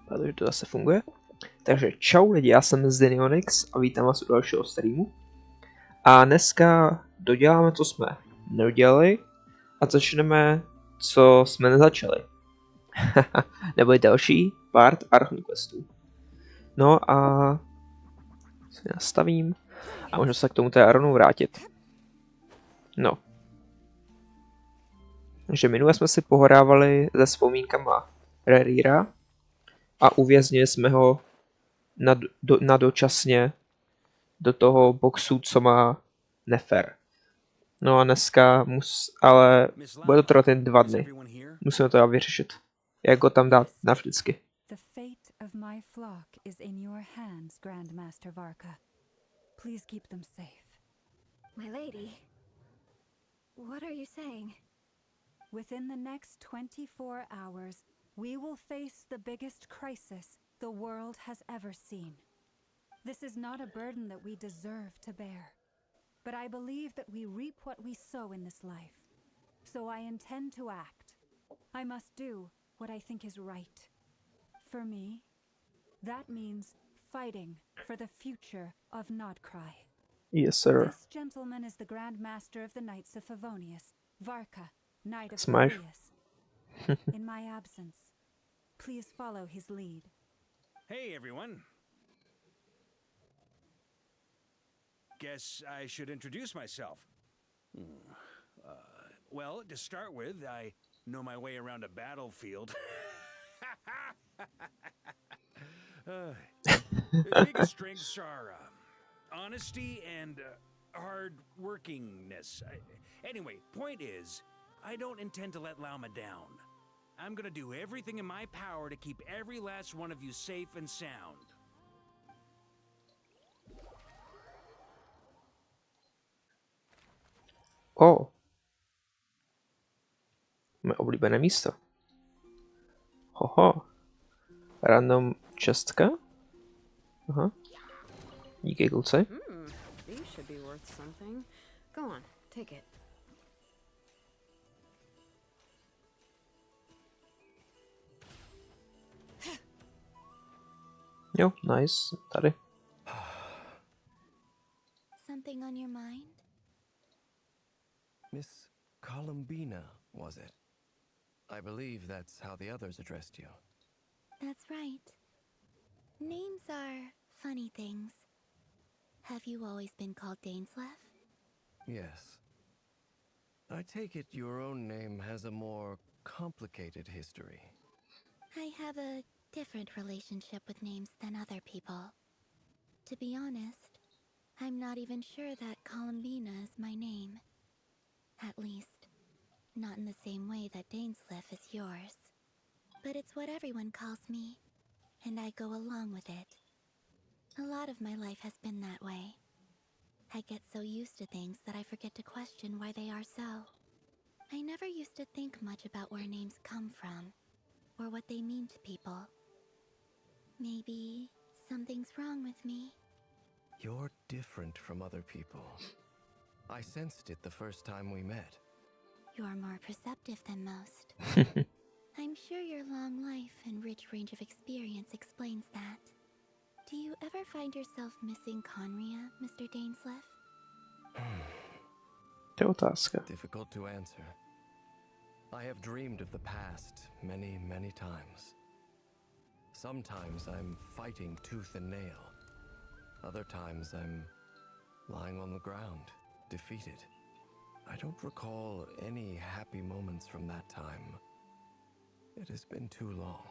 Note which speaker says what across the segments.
Speaker 1: Protože to zase funguje. Takže čau lidi, já jsem Zenionix a vítám vás u dalšího streamu. A dneska doděláme, co jsme nedodělali a začneme, co jsme nezačali. Nebo další part Archon Questů. No a si nastavím a můžu se k tomu té Aronu vrátit. No. Takže minule jsme si pohrávali se vzpomínkama Rerira a uvěznili jsme ho na dočasně do toho boxu, co má Nefer. No a dneska ale bude to trvat jen 2 dny. Musíme to vyřešit. Jak ho tam dát navždycky.
Speaker 2: The fate of my flock is in your hands, Grandmaster Varka. Please keep them safe.
Speaker 3: My lady, what are you saying?
Speaker 2: Within the next 24 hours, we will face the biggest crisis the world has ever seen. This is not a burden that we deserve to bear, but I believe that we reap what we sow in this life. So I intend to act. I must do what I think is right. For me, that means fighting for the future of Nodcry.
Speaker 1: Yes, sir.
Speaker 2: This gentleman is the Grand Master of the Knights of Favonius, Varka, Knight of
Speaker 1: Smash.
Speaker 2: Favonius. In my absence, please follow his lead.
Speaker 4: Hey, everyone. Guess I should introduce myself. Well, to start with, I know my way around a battlefield. The biggest strengths are honesty and hard-workingness. Anyway, point is, I don't intend to let Lauma down. I'm gonna do everything in my power to keep every last one of you safe and sound.
Speaker 1: Oh. Moje oblíbené místo. Hoho. Random čestka. Aha. Díky, kluci.
Speaker 3: These should be worth something. Go on, take it.
Speaker 1: Jo, nice. Tady.
Speaker 5: Something on your mind?
Speaker 6: Miss Columbina, was it? I believe that's how the others addressed you.
Speaker 5: That's right. Names are funny things. Have you always been called Dainsleff?
Speaker 6: Yes. I take it your own name has a more complicated history.
Speaker 5: I have a different relationship with names than other people. To be honest, I'm not even sure that Columbina is my name. At least, not in the same way that Dainsleff is yours. But it's what everyone calls me, and I go along with it. A lot of my life has been that way. I get so used to things that I forget to question why they are so. I never used to think much about where names come from, or what they mean to people. Maybe something's wrong with me.
Speaker 6: You're different from other people. I sensed it the first time we met.
Speaker 5: You're more perceptive than most. I'm sure your long life and rich range of experience explains that. Do you ever find yourself missing Conria, Mr. Dainsleff?
Speaker 1: To je otázka.
Speaker 6: Difficult to answer. I have dreamed of the past many, many times. Sometimes I'm fighting tooth and nail. Other times I'm lying on the ground, defeated. I don't recall any happy moments from that time. It has been too long.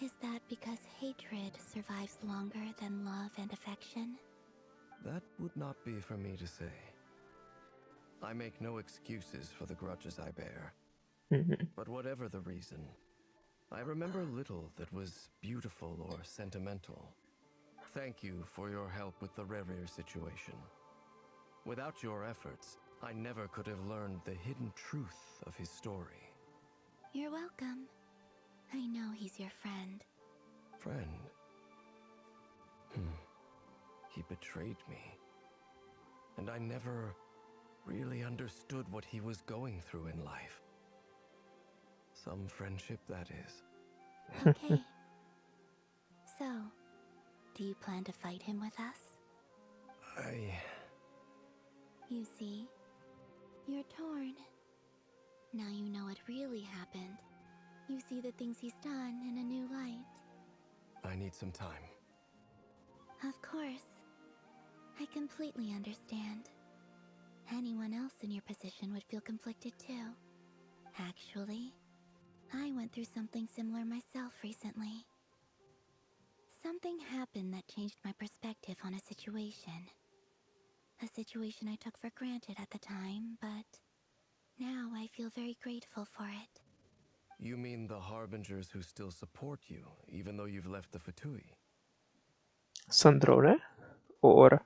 Speaker 5: Is that because hatred survives longer than love and affection?
Speaker 6: That would not be for me to say. I make no excuses for the grudges I bear. But whatever the reason, I remember little that was beautiful or sentimental. Thank you for your help with the Rerir situation. Without your efforts, I never could have learned the hidden truth of his story.
Speaker 5: You're welcome. I know he's your friend.
Speaker 6: Friend? He betrayed me. And I never really understood what he was going through in life. Some friendship, that is.
Speaker 5: Okay. So, do you plan to fight him with us? You see, you're torn. Now you know what really happened. You see the things he's done in a new light.
Speaker 6: I need some time.
Speaker 5: Of course. I completely understand. Anyone else in your position would feel conflicted too. Actually, I went through something similar myself recently. Something happened that changed my perspective on a situation. A situation I took for granted at the time, but now I feel very grateful for it.
Speaker 6: You mean the Harbingers who still support you, even though you've left the Fatui?
Speaker 1: Sandrone? Or...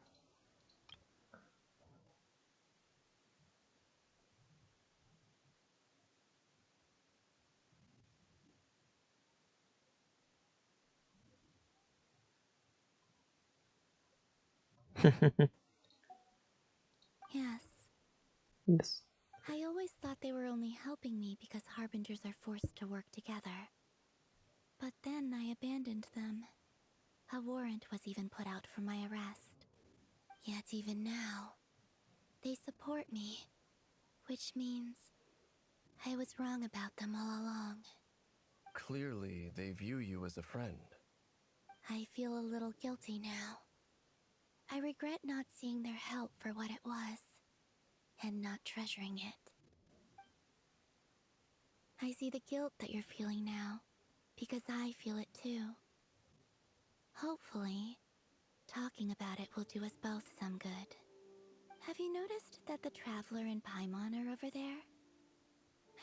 Speaker 5: Yes.
Speaker 1: Yes.
Speaker 5: I always thought they were only helping me because Harbingers are forced to work together. But then I abandoned them. A warrant was even put out for my arrest. Yet even now, they support me. Which means I was wrong about them all along.
Speaker 6: Clearly, they view you as a friend.
Speaker 5: I feel a little guilty now. I regret not seeing their help for what it was, and not treasuring it. I see the guilt that you're feeling now, because I feel it too. Hopefully, talking about it will do us both some good. Have you noticed that the Traveler and Paimon are over there?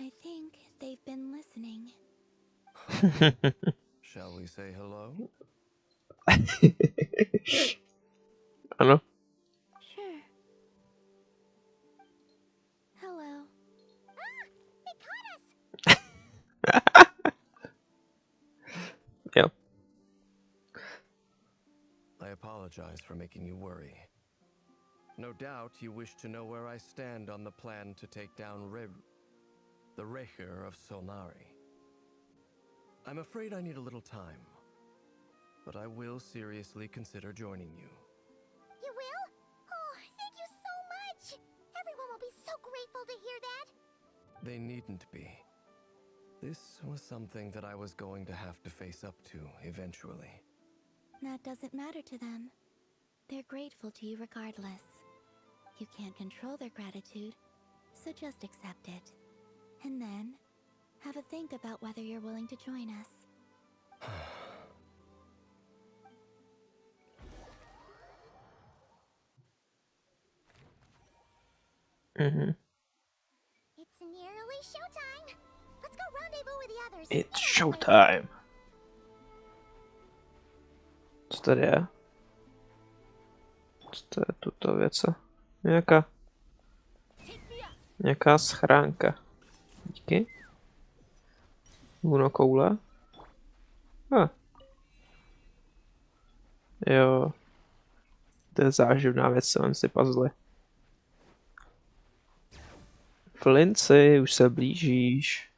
Speaker 5: I think they've been listening.
Speaker 6: Shall we say hello?
Speaker 1: Ano?
Speaker 5: Sure. Hello. They caught us!
Speaker 1: Yep.
Speaker 6: I apologize for making you worry. No doubt you wish to know where I stand on the plan to take down the Recher of Solnari. I'm afraid I need a little time, but I will seriously consider joining you.
Speaker 3: You will? Oh, thank you so much! Everyone will be so grateful to hear that!
Speaker 6: They needn't be. This was something that I was going to have to face up to eventually.
Speaker 5: That doesn't matter to them. They're grateful to you regardless. You can't control their gratitude, so just accept it. And then, have a think about whether you're willing to join us.
Speaker 1: Mhm.
Speaker 3: It's nearly showtime! Let's go rendezvous with the others.
Speaker 1: It's
Speaker 3: They have a place.
Speaker 1: showtime. Co tady je? Co to je tuto věc? Nějaká schránka. Díky. Lunokoule. Jo. To je záživná věc, co si puzzle. Flinci, už se blížíš.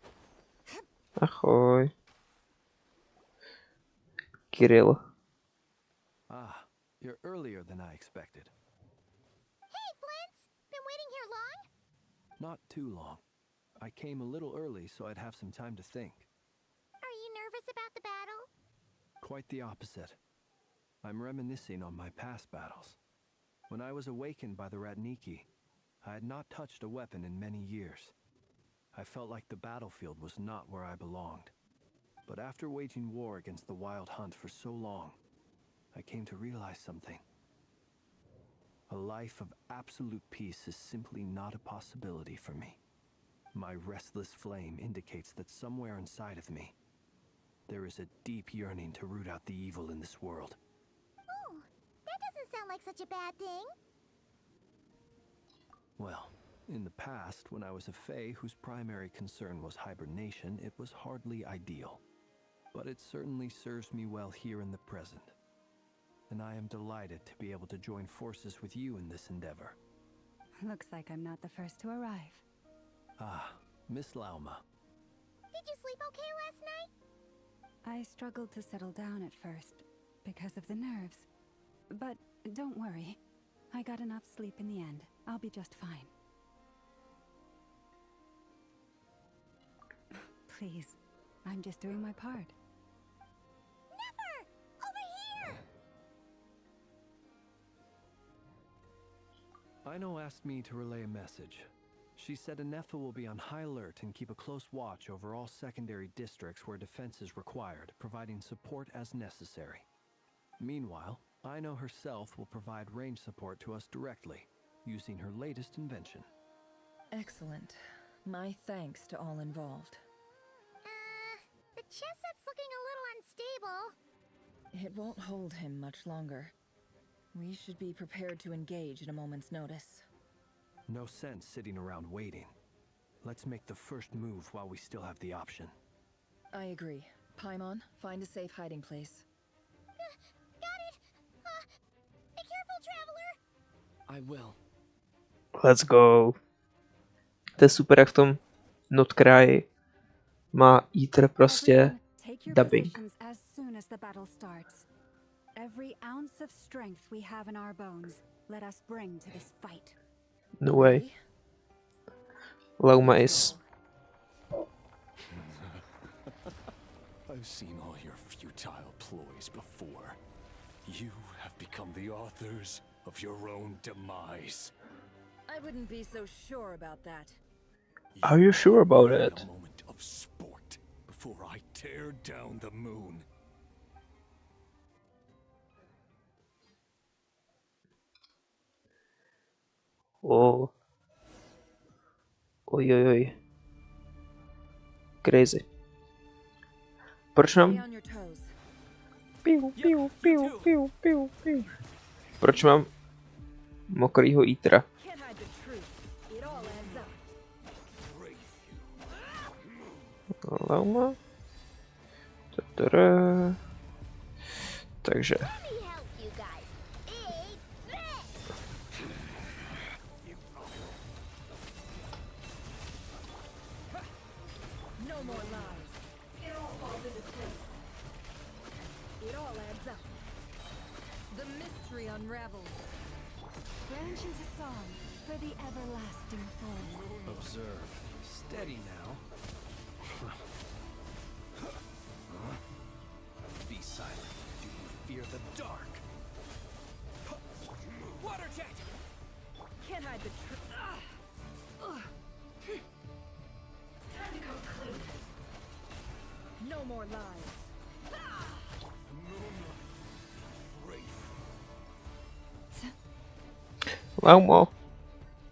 Speaker 1: Ahoj. Kirill.
Speaker 7: Ah, you're earlier than I expected.
Speaker 3: Hey, Flint's! Been waiting here long?
Speaker 7: Not too long. I came a little early so I'd have some time to think.
Speaker 3: Are you nervous about the battle?
Speaker 7: Quite the opposite. I'm reminiscing on my past battles. When I was awakened by the Ratniki, I had not touched a weapon in many years. I felt like the battlefield was not where I belonged. But after waging war against the Wild Hunt for so long, I came to realize something. A life of absolute peace is simply not a possibility for me. My restless flame indicates that somewhere inside of me, there is a deep yearning to root out the evil in this world.
Speaker 3: Oh, that doesn't sound like such a bad thing.
Speaker 7: Well, in the past, when I was a Fae whose primary concern was hibernation, it was hardly ideal. But it certainly serves me well here in the present. And I am delighted to be able to join forces with you in this endeavor.
Speaker 2: Looks like I'm not the first to arrive.
Speaker 7: Ah, Miss Lauma.
Speaker 3: Did you sleep okay last night?
Speaker 2: I struggled to settle down at first because of the nerves. But don't worry. I got enough sleep in the end. I'll be just fine. Please, I'm just doing my part.
Speaker 3: Never! Over here!
Speaker 7: Ino asked me to relay a message. She said Anefa will be on high alert and keep a close watch over all secondary districts where defense is required, providing support as necessary. Meanwhile, Ino herself will provide range support to us directly, using her latest invention.
Speaker 8: Excellent. My thanks to all involved.
Speaker 3: The chess set's looking a little unstable.
Speaker 8: It won't hold him much longer. We should be prepared to engage at a moment's notice.
Speaker 7: No sense sitting around waiting. Let's make the first move while we still have the option.
Speaker 8: I agree. Paimon, find a safe hiding place.
Speaker 3: Got it! Be careful, traveler!
Speaker 6: I will.
Speaker 1: Let's go. To je super, jak v tom Notkraji má Ether prostě
Speaker 2: Everyone, take your
Speaker 1: dubbing.
Speaker 2: positions as soon as the battle starts. Every ounce of strength we have in our bones, let us bring to this fight.
Speaker 1: No way. Lauma is.
Speaker 9: I've seen all your futile ploys before. You have become the authors of your own demise.
Speaker 8: I wouldn't be so sure about that.
Speaker 1: Are you sure about
Speaker 9: Have
Speaker 1: it?
Speaker 9: a moment of sport before I tear down the moon.
Speaker 1: Oh. Oj. Crazy. Proč
Speaker 8: Stay
Speaker 1: mám...
Speaker 8: on your toes.
Speaker 1: Proč mám mokrýho Eathera?
Speaker 8: Can't hide the truth. It all adds up.
Speaker 1: Lauma. Tadara. Takže.
Speaker 3: Let me help you guys. Big threat!
Speaker 8: No more lies. It all falls into place. It all adds up. The mystery unravels.
Speaker 2: Branch into song for the everlasting fold.
Speaker 7: Observe. Steady now. Be silent. Do you fear the dark?
Speaker 4: Water jet!
Speaker 8: Can't hide the truth. Time to come clean. No more lies.
Speaker 1: Lauma.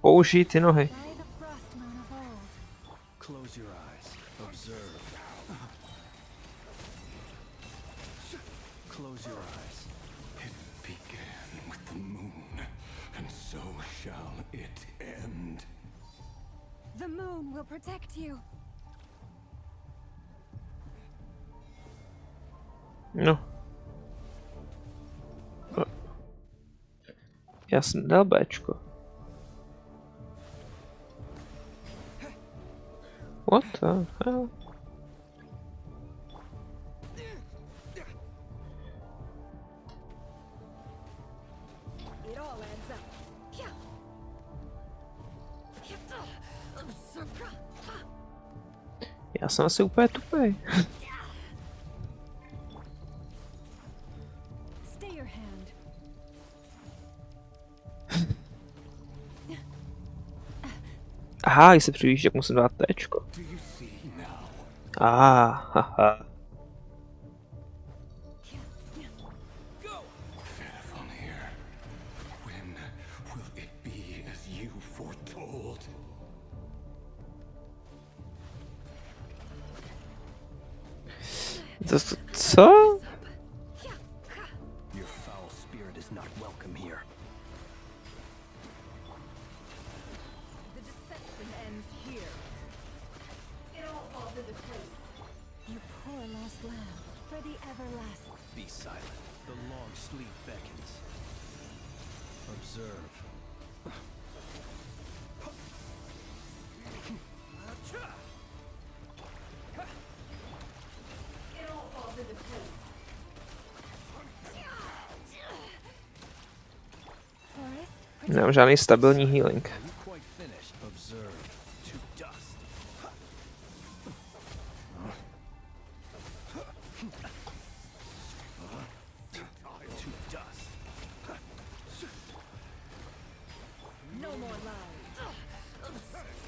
Speaker 1: Použij ty nohy.
Speaker 2: By the frost moon of old.
Speaker 7: Close your eyes. Observe. Close your eyes.
Speaker 9: It began with the moon, and so shall it end.
Speaker 2: The moon will protect you.
Speaker 1: No. Já jsem dal Bčko. What the hell?
Speaker 8: It all adds up.
Speaker 1: Já jsem asi úplně tupej.
Speaker 2: Stay your hand.
Speaker 1: Aha, když se přiblíží, tak musím dát Tčko.
Speaker 9: Do you see now?
Speaker 1: Haha.
Speaker 9: Fairfonir, when will it be as you foretold?
Speaker 1: Co?
Speaker 7: Your foul spirit is not welcome here.
Speaker 8: The deception ends here. It all falls into place.
Speaker 2: You poor lost lamb for the everlasting.
Speaker 7: Be silent. The long sleep beckons. Observe.
Speaker 8: It all falls into
Speaker 1: Nemám žádný stabilní healing.
Speaker 8: No more lies.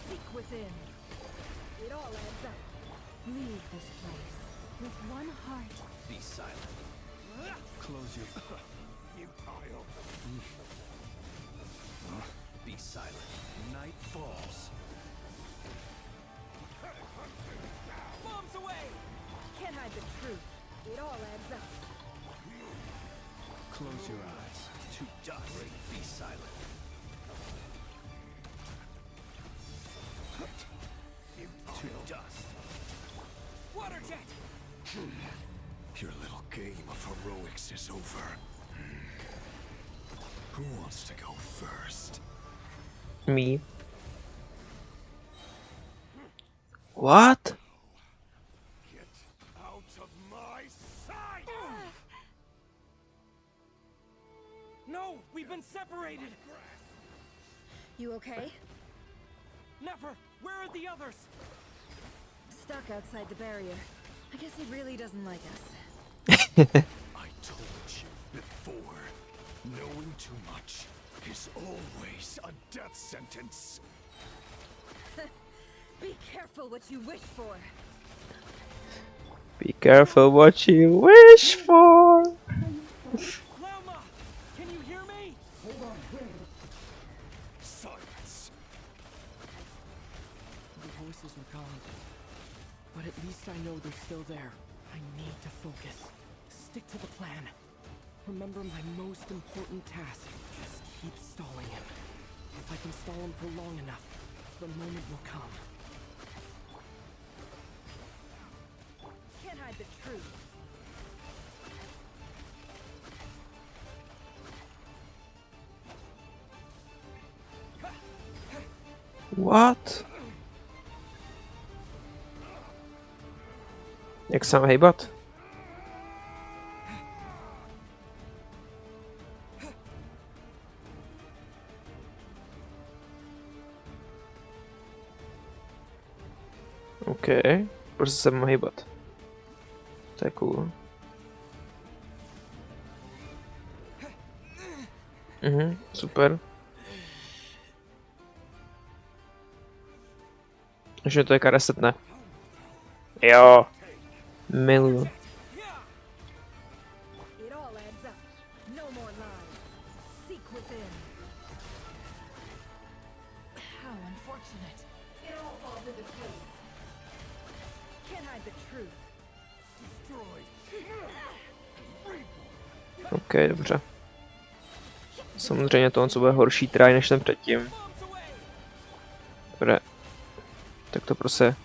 Speaker 8: Seek within. It all adds up.
Speaker 2: Leave this place with one heart.
Speaker 7: Be silent. Close your... Futile. Be silent. Night falls.
Speaker 8: Bombs away! Can't hide the truth. It all adds up.
Speaker 7: Close your eyes. To dust. Be silent. To dust.
Speaker 8: Water jet!
Speaker 9: Your little game of heroics is over. Who wants to go first?
Speaker 1: Me. What?
Speaker 9: Get out of my sight!
Speaker 8: No! We've been separated! You okay? Never! Where are the others? Stuck outside the barrier. I guess he really doesn't like us.
Speaker 9: I told you before, knowing too much is always a death sentence.
Speaker 8: Be careful what you wish for.
Speaker 1: Be careful what you wish for.
Speaker 8: Lama! Can you hear me?
Speaker 9: Silence.
Speaker 10: The voices are gone. But at least I know they're still there. I need to focus. Stick to the plan. Remember my most important task. Just keep stalling him. If I can stall him for long enough, the moment will come.
Speaker 8: Can't hide the truth.
Speaker 1: What? Jak se mám hejbat? OK, prostě se mám hejbat. To je cool. Super. Že to je resetne. Jo. Miluju.
Speaker 8: It all adds up. No more lies. Seek within. How unfortunate. It all falls into place. Can't hide the truth.
Speaker 1: OK, dobře. Samozřejmě to, co bude horší try než ten předtím. Dobré. Tak to prostě...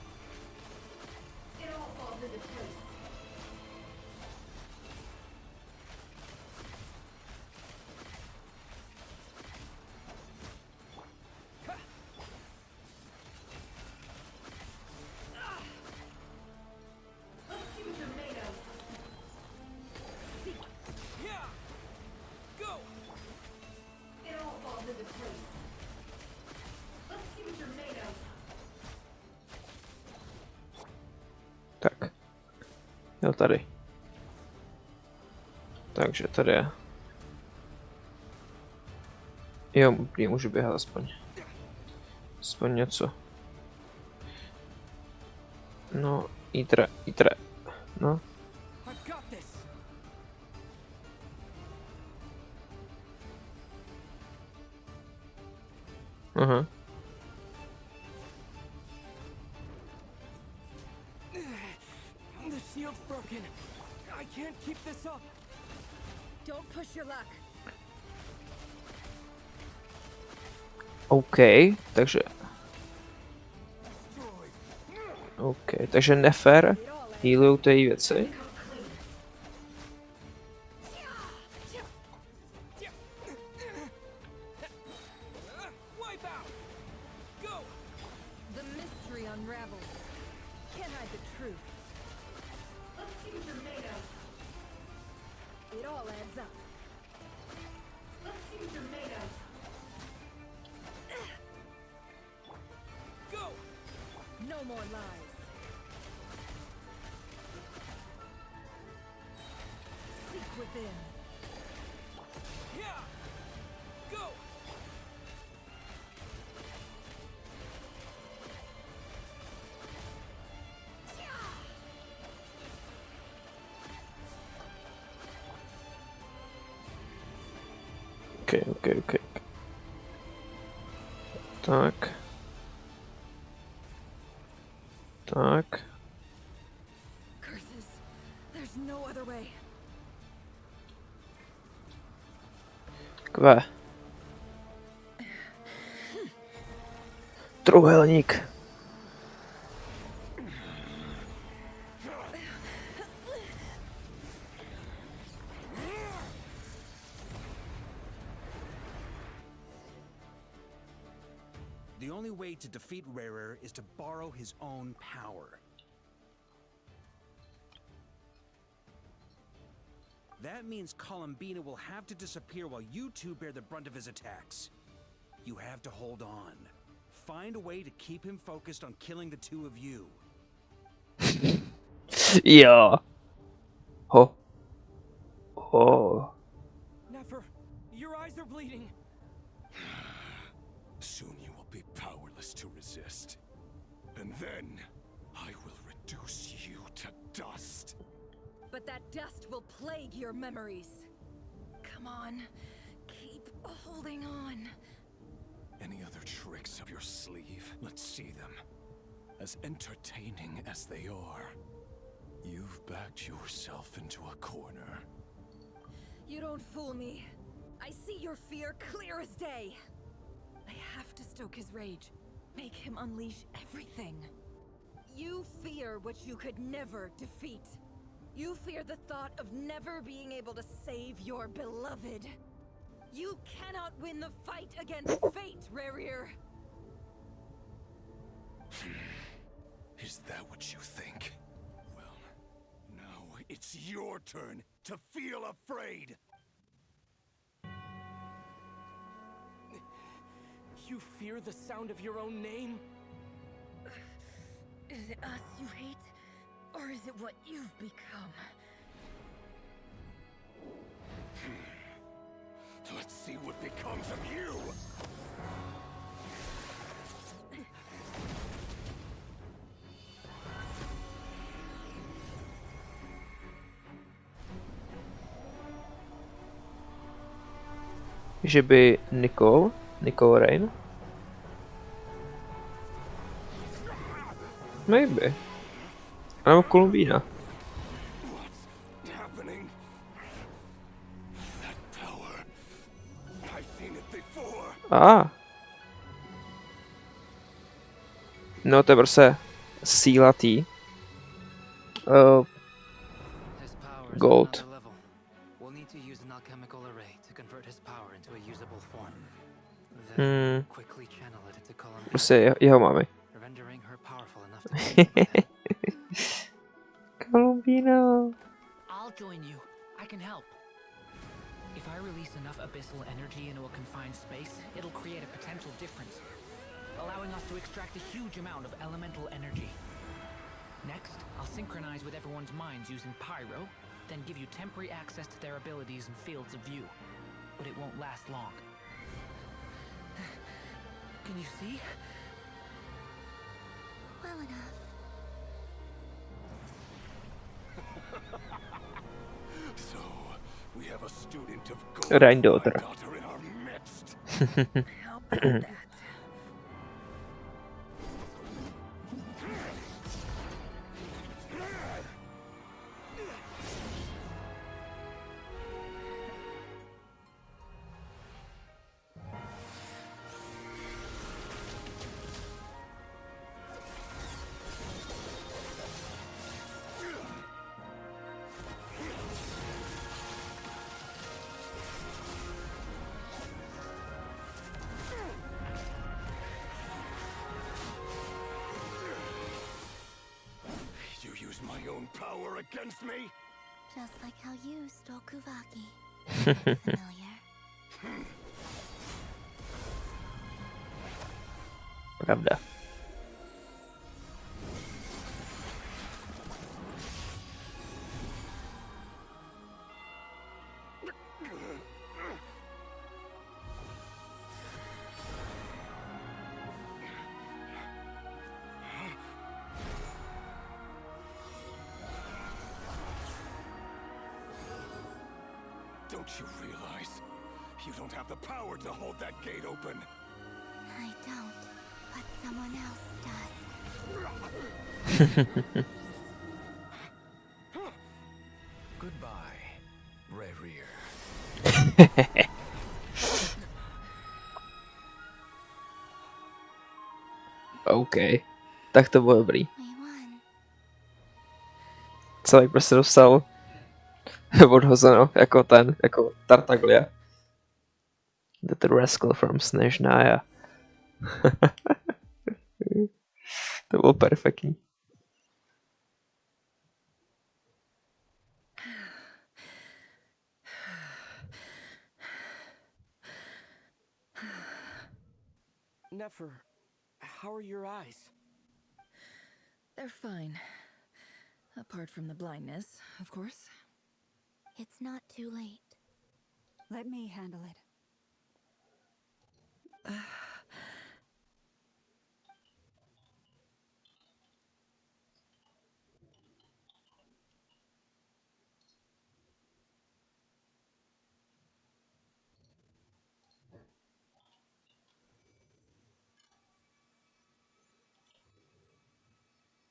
Speaker 1: Tak. Jo, tady. Takže tady je. Jo, můžu běhat aspoň. Aspoň něco. No, jítre. No. Aha.
Speaker 10: The shield's broken. I can't keep this up.
Speaker 8: Don't push your luck.
Speaker 1: OK, takže... OK, takže nefér healujou ty věci.
Speaker 8: The mystery unravels. Can't hide the truth. Let's see what you're made of. all adds up. Let's see what you're made of. Go! No more lies. Seek within. Yeah! Go!
Speaker 1: OK. Tak.
Speaker 8: Curses. There's no other way.
Speaker 1: Takové. Trojúhelník.
Speaker 4: The only way to defeat Rarer is to borrow his own power. That means Columbina will have to disappear while you two bear the brunt of his attacks. You have to hold on. Find a way to keep him focused on killing the two of you.
Speaker 1: Jo. Ho.
Speaker 8: Never. Your eyes are bleeding.
Speaker 9: Soon you will be powerless to resist. And then, I will reduce you to dust.
Speaker 8: But that dust will plague your memories. Come on. Keep holding on.
Speaker 9: Any other tricks up your sleeve? Let's see them. As entertaining as they are, you've backed yourself into a corner.
Speaker 8: You don't fool me. I see your fear clear as day. I have to stoke his rage. Make him unleash everything. You fear what you could never defeat. You fear the thought of never being able to save your beloved. You cannot win the fight against fate, Rarir.
Speaker 9: Is that what you think? Well, now it's your turn to feel afraid.
Speaker 10: You fear the sound of your own name?
Speaker 8: Is it us you hate? Or is it what you've become?
Speaker 9: Let's see what becomes of you!
Speaker 1: Že by Nicole Rain? Maybe. Nebo Columbina.
Speaker 9: What's happening? That power. I've seen it before.
Speaker 1: No, to je prostě síla tý. Gold.
Speaker 11: We'll need to use an alchemical array to convert his power into a usable form.
Speaker 1: Hmm.
Speaker 11: Quickly channel it into Columbina,
Speaker 1: Prostě jeho máme.
Speaker 11: rendering her powerful enough to defeat
Speaker 1: Columbina.
Speaker 11: I'll join you. I can help. If I release enough abyssal energy into a confined space, it'll create a potential difference, allowing us to extract a huge amount of elemental energy. Next, I'll synchronize with everyone's minds using Pyro, then give you temporary access to their abilities and fields of view. But it won't last long. Can you see?
Speaker 3: Well enough.
Speaker 9: So, we have a student of
Speaker 1: Granddaughter.
Speaker 9: daughter in our midst.
Speaker 8: How about that?
Speaker 9: You use my own power against me?
Speaker 5: Just like how you stole Kuvaki. Look familiar.
Speaker 1: Pravda.
Speaker 9: Don't you realize you don't have the power to hold that gate open?
Speaker 5: I don't, but someone else does.
Speaker 6: Goodbye, Rerir.
Speaker 1: OK. Tak to bylo dobrý. Celý prostě dostal odhozeno jako jako Tartaglia. The rascal from Snežnája. To bylo perfektní.
Speaker 10: Nefer, how are your eyes?
Speaker 8: They're fine. Apart from the blindness, of course.
Speaker 5: It's not too late.
Speaker 2: Let me handle it.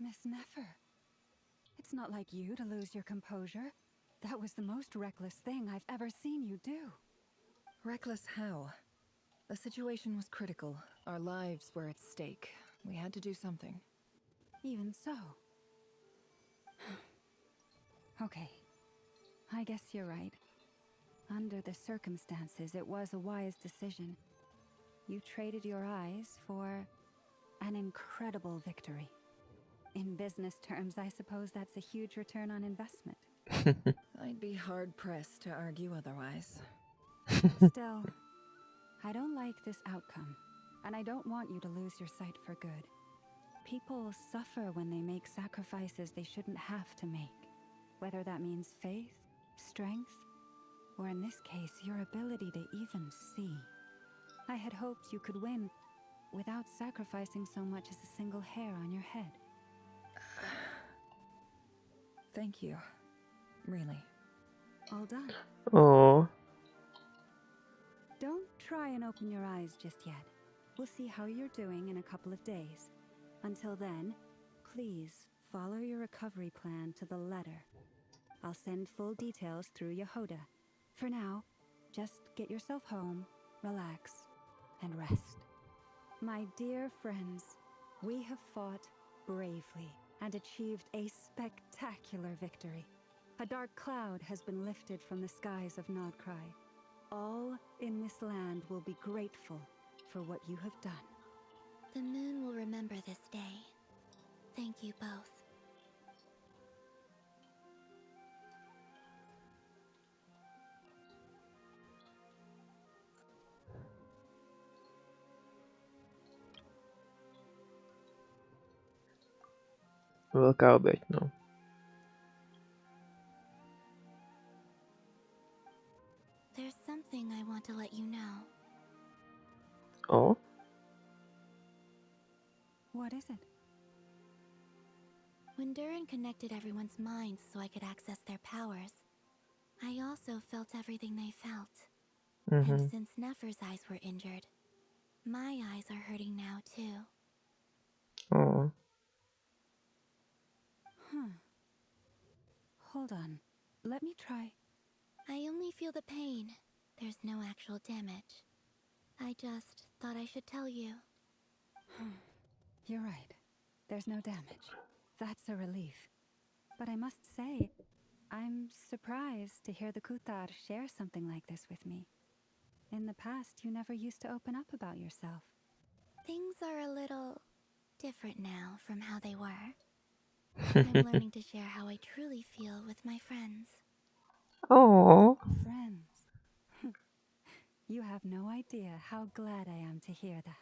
Speaker 2: Miss Nefer, it's not like you to lose your composure. That was the most reckless thing I've ever seen you do.
Speaker 8: Reckless how? The situation was critical. Our lives were at stake. We had to do something.
Speaker 2: Even so. Okay. I guess you're right. Under the circumstances, it was a wise decision. You traded your eyes for an incredible victory. In business terms, I suppose that's a huge return on investment.
Speaker 8: I'd be hard-pressed to argue otherwise.
Speaker 2: Still, I don't like this outcome, and I don't want you to lose your sight for good. People suffer when they make sacrifices they shouldn't have to make, whether that means faith, strength, or in this case, your ability to even see. I had hoped you could win without sacrificing so much as a single hair on your head.
Speaker 8: Thank you. Really.
Speaker 2: All done.
Speaker 1: Oh.
Speaker 2: Don't try and open your eyes just yet. We'll see how you're doing in a couple of days. Until then, please follow your recovery plan to the letter. I'll send full details through Yehoda. For now, just get yourself home, relax, and rest. My dear friends, we have fought bravely and achieved a spectacular victory. A dark cloud has been lifted from the skies of Nodcry. All in this land will be grateful for what you have done.
Speaker 5: The moon will remember this day. Thank you both.
Speaker 1: Velká oběť, no.
Speaker 5: There's something I want to let you know.
Speaker 1: Oh?
Speaker 2: What is it?
Speaker 5: When Durin connected everyone's minds so I could access their powers, I also felt everything they felt. And since Nefer's eyes were injured, my eyes are hurting now too.
Speaker 1: Oh.
Speaker 2: Hold on. Let me try.
Speaker 5: I only feel the pain. There's no actual damage. I just thought I should tell you.
Speaker 2: You're right. There's no damage. That's a relief. But I must say, I'm surprised to hear the Kuthar share something like this with me. In the past, you never used to open up about yourself.
Speaker 5: Things are a little different now from how they were. I'm learning to share how I truly feel with my friends.
Speaker 1: Oh.
Speaker 2: Friends. You have no idea how glad I am to hear that.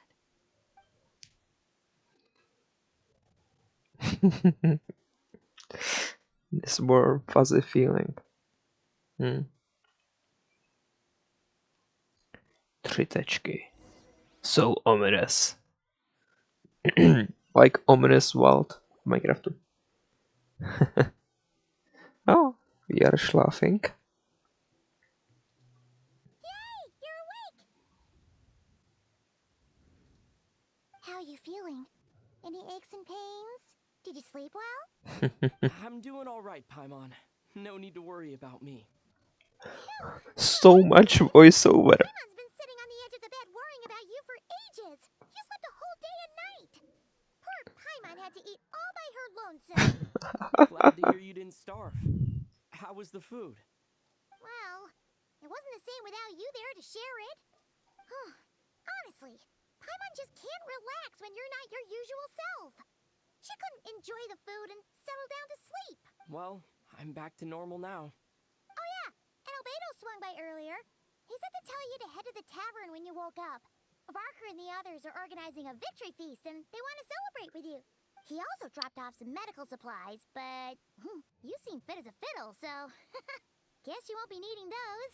Speaker 1: This warm, fuzzy feeling. Tři tečky. So ominous. Like ominous world v Minecraftu. Oh, we are laughing.
Speaker 3: Yay! You're awake! How are you feeling? Any aches and pains? Did you sleep well?
Speaker 10: I'm doing all right, Paimon. No need to worry about me.
Speaker 1: So much voiceover.
Speaker 3: Paimon's been sitting on the edge of the bed worrying about you for ages. You slept a whole day and night. Poor Paimon had to eat all by her lonesome.
Speaker 10: Glad to hear you didn't starve. How was the food?
Speaker 3: Well, it wasn't the same without you there to share it. Honestly, Paimon just can't relax when you're not your usual self. She couldn't enjoy the food and settle down to sleep.
Speaker 10: Well, I'm back to normal now.
Speaker 3: Oh yeah, and Albedo swung by earlier. He said to tell you to head to the tavern when you woke up. Varker and the others are organizing a victory feast and they want to celebrate with you. He also dropped off some medical supplies, but you seem fit as a fiddle, so guess you won't be needing those.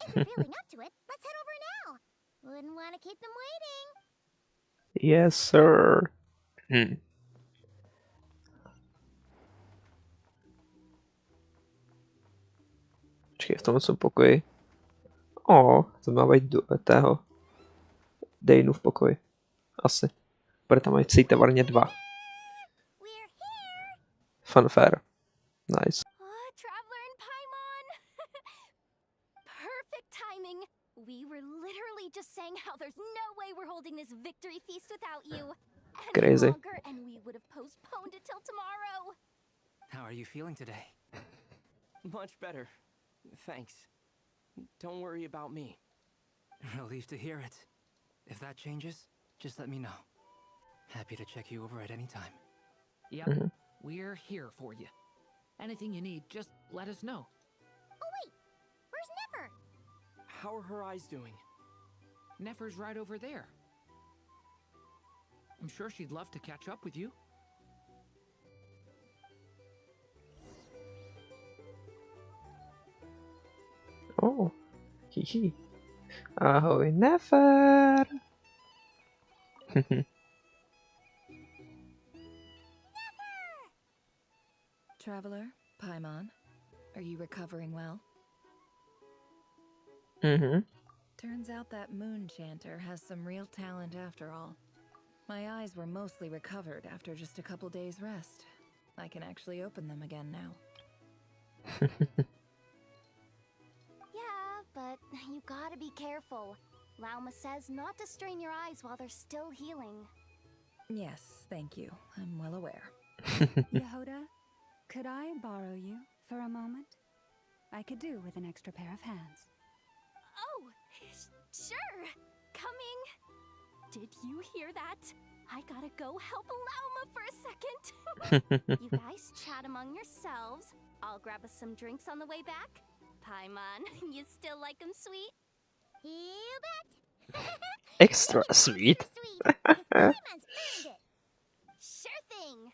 Speaker 3: If you're feeling up to it, let's head over now. Wouldn't want to keep them waiting.
Speaker 1: Yes, sir. Počkej, v tomhle pokoji. To má být tého Dejnu v pokoji. Asi. Bude tam být cítavarně 2. Fanfare. Nice.
Speaker 3: Traveler and Paimon! Perfect timing! We were literally just saying how there's no way we're holding this victory feast without you.
Speaker 1: Crazy.
Speaker 3: Longer, and we would have postponed it till tomorrow.
Speaker 11: How are you feeling today?
Speaker 10: Much better. Thanks. Don't worry about me.
Speaker 11: Relieved to hear it. If that changes, just let me know. Happy to check you over at any time. Yep, we're here for you. Anything you need, just let us know.
Speaker 3: Oh wait, where's Nefer?
Speaker 10: How are her eyes doing?
Speaker 11: Nefer's right over there. I'm sure she'd love to catch up with you.
Speaker 1: Oh, hee. Ahoy, Nefer!
Speaker 2: Traveler, Paimon, are you recovering well? Turns out that moon chanter has some real talent after all. My eyes were mostly recovered after just a couple days rest. I can actually open them again now.
Speaker 3: Yeah, but you gotta be careful. Lauma says not to strain your eyes while they're still healing.
Speaker 2: Yes, thank you. I'm well aware. Yehoda, could I borrow you for a moment? I could do with an extra pair of hands.
Speaker 3: Oh, sure. Coming. Did you hear that? I gotta go help Lauma for a second. You guys chat among yourselves. I'll grab us some drinks on the way back. Paimon, you still like them sweet? You bet.
Speaker 1: Extra sweet.
Speaker 3: Extra sweet. 'Cause Paimon's earned it. Sure thing.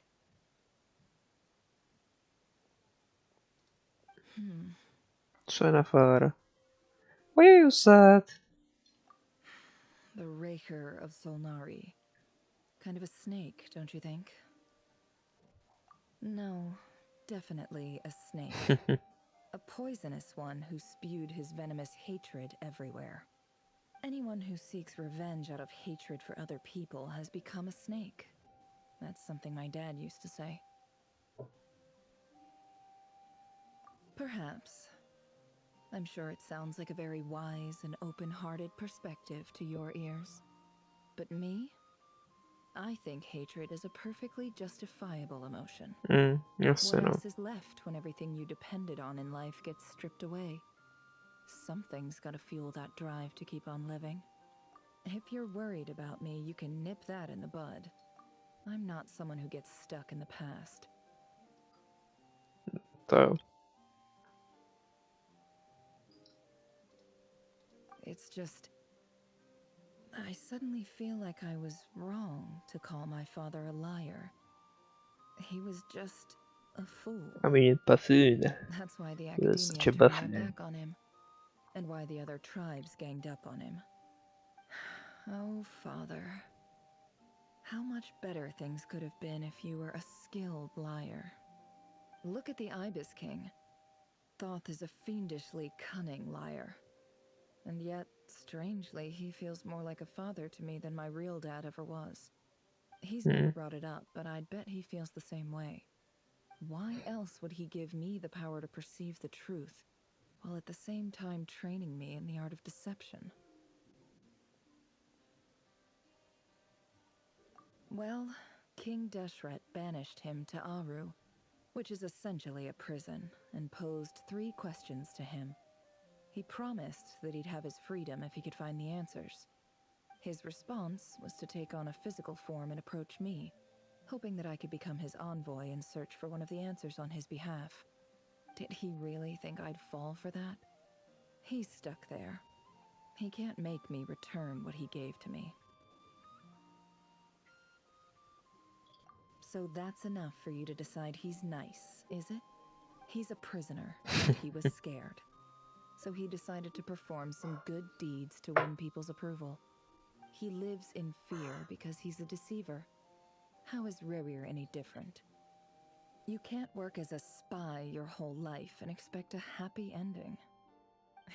Speaker 1: Co je Nefer? What you said?
Speaker 2: The Raker of Solnari. Kind of a snake, don't you think? No, definitely a snake. A poisonous one who spewed his venomous hatred everywhere. Anyone who seeks revenge out of hatred for other people has become a snake. That's something my dad used to say. Perhaps. I'm sure it sounds like a very wise and open-hearted perspective to your ears. But me? I think hatred is a perfectly justifiable emotion.
Speaker 1: Yes,
Speaker 2: What
Speaker 1: I know.
Speaker 2: else is left when everything you depended on in life gets stripped away? Something's gotta fuel that drive to keep on living. If you're worried about me, you can nip that in the bud. I'm not someone who gets stuck in the past.
Speaker 1: To
Speaker 8: just... I suddenly feel like I was wrong to call my father a liar. He was just a fool.
Speaker 1: I mean, buffoon.
Speaker 8: That's why the
Speaker 1: He was
Speaker 8: academia
Speaker 1: such a
Speaker 8: turned their
Speaker 1: buffoon.
Speaker 8: back on him, and why the other tribes ganged up on him. Oh, father. How much better things could have been if you were a skilled liar. Look at the Ibis King. Thoth is a fiendishly cunning liar. And yet, strangely, he feels more like a father to me than my real dad ever was. He's never brought it up, but I'd bet he feels the same way. Why else would he give me the power to perceive the truth, while at the same time training me in the art of deception? Well, King Deshret banished him to Aru, which is essentially a prison, and posed 3 questions to him. He promised that he'd have his freedom if he could find the answers. His response was to take on a physical form and approach me, hoping that I could become his envoy and search for one of the answers on his behalf. Did he really think I'd fall for that? He's stuck there. He can't make me return what he gave to me. So that's enough for you to decide he's nice, is it? He's a prisoner, and he was scared. So he decided to perform some good deeds to win people's approval. He lives in fear because he's a deceiver. How is Rerir any different? You can't work as a spy your whole life and expect a happy ending.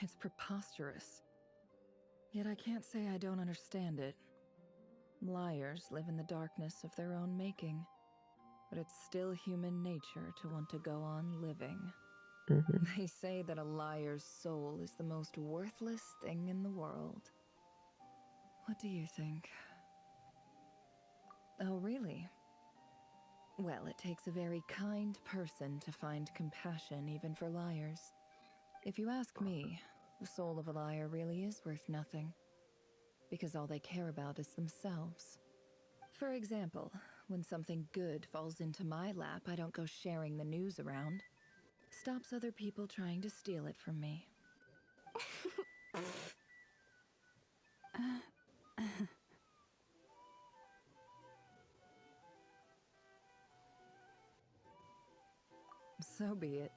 Speaker 8: It's preposterous. Yet I can't say I don't understand it. Liars live in the darkness of their own making. But it's still human nature to want to go on living. They say that a liar's soul is the most worthless thing in the world. What do you think? Oh, really? Well, it takes a very kind person to find compassion even for liars. If you ask me, the soul of a liar really is worth nothing. Because all they care about is themselves. For example, when something good falls into my lap, I don't go sharing the news around. Stops other people trying to steal it from me. So be it.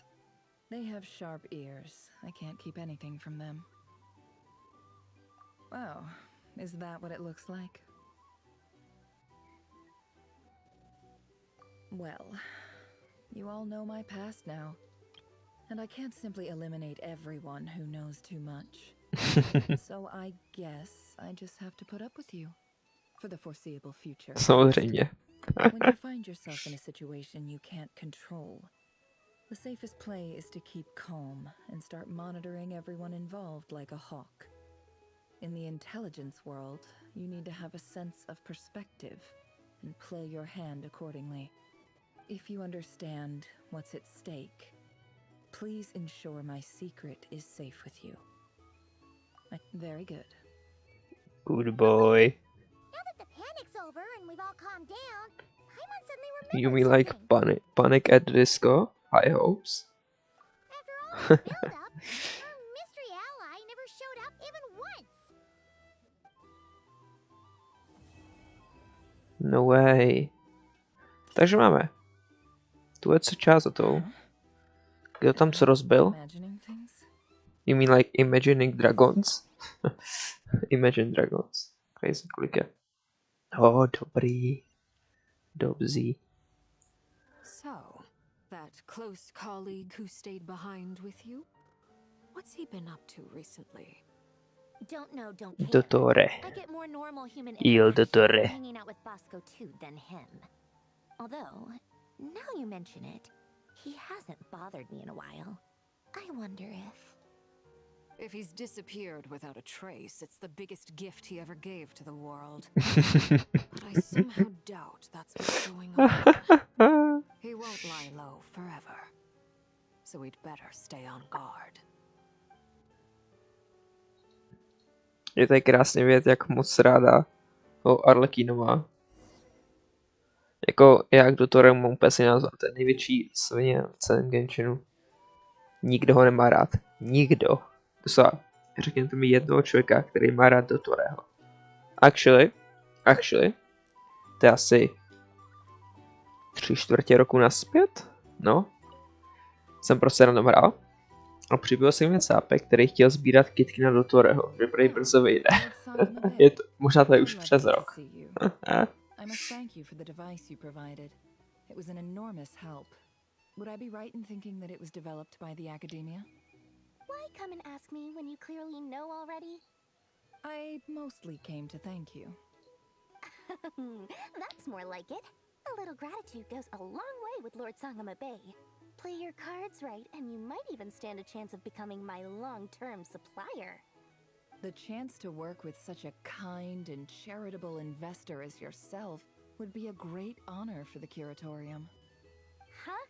Speaker 8: They have sharp ears. I can't keep anything from them. Oh, is that what it looks like? Well, you all know my past now. And I can't simply eliminate everyone who knows too much. So I guess I just have to put up with you. For the foreseeable future.
Speaker 1: Samozřejmě.
Speaker 8: When you find yourself in a situation you can't control, the safest play is to keep calm and start monitoring everyone involved like a hawk. In the intelligence world, you need to have a sense of perspective and play your hand accordingly. If you understand what's at stake, please ensure my secret is safe with you. Very good.
Speaker 1: Good boy.
Speaker 3: Now that the panic's over and we've all calmed down, Paimon suddenly remembered
Speaker 1: You mean like
Speaker 3: something.
Speaker 1: panic at the disco? High hopes?
Speaker 3: After all this build-up, our mystery ally never showed up even once.
Speaker 1: No way. Takže máme tu co část za tou. Kdo tam co rozbil? You mean like Imagining Dragons? Imagine Dragons. Crazy, kolik je? Oh, dobrý. Dobzí.
Speaker 12: So, that close colleague who stayed behind with you? What's he been up to recently?
Speaker 3: Don't know, don't care.
Speaker 1: Dottore.
Speaker 3: I get more normal human
Speaker 1: Il
Speaker 3: interaction
Speaker 1: dottore.
Speaker 3: hanging out with Bosco too than him. Although, now you mention it, he hasn't bothered me in a while. I wonder if...
Speaker 12: If he's disappeared without a trace, it's the biggest gift he ever gave to the world. But I somehow doubt that's what's going on. He won't lie low forever. So we'd better stay on guard.
Speaker 1: Je to krásně vědět, jak moc ráda ho Arlekinová. Jako, jak Dottore mám úplně si nazvat, ten největší svině v celém Genshinu. Nikdo ho nemá rád. Nikdo. To se Řekněte mi jednoho člověka, který má rád Dotoreho. Actually, to je asi 3/4 roku naspět, no. Jsem prostě jenom hrál a přibyl jsem mi cápek, který chtěl sbírat kitky na Dotoreho, že prý brzo vyjde. Možná to je už přes rok.
Speaker 12: I must thank you for the device you provided. It was an enormous help. Would I be right in thinking that it was developed by the academia?
Speaker 3: Why come and ask me when you clearly know already?
Speaker 12: I mostly came to thank you.
Speaker 3: That's more like it. A little gratitude goes a long way with Lord Sangama Bay. Play your cards right, and you might even stand a chance of becoming my long-term supplier.
Speaker 12: The chance to work with such a kind and charitable investor as yourself would be a great honor for the curatorium.
Speaker 3: Huh?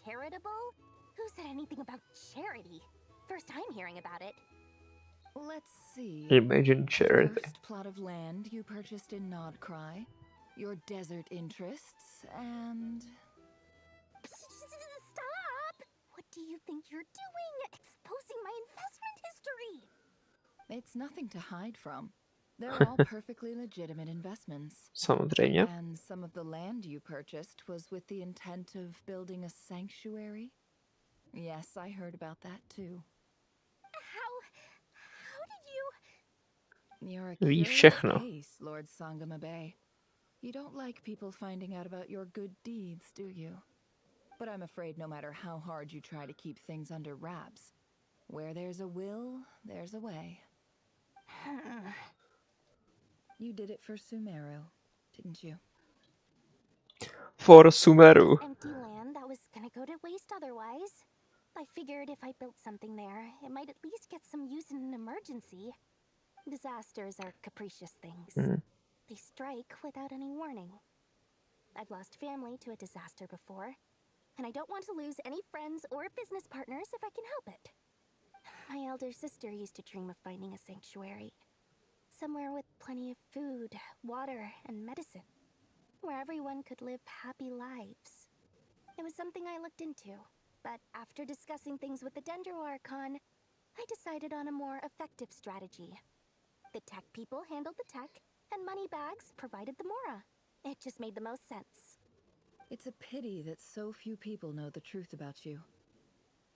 Speaker 3: Charitable? Who said anything about charity? First I'm hearing about it.
Speaker 12: Let's see.
Speaker 1: Imagine charity.
Speaker 12: First plot of land you purchased in Nodcry, your desert interests, and...
Speaker 3: Stop! What do you think you're doing? Exposing my investment history!
Speaker 12: It's nothing to hide from. They're all perfectly legitimate investments.
Speaker 1: Samozřejmě.
Speaker 12: And some of the land you purchased was with the intent of building a sanctuary? Yes, I heard about that too.
Speaker 3: How did you...
Speaker 12: You're a
Speaker 1: Ví
Speaker 12: curious
Speaker 1: všechno.
Speaker 12: case, Lord Sangama Bay. You don't like people finding out about your good deeds, do you? But I'm afraid no matter how hard you try to keep things under wraps, where there's a will, there's a way. You did it for Sumeru, didn't you?
Speaker 1: For Sumeru.
Speaker 3: Empty land that was gonna go to waste otherwise. I figured if I built something there, it might at least get some use in an emergency. Disasters are capricious things. They strike without any warning. I've lost family to a disaster before, and I don't want to lose any friends or business partners if I can help it. My elder sister used to dream of finding a sanctuary. Somewhere with plenty of food, water, and medicine. Where everyone could live happy lives. It was something I looked into, but after discussing things with the Dendro Archon, I decided on a more effective strategy. The tech people handled the tech, and Moneybags provided the Mora. It just made the most sense.
Speaker 12: It's a pity that so few people know the truth about you.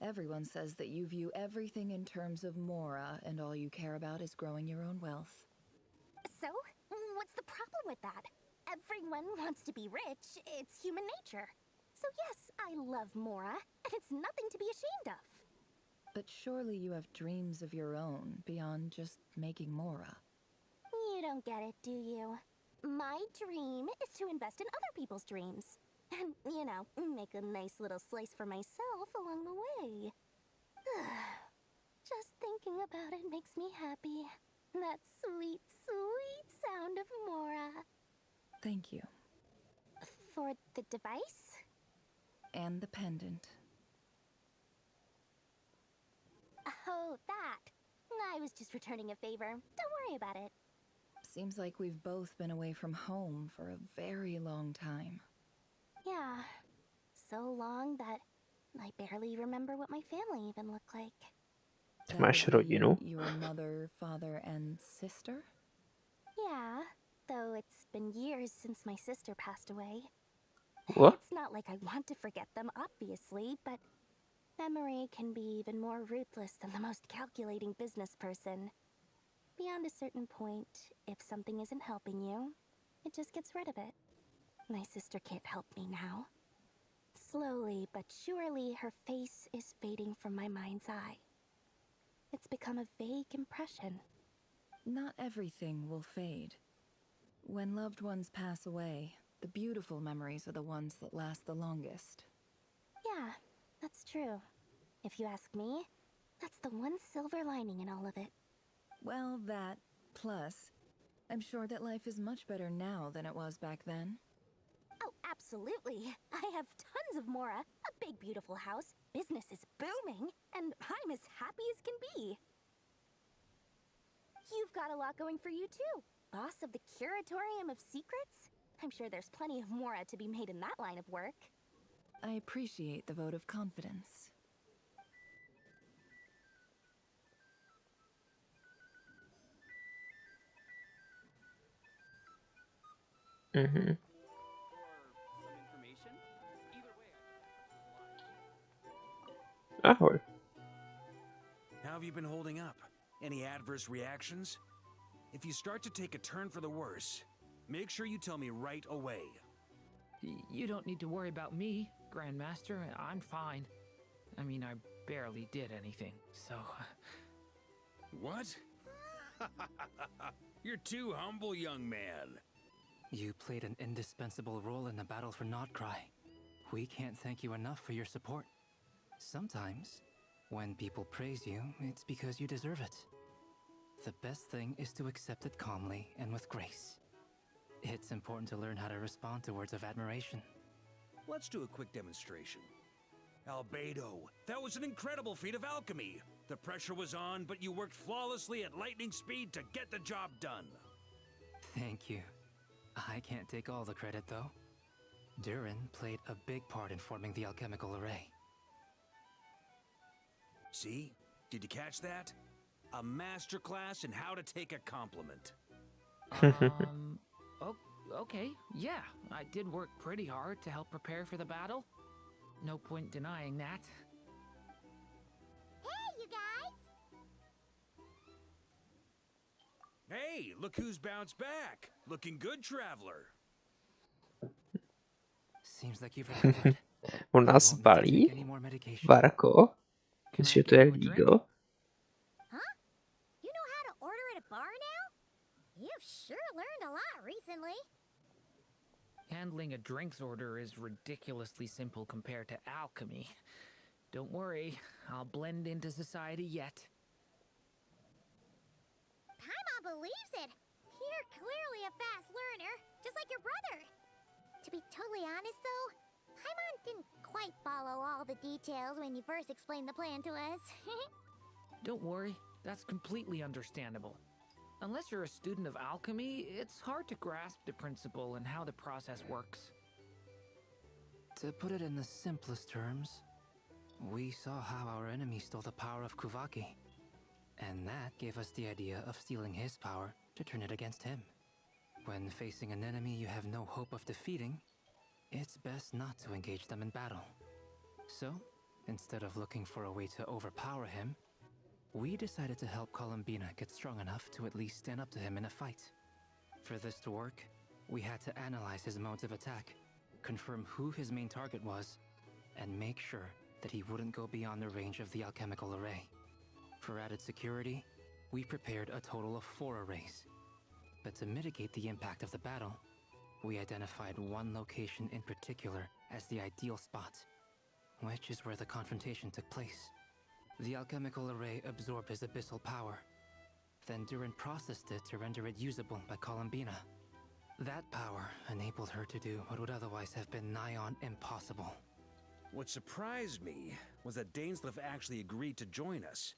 Speaker 12: Everyone says that you view everything in terms of Mora, and all you care about is growing your own wealth.
Speaker 3: So, what's the problem with that? Everyone wants to be rich. It's human nature. So yes, I love Mora, and it's nothing to be ashamed of.
Speaker 12: But surely you have dreams of your own beyond just making Mora.
Speaker 3: You don't get it, do you? My dream is to invest in other people's dreams. And, you know, make a nice little slice for myself along the way. Just thinking about it makes me happy. That sweet, sweet sound of Mora.
Speaker 12: Thank you.
Speaker 3: For the device?
Speaker 12: And the pendant.
Speaker 3: Oh, that. I was just returning a favor. Don't worry about it.
Speaker 12: Seems like we've both been away from home for a very long time.
Speaker 3: Yeah. So long that I barely remember what my family even looked like.
Speaker 1: Ty máš rodinu?
Speaker 12: Your mother, father, and sister?
Speaker 3: Yeah, though it's been years since my sister passed away.
Speaker 1: What?
Speaker 3: It's not like I want to forget them, obviously, but memory can be even more ruthless than the most calculating business person. Beyond a certain point, if something isn't helping you, it just gets rid of it. My sister can't help me now. Slowly but surely, her face is fading from my mind's eye. It's become a vague impression.
Speaker 12: Not everything will fade. When loved ones pass away, the beautiful memories are the ones that last the longest.
Speaker 3: Yeah, that's true. If you ask me, that's the one silver lining in all of it.
Speaker 12: Well, that, plus, I'm sure that life is much better now than it was back then.
Speaker 3: Oh, absolutely. I have tons of Mora, a big beautiful house, business is booming, and I'm as happy as can be. You've got a lot going for you too. Boss of the Curatorium of Secrets? I'm sure there's plenty of Mora to be made in that line of work.
Speaker 12: I appreciate the vote of confidence.
Speaker 1: Mhm. Ahoj.
Speaker 4: How have you been holding up? Any adverse reactions? If you start to take a turn for the worse, make sure you tell me right away.
Speaker 11: You don't need to worry about me, Grandmaster. I'm fine. I mean, I barely did anything, so...
Speaker 4: What? You're too humble, young man.
Speaker 10: You played an indispensable role in the battle for Notcry. We can't thank you enough for your support. Sometimes, when people praise you, it's because you deserve it. The best thing is to accept it calmly and with grace. It's important to learn how to respond to words of admiration.
Speaker 4: Let's do a quick demonstration. Albedo, that was an incredible feat of alchemy. The pressure was on, but you worked flawlessly at lightning speed to get the job done.
Speaker 10: Thank you. I can't take all the credit, though. Durin played a big part in forming the alchemical array.
Speaker 4: See? Did you catch that? A masterclass in how to take a compliment.
Speaker 11: Okay, yeah. I did work pretty hard to help prepare for the battle. No point denying that.
Speaker 3: Hey, you guys!
Speaker 4: Hey, look who's bounced back. Looking good, traveler.
Speaker 10: Seems like you've recovered.
Speaker 1: On nás
Speaker 10: You won't need to
Speaker 1: balí.
Speaker 10: take any more medication.
Speaker 1: Varko.
Speaker 11: Can
Speaker 1: Myslíš, že
Speaker 11: I
Speaker 1: to je
Speaker 11: get you a drink?
Speaker 1: Lígo?
Speaker 3: Huh? You know how to order at a bar now? You've sure learned a lot recently.
Speaker 11: Handling a drinks order is ridiculously simple compared to alchemy. Don't worry, I'll blend into society yet.
Speaker 3: Paimon believes it. You're clearly a fast learner, just like your brother. To be totally honest, though, Paimon didn't quite follow all the details when you first explained the plan to us.
Speaker 11: Don't worry, that's completely understandable. Unless you're a student of alchemy, it's hard to grasp the principle and how the process works.
Speaker 10: To put it in the simplest terms, we saw how our enemy stole the power of Kuvaki. And that gave us the idea of stealing his power to turn it against him. When facing an enemy you have no hope of defeating, it's best not to engage them in battle. So, instead of looking for a way to overpower him, we decided to help Columbina get strong enough to at least stand up to him in a fight. For this to work, we had to analyze his modes of attack, confirm who his main target was, and make sure that he wouldn't go beyond the range of the alchemical array. For added security, we prepared a total of 4 arrays. But to mitigate the impact of the battle, we identified one location in particular as the ideal spot, which is where the confrontation took place. The alchemical array absorbed his abyssal power. Then Durin processed it to render it usable by Columbina. That power enabled her to do what would otherwise have been nigh on impossible.
Speaker 4: What surprised me was that Dainsleif actually agreed to join us.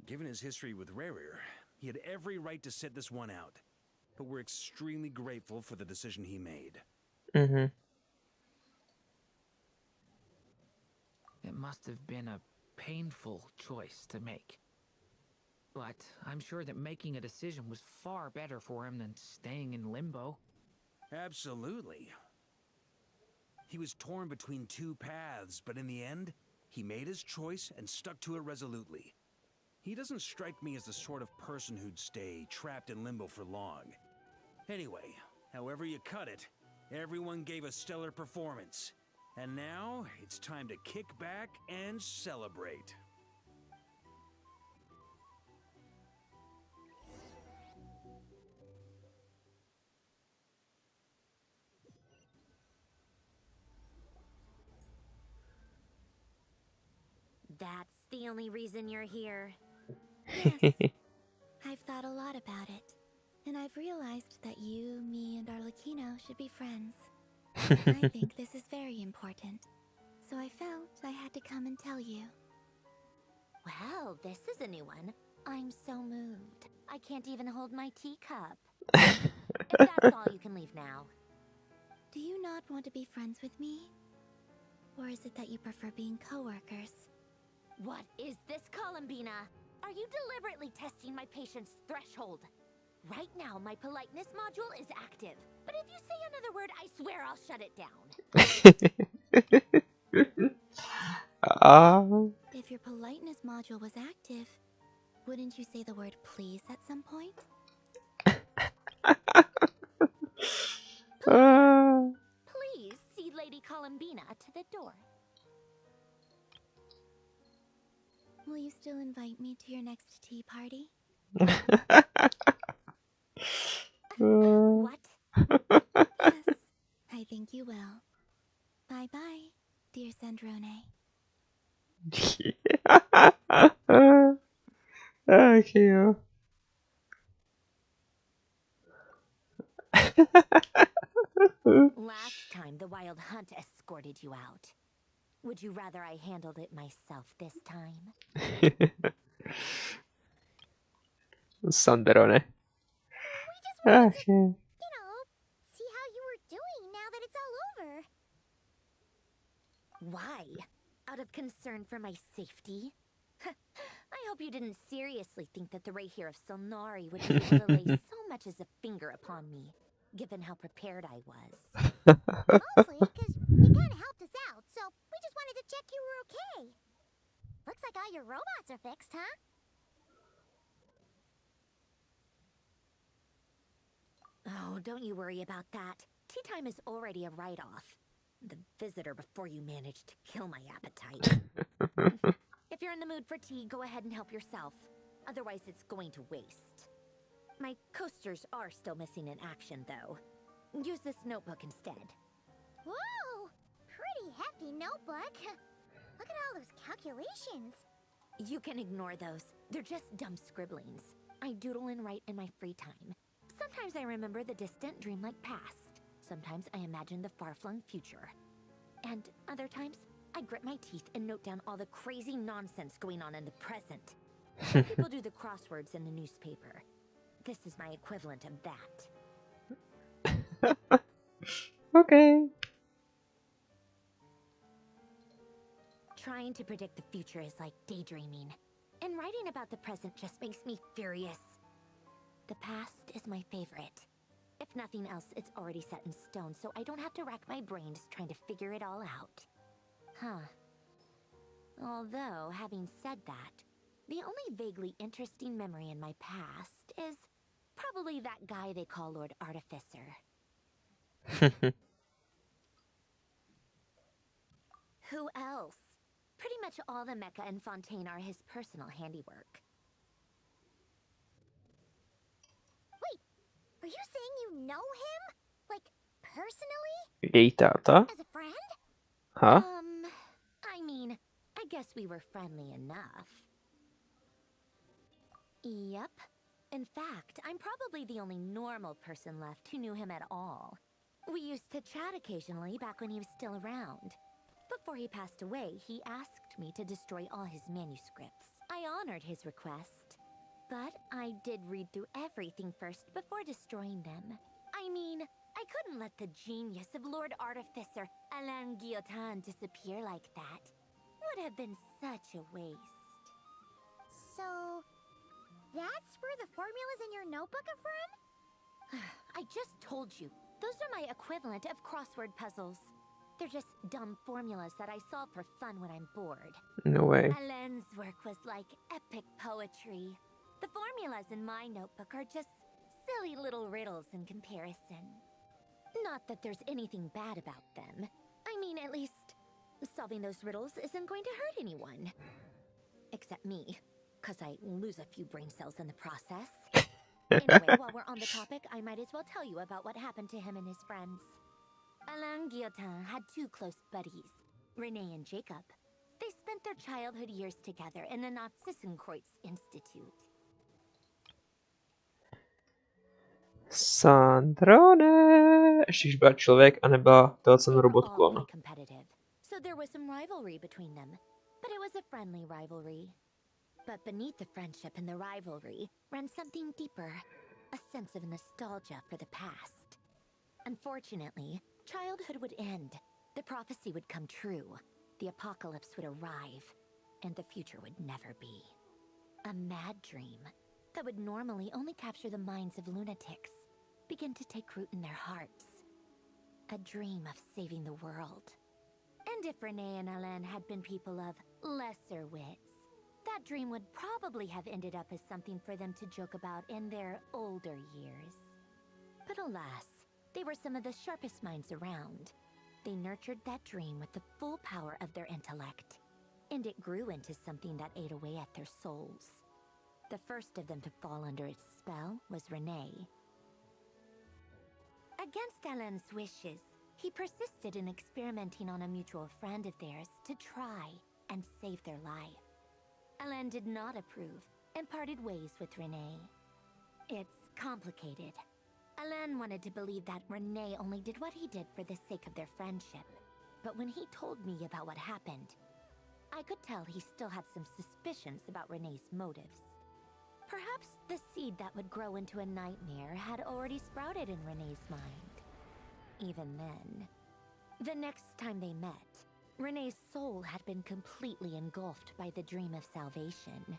Speaker 4: Given his history with Rerir, he had every right to sit this one out. But we're extremely grateful for the decision he made.
Speaker 1: Mhm.
Speaker 11: It must have been a painful choice to make. But I'm sure that making a decision was far better for him than staying in limbo.
Speaker 4: Absolutely. He was torn between 2 paths, but in the end, he made his choice and stuck to it resolutely. He doesn't strike me as the sort of person who'd stay trapped in limbo for long. Anyway, however you cut it, everyone gave a stellar performance. And now, it's time to kick back and celebrate.
Speaker 5: That's the only reason you're here. Yes. I've thought a lot about it. And I've realized that you, me, and Arlecchino should be friends. I think this is very important. So I felt I had to come and tell you. Well, this is a new one. I'm so moved. I can't even hold my teacup. If that's all, you can leave now. Do you not want to be friends with me? Or is it that you prefer being co-workers? What is this, Columbina? Are you deliberately testing my patience threshold?
Speaker 3: Right now, my politeness module is active. But if you say another word, I swear I'll shut it down.
Speaker 5: If your politeness module was active, wouldn't you say the word please at some point?
Speaker 3: Please see Lady Columbina to the door.
Speaker 5: Will you still invite me to your next tea party?
Speaker 3: What?
Speaker 5: Yes, I think you will. Bye-bye, dear Sandrone.
Speaker 1: Okay.
Speaker 3: Last time the Wild Hunt escorted you out. Would you rather I handled it myself this time?
Speaker 1: Sandrone.
Speaker 3: We just wanted to, see how you were doing now that it's all over. Why? Out of concern for my safety? I hope you didn't seriously think that the Rahir of Solnari would be able to lay so much as a finger upon me, given how prepared I was. Mostly because you kind of helped us out, so we just wanted to check you were okay. Looks like all your robots are fixed, huh? Oh, don't you worry about that. Tea time is already a write-off. The visitor before you managed to kill my appetite. If you're in the mood for tea, go ahead and help yourself. Otherwise, it's going to waste. My coasters are still missing in action, though. Use this notebook instead. Whoa! Pretty hefty notebook. Look at all those calculations. You can ignore those. They're just dumb scribblings. I doodle and write in my free time. Sometimes I remember the distant, dreamlike past. Sometimes I imagine the far-flung future. And other times, I grit my teeth and note down all the crazy nonsense going on in the present. Some people do the crosswords in the newspaper. This is my equivalent of that.
Speaker 1: Okay.
Speaker 3: Trying to predict the future is like daydreaming. And writing about the present just makes me furious. The past is my favorite. If nothing else, it's already set in stone, so I don't have to rack my brains trying to figure it all out. Huh. Although, having said that, the only vaguely interesting memory in my past is probably that guy they call Lord Artificer. Who else? Pretty much all the mecha in Fontaine are his personal handiwork. Wait, are you saying you know him? Like, personally?
Speaker 1: Dejtáta?
Speaker 3: As a friend?
Speaker 1: Huh?
Speaker 3: I mean, I guess we were friendly enough. Yep. In fact, I'm probably the only normal person left who knew him at all. We used to chat occasionally back when he was still around. Before he passed away, he asked me to destroy all his manuscripts. I honored his request. But I did read through everything first before destroying them. I mean, I couldn't let the genius of Lord Artificer Alain Guillotin disappear like that. Would have been such a waste. So, that's where the formulas in your notebook are from? I just told you. Those are my equivalent of crossword puzzles. They're just dumb formulas that I solve for fun when I'm bored.
Speaker 1: No way.
Speaker 3: Alain's work was like epic poetry. The formulas in my notebook are just silly little riddles in comparison. Not that there's anything bad about them. I mean, at least, solving those riddles isn't going to hurt anyone. Except me, because I lose a few brain cells in the process. Anyway, while we're on the topic, I might as well tell you about what happened to him and his friends. Alain Guillotin had two close buddies, Renee and Jacob. They spent their childhood years together in the Narzissenkreuz Institute.
Speaker 1: Sandrone! Ještě když byla člověk a nebyla telcen robotku, ano.
Speaker 3: So there was some rivalry between them, but it was a friendly rivalry. But beneath the friendship and the rivalry ran something deeper, a sense of nostalgia for the past. Unfortunately, childhood would end, the prophecy would come true, the apocalypse would arrive, and the future would never be. A mad dream. that would normally only capture the minds of lunatics begin to take root in their hearts. A dream of saving the world. And if Renee and Alain had been people of lesser wits, that dream would probably have ended up as something for them to joke about in their older years. But alas, they were some of the sharpest minds around. They nurtured that dream with the full power of their intellect, and it grew into something that ate away at their souls. The first of them to fall under its spell was Renee. Against Alain's wishes, he persisted in experimenting on a mutual friend of theirs to try and save their life. Alain did not approve and parted ways with Renee. It's complicated. Alain wanted to believe that Renee only did what he did for the sake of their friendship. But when he told me about what happened, I could tell he still had some suspicions about Renee's motives. Perhaps the seed that would grow into a nightmare had already sprouted in Renee's mind. Even then, the next time they met, Renee's soul had been completely engulfed by the dream of salvation.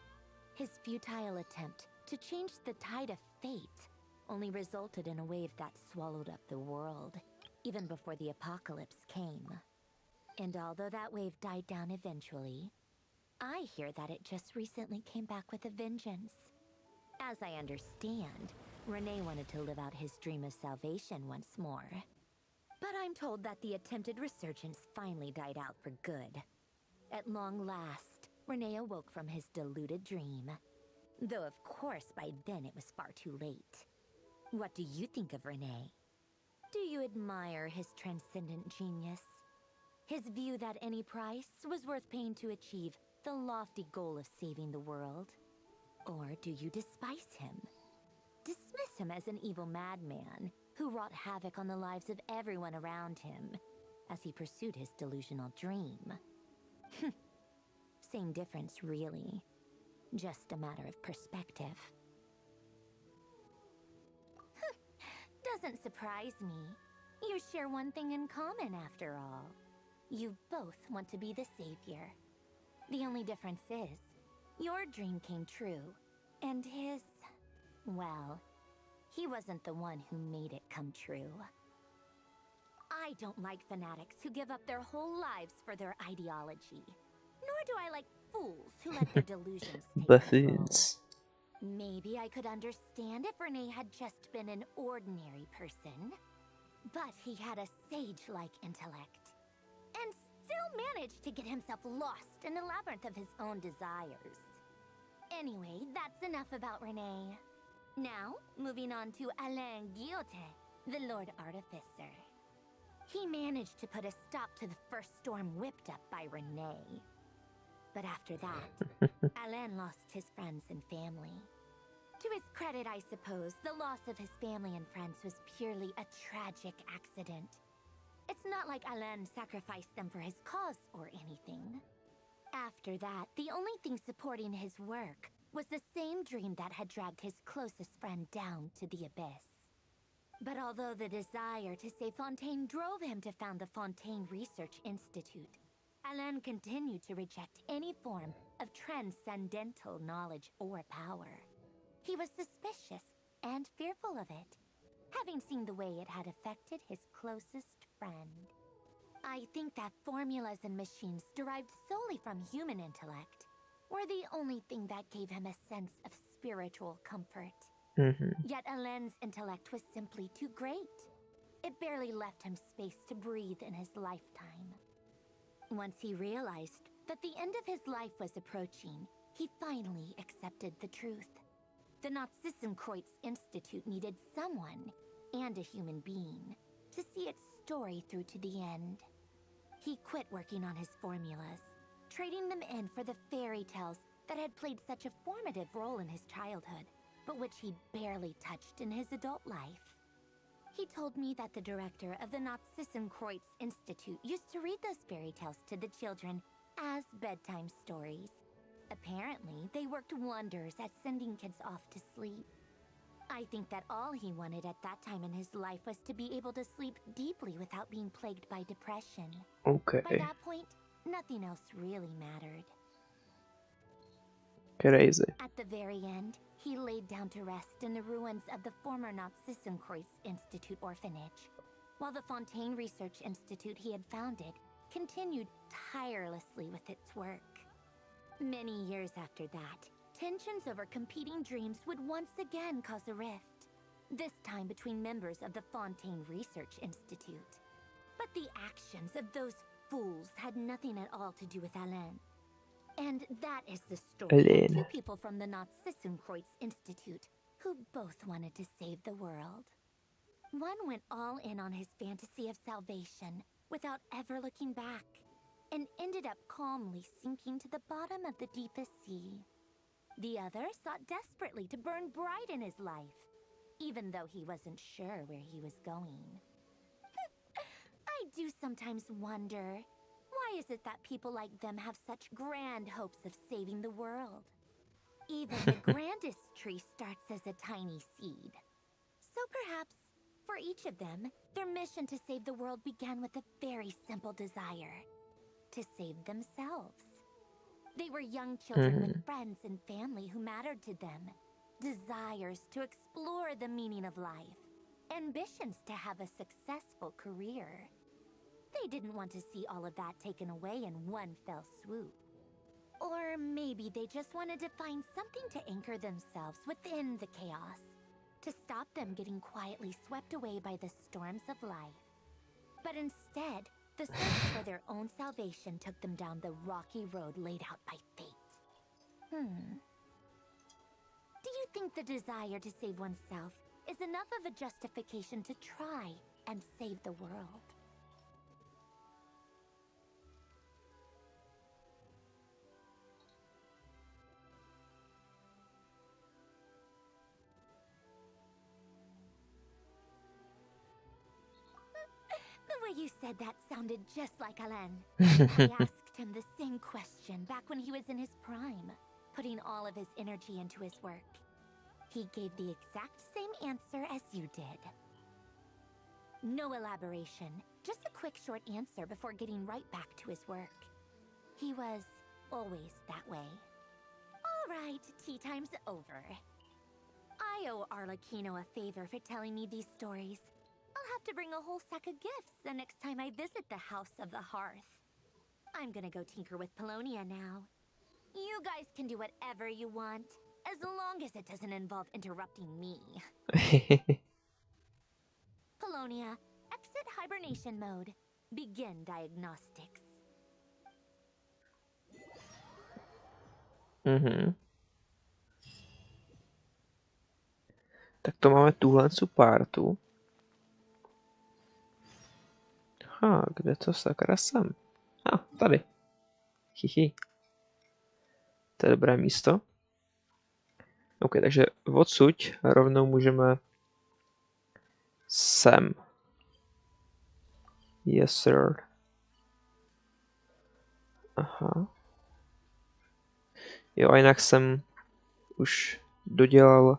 Speaker 3: His futile attempt to change the tide of fate only resulted in a wave that swallowed up the world, even before the apocalypse came. And although that wave died down eventually, I hear that it just recently came back with a vengeance. As I understand, Renee wanted to live out his dream of salvation once more. But I'm told that the attempted resurgence finally died out for good. At long last, Renee awoke from his deluded dream. Though of course by then it was far too late. What do you think of Renee? Do you admire his transcendent genius? His view that any price was worth paying to achieve the lofty goal of saving the world? Or do you despise him? Dismiss him as an evil madman who wrought havoc on the lives of everyone around him as he pursued his delusional dream? Same difference, really. Just a matter of perspective. Doesn't surprise me. You share one thing in common, after all. You both want to be the savior. The only difference is, your dream came true, and his, well, he wasn't the one who made it come true. I don't like fanatics who give up their whole lives for their ideology. Nor do I like fools who let their delusions take
Speaker 1: Buffoons.
Speaker 3: control. Maybe I could understand if Renee had just been an ordinary person. But he had a sage-like intellect, and still managed to get himself lost in the labyrinth of his own desires. Anyway, that's enough about Renee. Now, moving on to Alain Guillotin, the Lord Artificer. He managed to put a stop to the first storm whipped up by Renee. But after that, Alain lost his friends and family. To his credit, I suppose, the loss of his family and friends was purely a tragic accident. It's not like Alain sacrificed them for his cause or anything. After that, the only thing supporting his work was the same dream that had dragged his closest friend down to the abyss. But although the desire to save Fontaine drove him to found the Fontaine Research Institute, Alain continued to reject any form of transcendental knowledge or power. He was suspicious and fearful of it, having seen the way it had affected his closest friend. I think that formulas and machines derived solely from human intellect were the only thing that gave him a sense of spiritual comfort. Yet Alain's intellect was simply too great. It barely left him space to breathe in his lifetime. Once he realized that the end of his life was approaching, he finally accepted the truth. The Nazissenkreuz Institute needed someone, and a human being, to see its story through to the end. He quit working on his formulas, trading them in for the fairy tales that had played such a formative role in his childhood, but which he barely touched in his adult life. He told me that the director of the Nazissenkreuz Institute used to read those fairy tales to the children as bedtime stories. Apparently, they worked wonders at sending kids off to sleep. I think that all he wanted at that time in his life was to be able to sleep deeply without being plagued by depression.
Speaker 1: Okay.
Speaker 3: By that point, nothing else really mattered.
Speaker 1: Crazy.
Speaker 3: At the very end, he laid down to rest in the ruins of the former Nazissenkreuz Institute orphanage, while the Fontaine Research Institute he had founded continued tirelessly with its work. Many years after that, tensions over competing dreams would once again cause a rift, this time between members of the Fontaine Research Institute. But the actions of those fools had nothing at all to do with Alain. And that is the story of two people from the Nazissenkreuz Institute who both wanted to save the world. One went all in on his fantasy of salvation without ever looking back, and ended up calmly sinking to the bottom of the deepest sea. The other sought desperately to burn bright in his life, even though he wasn't sure where he was going. I do sometimes wonder, why is it that people like them have such grand hopes of saving the world? Even the grandest tree starts as a tiny seed. So perhaps, for each of them, their mission to save the world began with a very simple desire: to save themselves. They were young children with friends and family who mattered to them, desires to explore the meaning of life, ambitions to have a successful career. They didn't want to see all of that taken away in one fell swoop. Or maybe they just wanted to find something to anchor themselves within the chaos, to stop them getting quietly swept away by the storms of life. But instead, the search for their own salvation took them down the rocky road laid out by fate. Do you think the desire to save oneself is enough of a justification to try and save the world? The way you said that sounded just like Alain. I asked him the same question back when he was in his prime, putting all of his energy into his work. He gave the exact same answer as you did. No elaboration, just a quick short answer before getting right back to his work. He was always that way. All right, tea time's over. I owe Arlecchino a favor for telling me these stories. I'll have to bring a whole sack of gifts the next time I visit the House of the Hearth. I'm gonna go tinker with Polonia now. You guys can do whatever you want, as long as it doesn't involve interrupting me. Polonia, exit hibernation mode. Begin diagnostics.
Speaker 1: Tak to máme tuhle partu. Kde to sakra jsem? Tady. Hihi. To je dobré místo. OK, takže odsud rovnou můžeme sem. Yes, sir. Aha. Jo, a jinak jsem už dodělal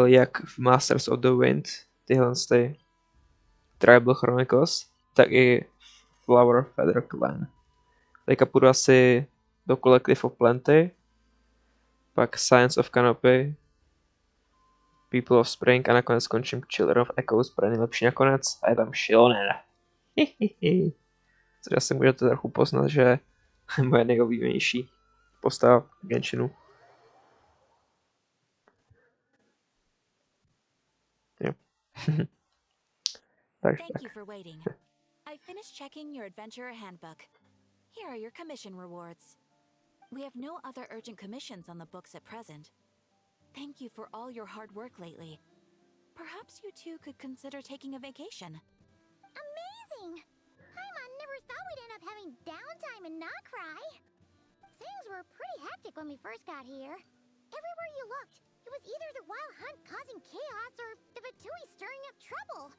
Speaker 1: jak v Masters of the Wind tyhle Tribal Chronicles, tak i Flower Feather Clan. Teďka půjdu asi do Collective of Plenty, pak Science of Canopy, People of Spring a nakonec skončím Chiller of Echoes, pro nejlepší nakonec a je tam Shilonen. Což asi můžete trochu poznat, že je moje nejoblíbenější postava v Genshinu. Jo.
Speaker 13: Thank you for waiting. I finished checking your adventurer handbook. Here are your commission rewards. We have no other urgent commissions on the books at present. Thank you for all your hard work lately. Perhaps you two could consider taking a vacation.
Speaker 3: Amazing! Paimon never thought we'd end up having downtime in Nocry. Things were pretty hectic when we first got here. Everywhere you looked, it was either the Wild Hunt causing chaos or the Vatui stirring up trouble.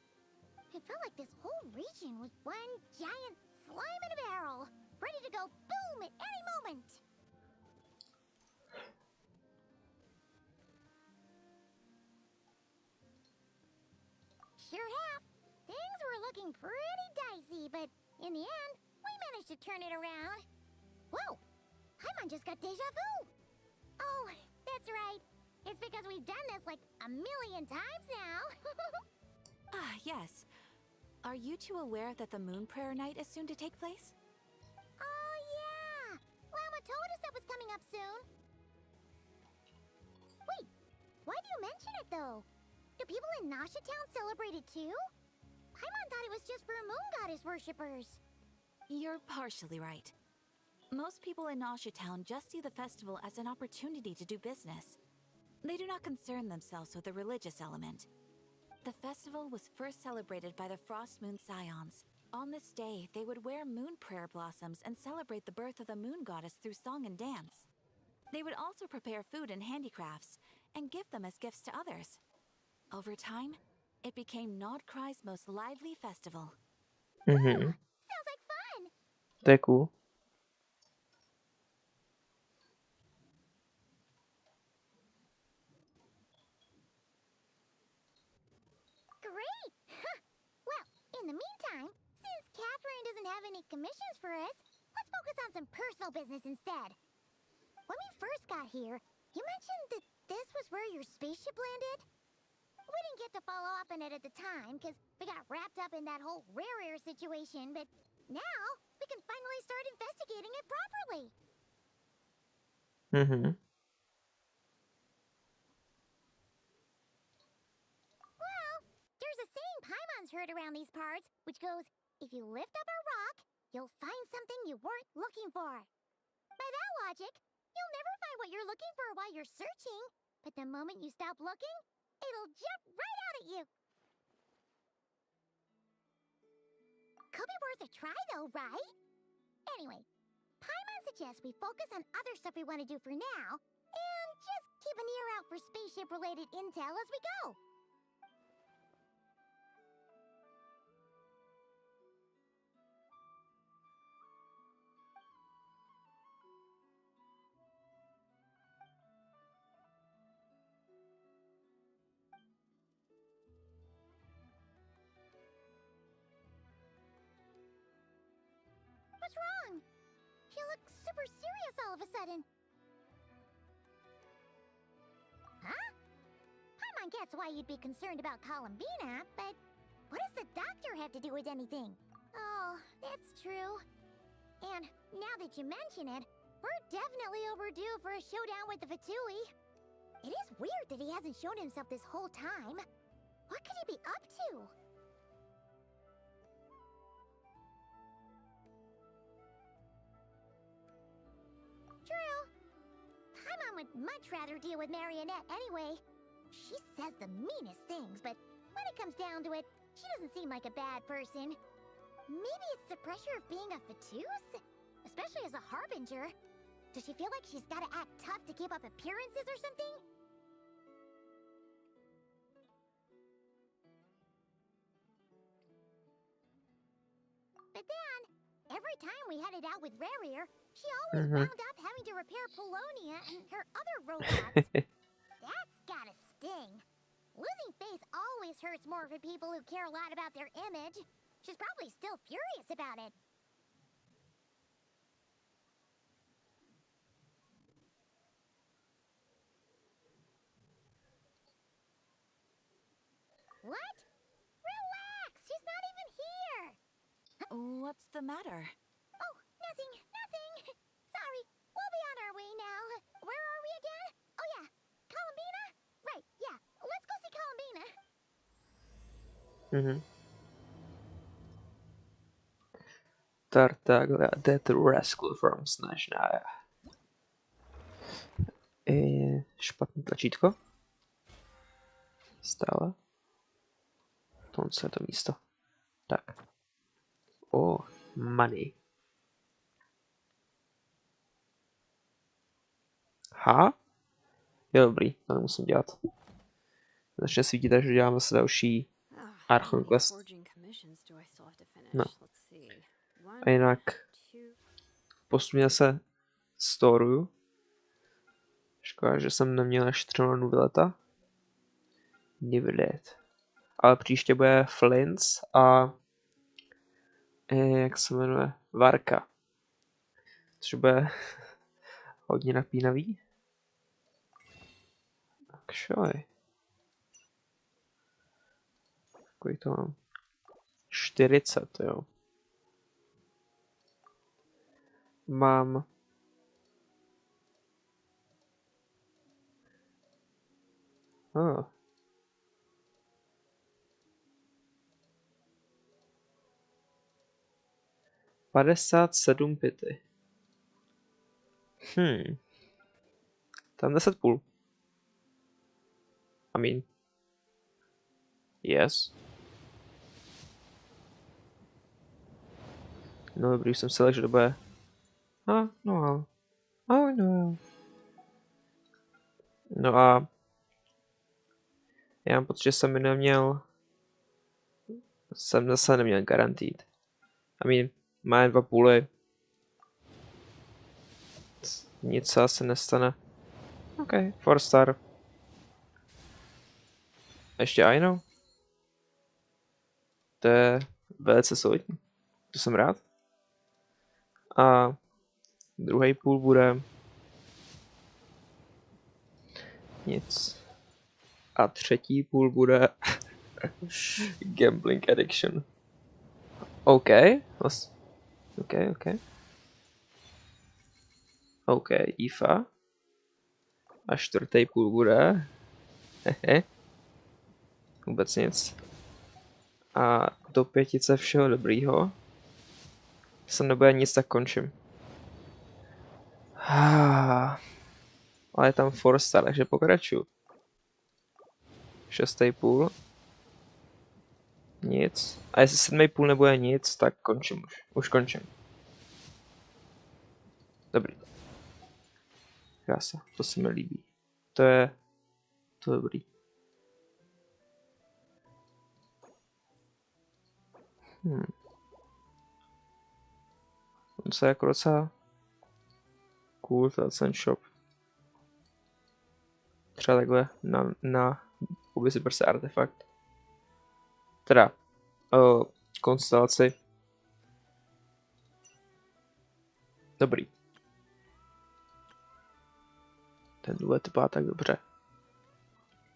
Speaker 3: It felt like this whole region was one giant slime in a barrel, ready to go boom at any moment. Sure have. Things were looking pretty dicey, but in the end, we managed to turn it around. Whoa! Paimon just got deja vu! Oh, that's right. It's because we've done this like a million times now.
Speaker 13: Yes. Are you two aware that the Moon Prayer Night is soon to take place?
Speaker 3: Oh, yeah! Llama told us that was coming up soon. Wait, why do you mention it, though? Do people in Nasha Town celebrate it, too? Paimon thought it was just for moon goddess worshippers.
Speaker 13: You're partially right. Most people in Nasha Town just see the festival as an opportunity to do business. They do not concern themselves with the religious element. The festival was first celebrated by the Frost Moon Scions. On this day, they would wear moon prayer blossoms and celebrate the birth of the moon goddess through song and dance. They would also prepare food and handicrafts and give them as gifts to others. Over time, it became Nodcry's most lively festival.
Speaker 3: Sounds like fun!
Speaker 1: To je cool.
Speaker 3: Great! Well, in the meantime, since Catherine doesn't have any commissions for us, let's focus on some personal business instead. When we first got here, you mentioned that this was where your spaceship landed? We didn't get to follow up on it at the time, because we got wrapped up in that whole rare situation, but now we can finally start investigating it properly. Well, there's a saying Paimon's heard around these parts, which goes, if you lift up a rock, you'll find something you weren't looking for. By that logic, you'll never find what you're looking for while you're searching, but the moment you stop looking, it'll jump right out at you. Could be worth a try though, right? Anyway, Paimon suggests we focus on other stuff we want to do for now, and just keep an ear out for spaceship-related intel as we go. What's wrong? You look super serious all of a sudden. Huh? Paimon gets why you'd be concerned about Columbina, but what does the doctor have to do with anything? Oh, that's true. And now that you mention it, we're definitely overdue for a showdown with the Fatui. It is weird that he hasn't shown himself this whole time. What could he be up to? True. Paimon would much rather deal with Marionette anyway. She says the meanest things, but when it comes down to it, she doesn't seem like a bad person. Maybe it's the pressure of being a Fatus? Especially as a Harbinger. Does she feel like she's gotta act tough to keep up appearances or something? But then, every time we headed out with Rarier, she always wound up having to repair Polonia and her other robots. That's gotta sting. Losing face always hurts more for people who care a lot about their image. She's probably still furious about it. What? Relax! She's not even here!
Speaker 13: What's the matter?
Speaker 3: Oh, nothing. Sorry, we'll be on our way now. Where are we again? Oh yeah, Columbina? Right, yeah, let's go see Columbina.
Speaker 1: Takhle a Death Rescue from Snažná. Špatné tlačítko. Stále. Tohle je to místo. Tak. Money. Ha? Jo, dobrý, to nemusím dělat. Začne svítit, že děláme se další Archon Quest. No. A jinak postupně se storuju. Škoda, že jsem neměl až 3 vyleta. Nevylet. Ale příště bude Flints a jak se jmenuje? Varka. Což bude hodně napínavý. Actually. Kolik to mám? 40, jo. Mám... Oh. $57 pity. Tam 10,5. I mean... Yes. No dobrý, už jsem si že to bude... no. No. No a... Já mám pocit, že jsem neměl... Jsem zase neměl garantít. I mean, má 2 půly. Nic se asi nestane. OK, 4 star. Ještě Aino? To je velice solidní. To jsem rád. A druhý půl bude... Nic. A třetí půl bude... Gambling addiction. OK. OK, IFA. A čtvrtý půl bude... Hehe. Vůbec nic. A do 5 všeho dobrýho. Se nebude nic, tak končím. Ale je tam 4 star, takže pokračuju. 6,5. Nic. A jestli 7,5 nebude nic, tak končím už. Už končím. Dobrý. Krása, to se mi líbí. To je dobrý. To je jako docela cool, ten shop. Třeba takhle na koupit si prostě artefakt. Teda konstelaci. Dobrý. Ten důvod vypadá tak dobře.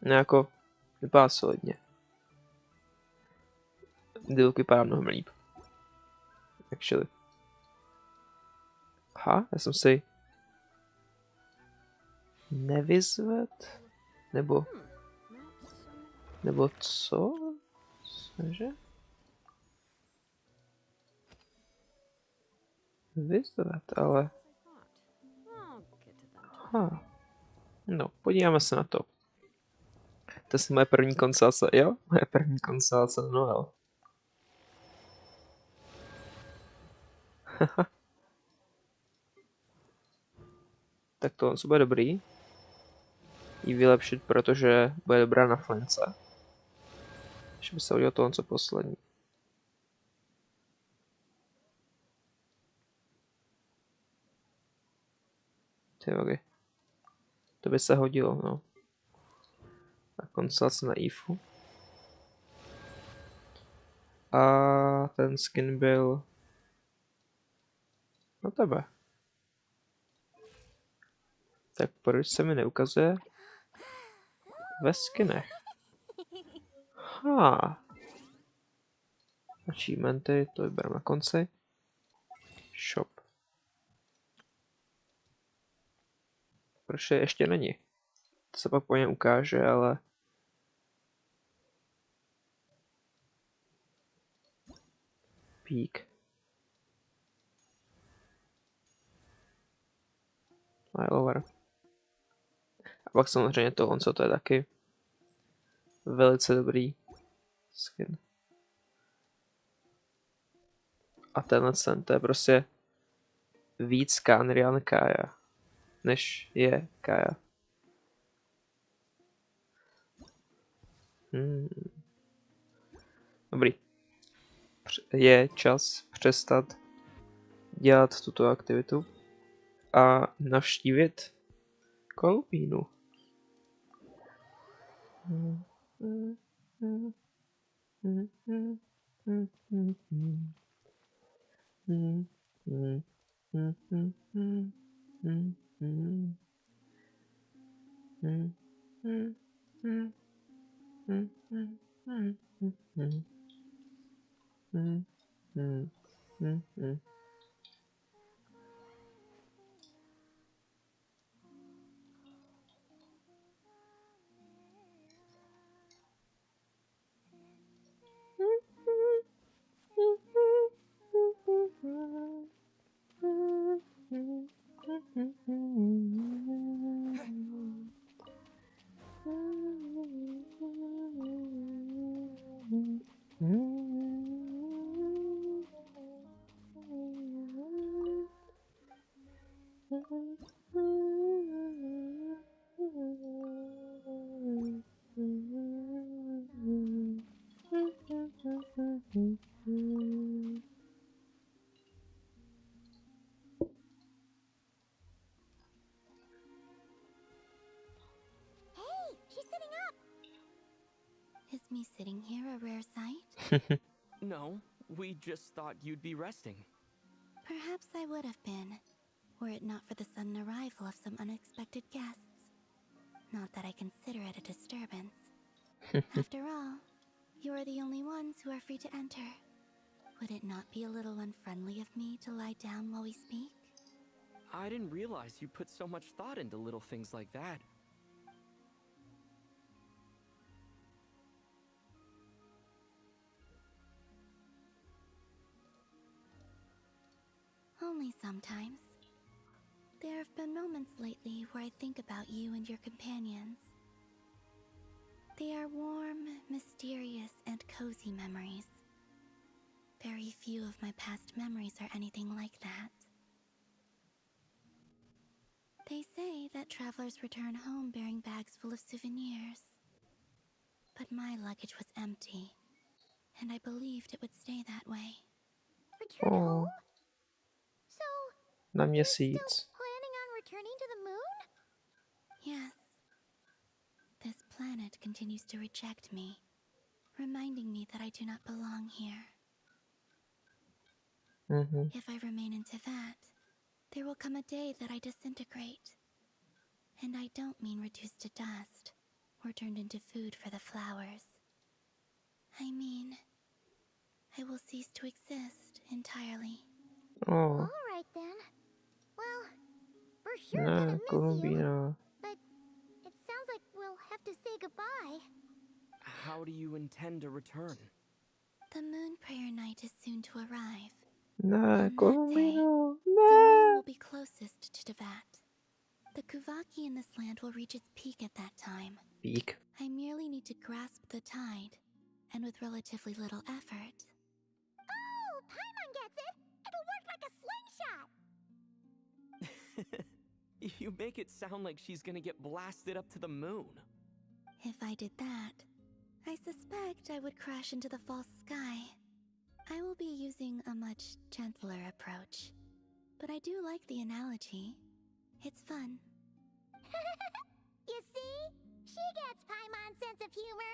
Speaker 1: No jako, vypadá solidně. Dilk vypadá mnohem líp. Actually. Aha, já jsem si nevyzved? Nebo co? Cože? Vyzved, ale... No, podíváme se na to. To je moje první konstelace, jo? Moje první konstelace na Noel. Tak to bude dobrý. Jí vylepšit, protože bude dobrá na flince. Ještě by se udělal tohle co poslední. Ty. To by se hodilo, no. Tak konstelace na IFu. A ten skin byl na tebe. Tak proč se mi neukazuje ve skinech? Achievementy, to vybereme na konci. Shop. Proč je ještě není? To se pak po něm ukáže, ale... Peak. Over. A pak samozřejmě tohle, co to je taky velice dobrý skin. A tenhle to je prostě víc Kanrian Kaya, než je Kaya. Dobrý. Je čas přestat dělat tuto aktivitu a navštívit Kolupínu.
Speaker 5: Is me sitting here a rare sight?
Speaker 10: No, we just thought you'd be resting.
Speaker 5: Perhaps I would have been, were it not for the sudden arrival of some unexpected guests. Not that I consider it a disturbance. After all, you are the only ones who are free to enter. Would it not be a little unfriendly of me to lie down while we speak?
Speaker 10: I didn't realize you put so much thought into little things like that.
Speaker 5: Only sometimes. There have been moments lately where I think about you and your companions. They are warm, mysterious, and cozy memories. Very few of my past memories are anything like that. They say that travelers return home bearing bags full of souvenirs. But my luggage was empty, and I believed it would stay that way.
Speaker 3: Return home? So,
Speaker 1: Na
Speaker 3: you're still
Speaker 1: měsíc.
Speaker 3: planning on returning to the moon?
Speaker 5: Yes. This planet continues to reject me, reminding me that I do not belong here. If I remain in Teyvat, there will come a day that I disintegrate. And I don't mean reduced to dust, or turned into food for the flowers. I mean, I will cease to exist entirely.
Speaker 1: Oh.
Speaker 3: Alright then. Well, we're sure
Speaker 1: Ne,
Speaker 3: gonna miss you.
Speaker 1: Kolumbína.
Speaker 3: But it sounds like we'll have to say goodbye.
Speaker 10: How do you intend to return?
Speaker 5: The moon prayer night is soon to arrive.
Speaker 1: Ne,
Speaker 5: On that day,
Speaker 1: Kolumbína.
Speaker 5: the moon
Speaker 1: Ne.
Speaker 5: will be closest to Teyvat. The Kuvaki in this land will reach its peak at that time.
Speaker 1: Peak.
Speaker 5: I merely need to grasp the tide, and with relatively little effort.
Speaker 3: Oh, Paimon gets it! It'll work like a slingshot!
Speaker 10: You make it sound like she's gonna get blasted up to the moon.
Speaker 5: If I did that, I suspect I would crash into the false sky. I will be using a much gentler approach. But I do like the analogy. It's fun.
Speaker 3: You see? She gets Paimon's sense of humor.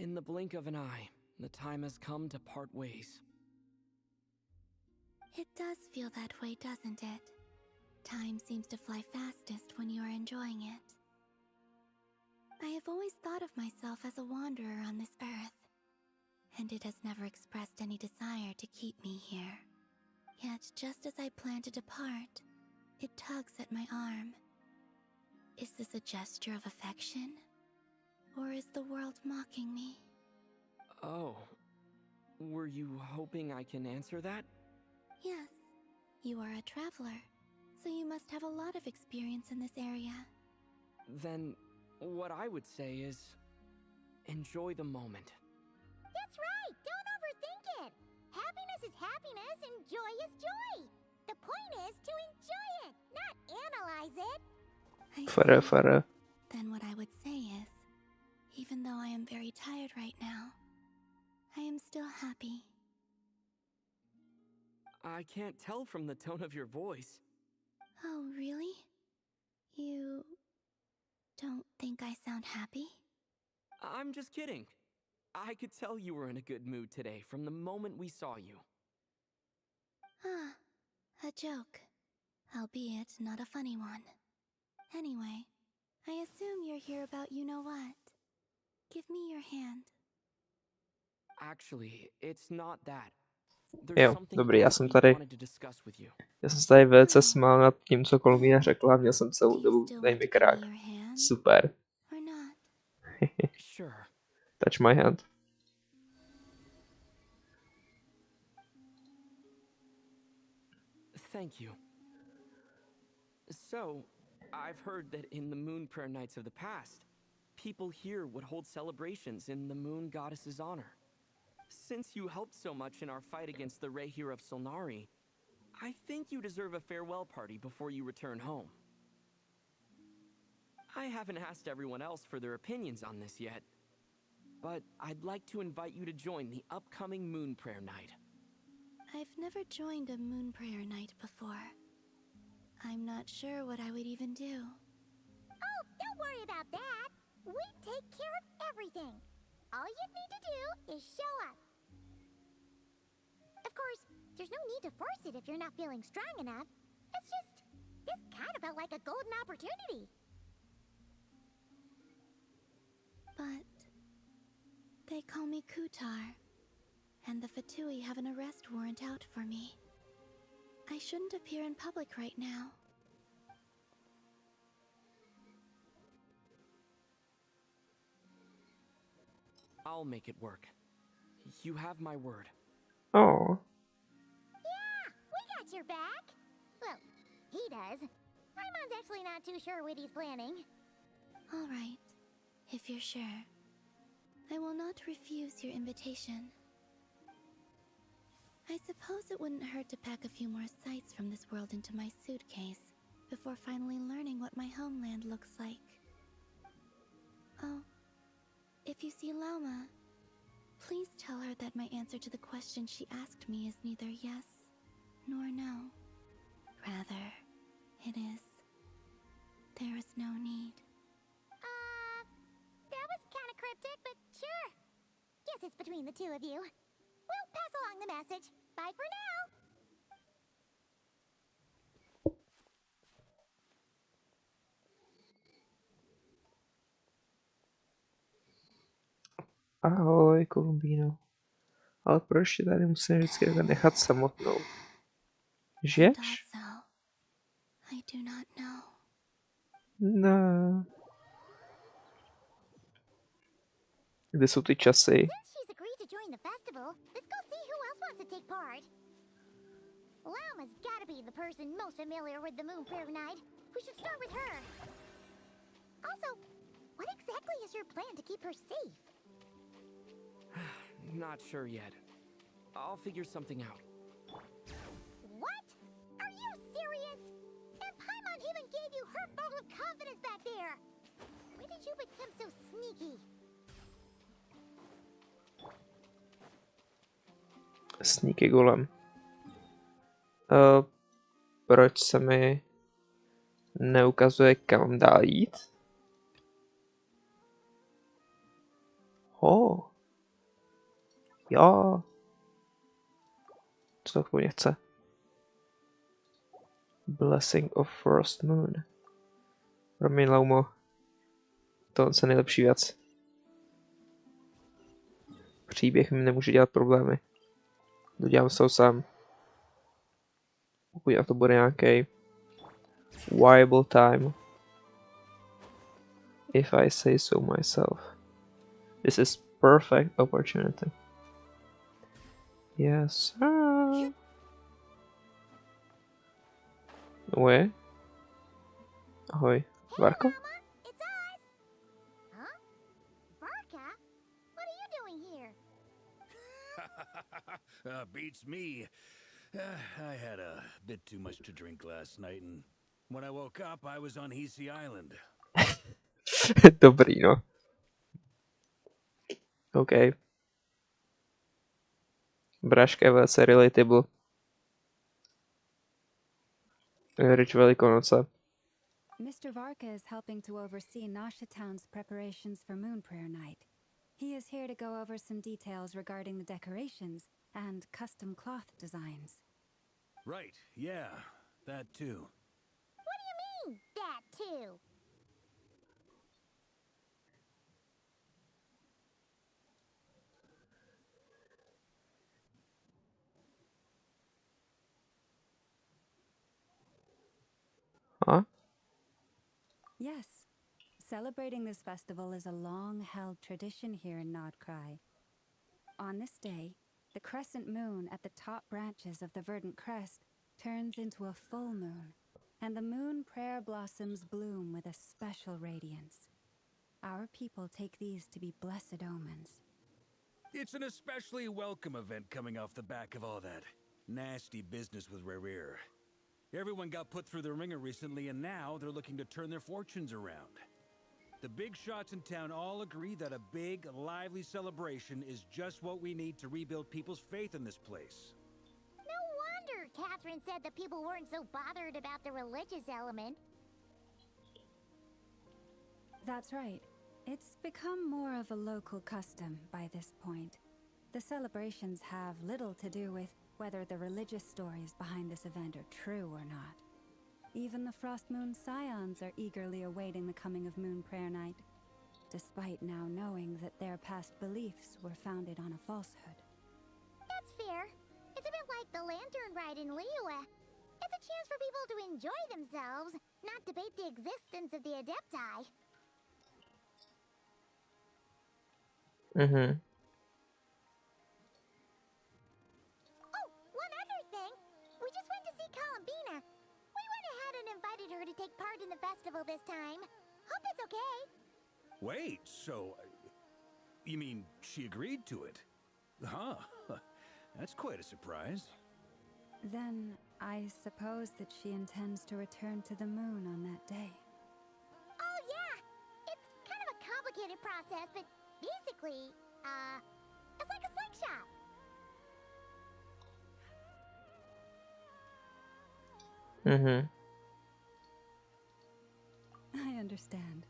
Speaker 10: In the blink of an eye, the time has come to part ways.
Speaker 5: It does feel that way, doesn't it? Time seems to fly fastest when you are enjoying it. I have always thought of myself as a wanderer on this earth, and it has never expressed any desire to keep me here. Yet, just as I plan to depart, it tugs at my arm. Is this a gesture of affection? Or is the world mocking me?
Speaker 10: Oh. Were you hoping I can answer that?
Speaker 5: Yes. You are a traveler, so you must have a lot of experience in this area.
Speaker 10: Then, what I would say is, enjoy the moment.
Speaker 3: That's right! Don't overthink it! Happiness is happiness and joy is joy! The point is to enjoy it, not analyze it!
Speaker 1: Fara.
Speaker 5: Then what I would say is, even though I am very tired right now, I am still happy.
Speaker 10: I can't tell from the tone of your voice.
Speaker 5: Oh, really? You don't think I sound happy?
Speaker 10: I'm just kidding. I could tell you were in a good mood today from the moment we saw you.
Speaker 5: Ah, a joke. Albeit not a funny one. Anyway, I assume you're here about you-know-what. Give me your hand.
Speaker 10: Actually, it's not that.
Speaker 1: Jo, dobrý, já jsem tady velice smál nad tím, co Kolumbína řekla, měl jsem celou dobu tady mikrák. Super. Touch my hand.
Speaker 10: Thank you. So, I've heard that in the moon prayer nights of the past, people here would hold celebrations in the moon goddess's honor. Since you helped so much in our fight against the Rehir of Solnari, I think you deserve a farewell party before you return home. I haven't asked everyone else for their opinions on this yet, but I'd like to invite you to join the upcoming moon prayer night.
Speaker 5: I've never joined a moon prayer night before. I'm not sure what I would even do.
Speaker 3: Oh, don't worry about that. We take care of everything. All you need to do is show up. Of course, there's no need to force it if you're not feeling strong enough. It's just, this kind of felt like a golden opportunity.
Speaker 5: But they call me Kutar, and the Fatui have an arrest warrant out for me. I shouldn't appear in public right now.
Speaker 10: I'll make it work. You have my word.
Speaker 1: Oh.
Speaker 3: Yeah, we got your back. Well, he does. Paimon's actually not too sure what he's planning.
Speaker 5: All right, if you're sure. I will not refuse your invitation. I suppose it wouldn't hurt to pack a few more sights from this world into my suitcase before finally learning what my homeland looks like. Oh, if you see Lauma, please tell her that my answer to the question she asked me is neither yes nor no. Rather, it is, there is no need.
Speaker 3: That was kind of cryptic, but sure. Guess it's between the two of you. We'll pass along the message. Bye for now.
Speaker 1: Ahoj, Kolumbíno. Ale proč tě tady musím vždycky nechat samotnou? Žiješ?
Speaker 5: I do not know.
Speaker 1: No. Kde jsou ty časy?
Speaker 3: Since she's agreed to join the festival, let's go see who else wants to take part. Lauma's gotta be the person most familiar with the Moon Prayer Night. We should start with her. Also, what exactly is your plan to keep her safe?
Speaker 10: Not sure yet. I'll figure something out.
Speaker 3: What? Are you serious? And Paimon even gave you her vote of confidence back there. When did you become so sneaky?
Speaker 1: Sneaky golem. Proč se mi neukazuje, kam mám dál jít? Jo. Co to mě chce? Blessing of Frost Moon. Promiň, Laumo. To je nejlepší věc. Příběh mi nemůže dělat problémy. Dodělám se ho sám. Pokud na to bude nějaký viable time. If I say so myself. This is perfect opportunity. Yes, sir. Ahoj. Ahoj. Varko?
Speaker 3: It's us. Huh? Varka? What are you doing here?
Speaker 4: Beats me. I had a bit too much to drink last night, and when I woke up, I was on Hisi Island.
Speaker 1: Dobrý, no. OK. Braška je velice relatable. Rich Velikonoce.
Speaker 2: Mr. Varka is helping to oversee Nasha Town's preparations for Moon Prayer Night. He is here to go over some details regarding the decorations and custom cloth designs.
Speaker 4: Right, yeah, that too.
Speaker 3: What do you mean, that too?
Speaker 1: Huh?
Speaker 2: Yes. Celebrating this festival is a long-held tradition here in Nodcry. On this day, the crescent moon at the top branches of the verdant crest turns into a full moon, and the moon prayer blossoms bloom with a special radiance. Our people take these to be blessed omens.
Speaker 4: It's an especially welcome event coming off the back of all that nasty business with Rare. Everyone got put through the ringer recently, and now they're looking to turn their fortunes around. The big shots in town all agree that a big, lively celebration is just what we need to rebuild people's faith in this place.
Speaker 3: No wonder Catherine said that people weren't so bothered about the religious element.
Speaker 2: That's right. It's become more of a local custom by this point. The celebrations have little to do with whether the religious stories behind this event are true or not. Even the Frost Moon Scions are eagerly awaiting the coming of Moon Prayer Night, despite now knowing that their past beliefs were founded on a falsehood.
Speaker 3: That's fair. It's a bit like the Lantern Ride in Liyue. It's a chance for people to enjoy themselves, not debate the existence of the Adepti.
Speaker 1: Mhm.
Speaker 3: Oh, one other thing. We just went to see Columbina. We went ahead and invited her to take part in the festival this time. Hope it's okay.
Speaker 4: Wait, so... you mean she agreed to it? Huh. That's quite a surprise.
Speaker 2: Then, I suppose that she intends to return to the moon on that day.
Speaker 3: Oh, yeah! It's kind of a complicated process, but basically, it's like a slingshot.
Speaker 1: Mhm.
Speaker 2: I understand.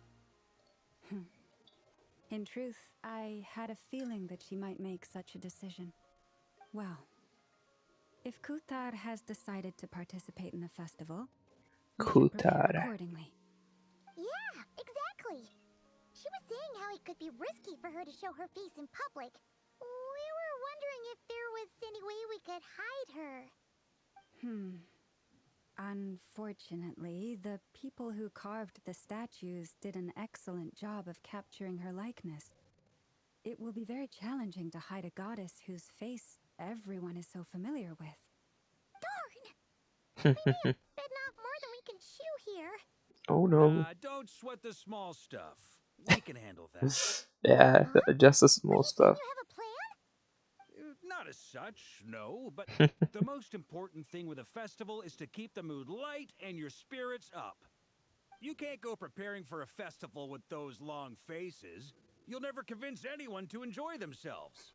Speaker 2: In truth, I had a feeling that she might make such a decision. Well, if Kuthar has decided to participate in the festival, we should prepare
Speaker 1: Kuthar.
Speaker 2: accordingly.
Speaker 3: Yeah, exactly. She was saying how it could be risky for her to show her face in public. We were wondering if there was any way we could hide her.
Speaker 2: Unfortunately, the people who carved the statues did an excellent job of capturing her likeness. It will be very challenging to hide a goddess whose face everyone is so familiar with.
Speaker 3: Darn! We may have bitten off more than we can chew here.
Speaker 1: Oh no.
Speaker 4: Don't sweat the small stuff. We can handle that.
Speaker 1: Yeah, just the small
Speaker 3: You
Speaker 1: stuff.
Speaker 3: have a plan?
Speaker 4: Not as such, no, but the most important thing with a festival is to keep the mood light and your spirits up. You can't go preparing for a festival with those long faces. You'll never convince anyone to enjoy themselves.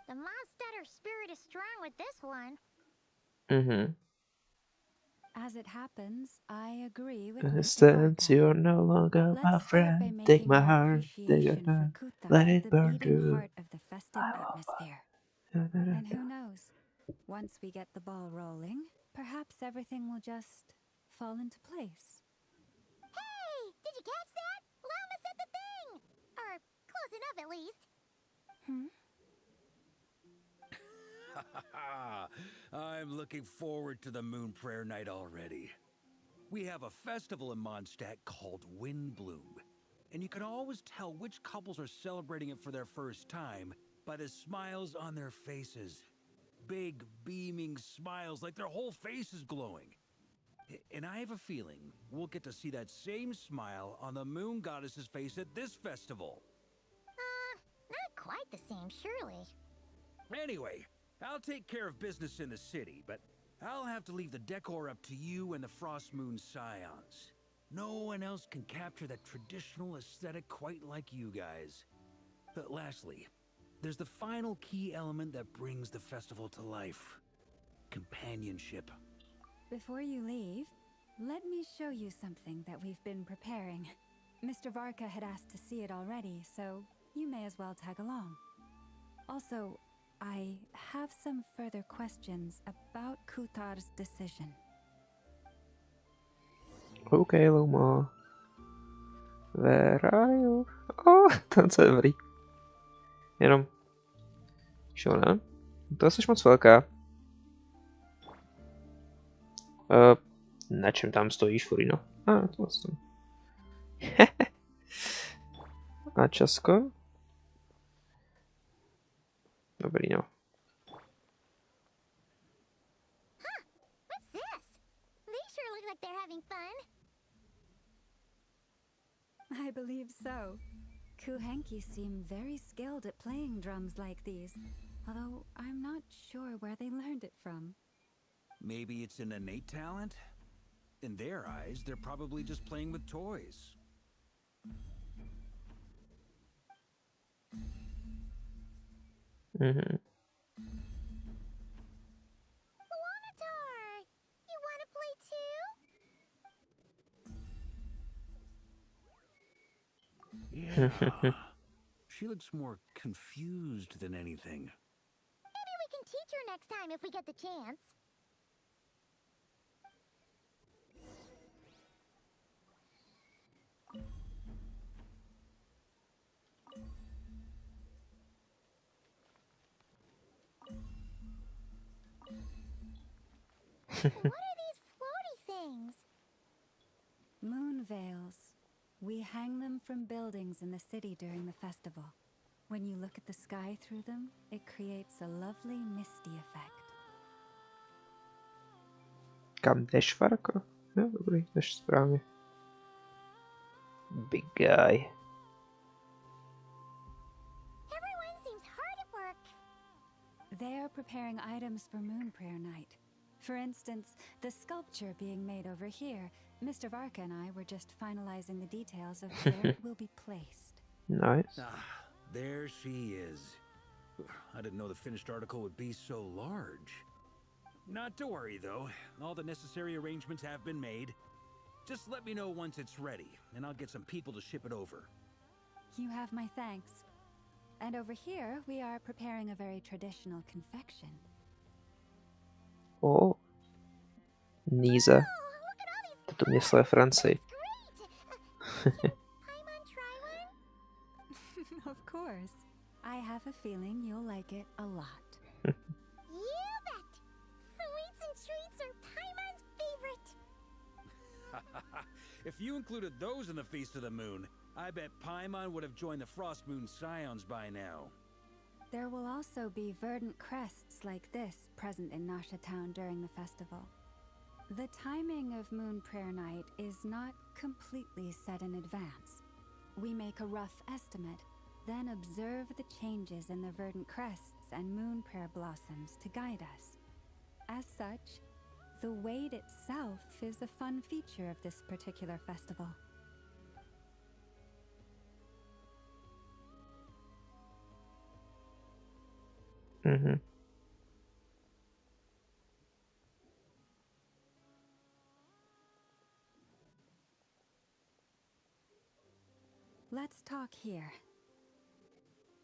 Speaker 3: The Mondstatter spirit is strong with this one.
Speaker 1: Mhm.
Speaker 2: As it happens, I agree with Mr.
Speaker 1: Since
Speaker 2: Varka.
Speaker 1: you're no longer my
Speaker 2: Let's start by
Speaker 1: friend, take
Speaker 2: making
Speaker 1: my
Speaker 2: our
Speaker 1: heart, take it
Speaker 2: appreciation for
Speaker 1: down,
Speaker 2: Kuthar
Speaker 1: let it
Speaker 2: the
Speaker 1: burn
Speaker 2: beating
Speaker 1: through.
Speaker 2: heart of the festive atmosphere. And who knows? Once we get the ball rolling, perhaps everything will just fall into place.
Speaker 3: Hey, did you catch that? Llama said the thing! Or close enough, at least.
Speaker 4: I'm looking forward to the Moon Prayer Night already. We have a festival in Mondstadt called Windbloom, and you can always tell which couples are celebrating it for their first time by the smiles on their faces. Big, beaming smiles like their whole face is glowing. And I have a feeling we'll get to see that same smile on the Moon Goddess's face at this festival.
Speaker 3: Not quite the same, surely.
Speaker 4: Anyway, I'll take care of business in the city, but I'll have to leave the decor up to you and the Frost Moon Scions. No one else can capture that traditional aesthetic quite like you guys. But lastly, there's the final key element that brings the festival to life. Companionship.
Speaker 2: Before you leave, let me show you something that we've been preparing. Mr. Varka had asked to see it already, so you may as well tag along. Also, I have some further questions about Kuthar's decision.
Speaker 1: Okay, Luma. Where are you? Oh, ten se dobrý. Jenom. Šona, to jsi moc velká. Na čem tam stojíš, Furino? To vlastně. A Česko? Dobrý, no.
Speaker 3: What's this? They sure look like they're having fun.
Speaker 2: I believe so. Kuhenki seem very skilled at playing drums like these, although I'm not sure where they learned it from.
Speaker 4: Maybe it's an innate talent? In their eyes, they're probably just playing with toys.
Speaker 1: Mhm.
Speaker 3: Wanatar! You want to play too?
Speaker 4: Yeah. She looks more confused than anything.
Speaker 3: Maybe we can teach her next time if we get the chance. What are these floaty things?
Speaker 2: Moon veils. We hang them from buildings in the city during the festival. When you look at the sky through them, it creates a lovely misty effect.
Speaker 1: Kam jdeš, Farko? Jo, dobrý, jdeš správně. Big guy.
Speaker 3: Everyone seems hard at work.
Speaker 2: They are preparing items for Moon Prayer Night. For instance, the sculpture being made over here. Mr. Varka and I were just finalizing the details of where it will be placed.
Speaker 1: Nice.
Speaker 4: Ah, there she is. I didn't know the finished article would be so large. Not to worry, though. All the necessary arrangements have been made. Just let me know once it's ready, and I'll get some people to ship it over.
Speaker 2: You have my thanks. And over here, we are preparing a very traditional confection.
Speaker 1: Oh. Níze. To mě své Francii.
Speaker 2: Of course. I have a feeling you'll like it a lot.
Speaker 3: You bet! Sweets and treats are Paimon's favorite.
Speaker 4: If you included those in the Feast of the Moon, I bet Paimon would have joined the Frost Moon Scions by now.
Speaker 2: There will also be verdant crests like this present in Nasha Town during the festival. The timing of Moon Prayer Night is not completely set in advance. We make a rough estimate, then observe the changes in the verdant crests and moon prayer blossoms to guide us. As such, the wait itself is a fun feature of this particular festival.
Speaker 1: Mhm.
Speaker 2: Let's talk here.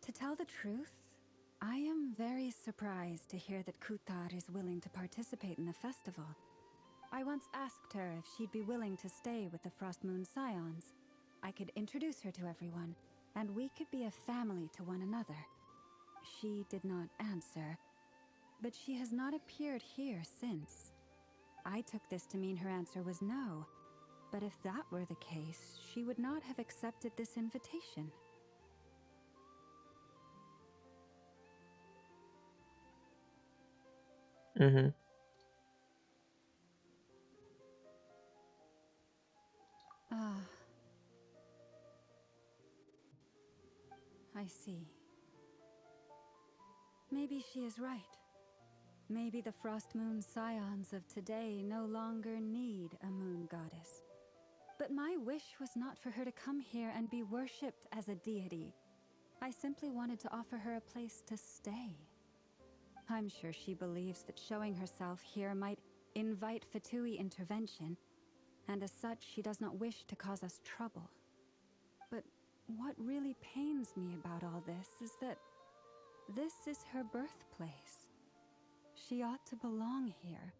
Speaker 2: To tell the truth, I am very surprised to hear that Kutar is willing to participate in the festival. I once asked her if she'd be willing to stay with the Frost Moon Scions. I could introduce her to everyone, and we could be a family to one another. She did not answer, but she has not appeared here since. I took this to mean her answer was no, but if that were the case, she would not have accepted this invitation.
Speaker 1: Mhm.
Speaker 2: Ah. I see. Maybe she is right. Maybe the Frost Moon Scions of today no longer need a moon goddess. But my wish was not for her to come here and be worshipped as a deity. I simply wanted to offer her a place to stay. I'm sure she believes that showing herself here might invite Fatui intervention, and as such she does not wish to cause us trouble. But what really pains me about all this is that this is her birthplace. She ought to belong here,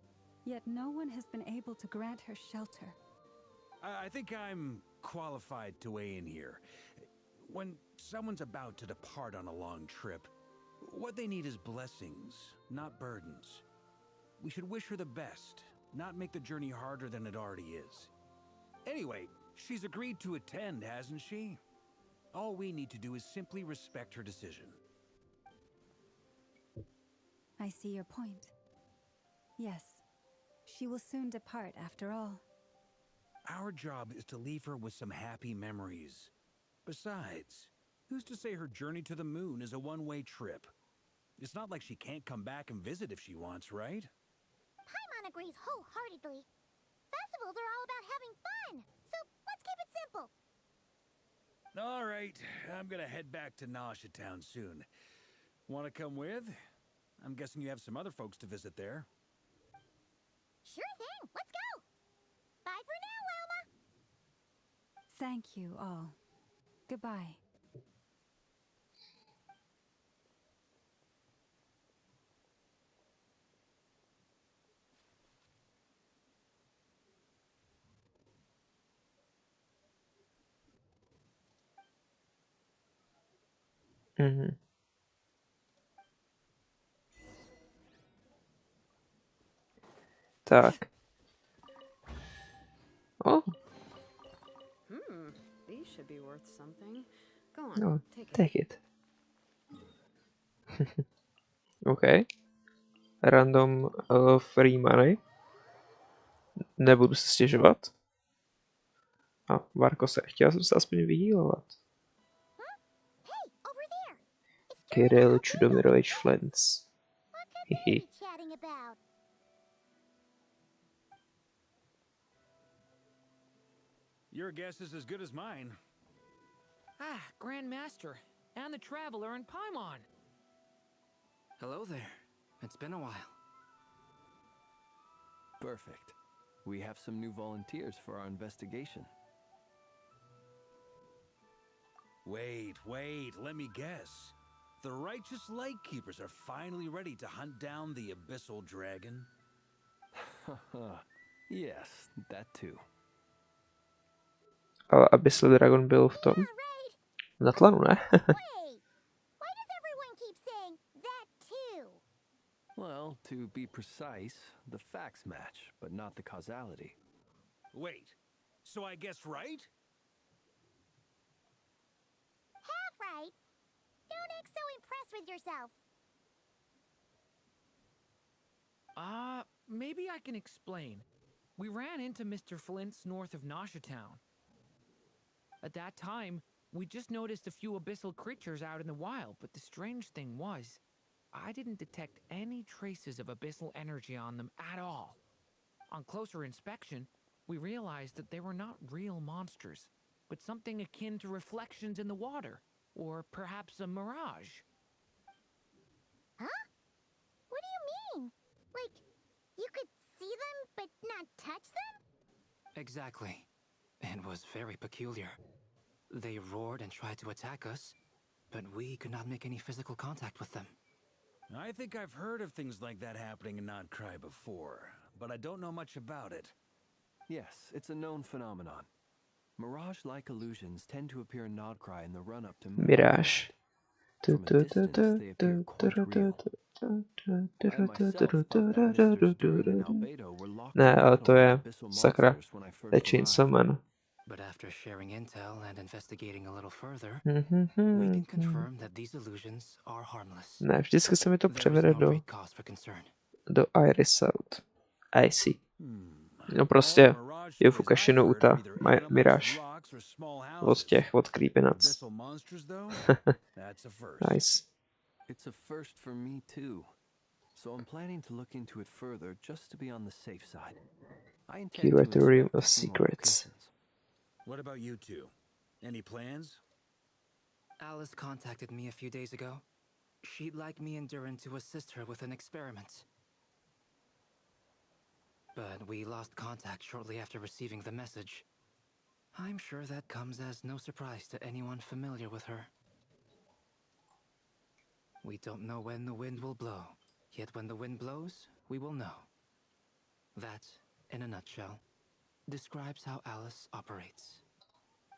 Speaker 2: yet no one has been able to grant her shelter.
Speaker 4: I think I'm qualified to weigh in here. When someone's about to depart on a long trip, what they need is blessings, not burdens. We should wish her the best, not make the journey harder than it already is. Anyway, she's agreed to attend, hasn't she? All we need to do is simply respect her decision.
Speaker 2: I see your point. Yes, she will soon depart after all.
Speaker 4: Our job is to leave her with some happy memories. Besides, who's to say her journey to the moon is a one-way trip? It's not like she can't come back and visit if she wants, right?
Speaker 3: Paimon agrees wholeheartedly. Festivals are all about having fun, so let's keep it simple.
Speaker 4: All right, I'm gonna head back to Nasha Town soon. Want to come with? I'm guessing you have some other folks to visit there.
Speaker 3: Sure thing, let's go! Bye for now, Wilma!
Speaker 2: Thank you all. Goodbye.
Speaker 1: Mhm. Tak. O,
Speaker 12: These should be worth something. Go on,
Speaker 1: no,
Speaker 12: take it.
Speaker 1: take it. OK. Random free money. Nebudu se stěžovat. A Markose, chtěla jsem se aspoň vyhýlovat.
Speaker 3: Hey, over there. It's
Speaker 1: Kirill Chudomirovič Flens. Hihi.
Speaker 3: be chatting about.
Speaker 4: Your guess is as good as mine.
Speaker 11: Ah, Grand Master, and the Traveler in Paimon.
Speaker 7: Hello there. It's been a while. Perfect. We have some new volunteers for our investigation.
Speaker 4: Wait, let me guess. The righteous Lightkeepers are finally ready to hunt down the Abyssal Dragon?
Speaker 7: Yes, that too.
Speaker 1: Ale Abyssal Dragon byl v tom. Na tlanu, ne?
Speaker 3: Wait, why does everyone keep saying that too?
Speaker 7: Well, to be precise, the facts match, but not the causality.
Speaker 4: Wait, so I guessed right?
Speaker 3: Half right. Don't act so impressed with yourself.
Speaker 11: Maybe I can explain. We ran into Mr. Flint's north of Nasha Town. At that time, we just noticed a few abyssal creatures out in the wild, but the strange thing was, I didn't detect any traces of abyssal energy on them at all. On closer inspection, we realized that they were not real monsters, but something akin to reflections in the water, or perhaps a mirage.
Speaker 3: Huh? What do you mean? Like, you could see them, but not touch them?
Speaker 10: Exactly. It was very peculiar. They roared and tried to attack us, but we could not make any physical contact with them.
Speaker 4: I think I've heard of things like that happening in Nodcry before, but I don't know much about it.
Speaker 7: Yes, it's a known phenomenon. Mirage-like illusions tend to appear in Nodcry in the run-up to Moon
Speaker 1: Mirage.
Speaker 7: From a distance, they appear quite real. I myself thought that Mr. Stern and Albedo were locked
Speaker 1: Ne,
Speaker 7: in
Speaker 1: ale
Speaker 7: battle
Speaker 1: to
Speaker 7: with
Speaker 1: je
Speaker 7: abyssal
Speaker 1: sakra.
Speaker 7: monsters when I
Speaker 1: To je
Speaker 7: first
Speaker 1: Chainsaw
Speaker 7: arrived.
Speaker 1: Man.
Speaker 10: But after sharing intel and investigating a little further,
Speaker 1: Mhm,
Speaker 10: we can
Speaker 1: mhm.
Speaker 10: confirm that these illusions are harmless.
Speaker 1: Ne, vždycky se mi to
Speaker 10: There is
Speaker 1: převede
Speaker 10: no
Speaker 1: do
Speaker 10: great cause for concern.
Speaker 1: Iris Out. I see. No
Speaker 4: All the
Speaker 1: prostě
Speaker 4: Mirage
Speaker 1: je
Speaker 4: stories I've
Speaker 1: Fukašino
Speaker 4: heard are
Speaker 1: Uta,
Speaker 4: either animals,
Speaker 1: Mirage.
Speaker 4: rocks, or small
Speaker 1: Od
Speaker 4: houses.
Speaker 1: těch, od Creepy Nuts.
Speaker 4: Abyssal monsters, though? That's a first.
Speaker 1: Nice.
Speaker 7: It's a first for me too. So I'm planning to look into it further just to be on the safe side. I intend to
Speaker 1: Curatorium
Speaker 7: inspect
Speaker 1: of
Speaker 7: a few more
Speaker 1: Secrets.
Speaker 7: locations.
Speaker 4: What about you two? Any plans?
Speaker 10: Alice contacted me a few days ago. She'd like me and Durin to assist her with an experiment. But we lost contact shortly after receiving the message. I'm sure that comes as no surprise to anyone familiar with her. We don't know when the wind will blow, yet when the wind blows, we will know. That, in a nutshell, describes how Alice operates.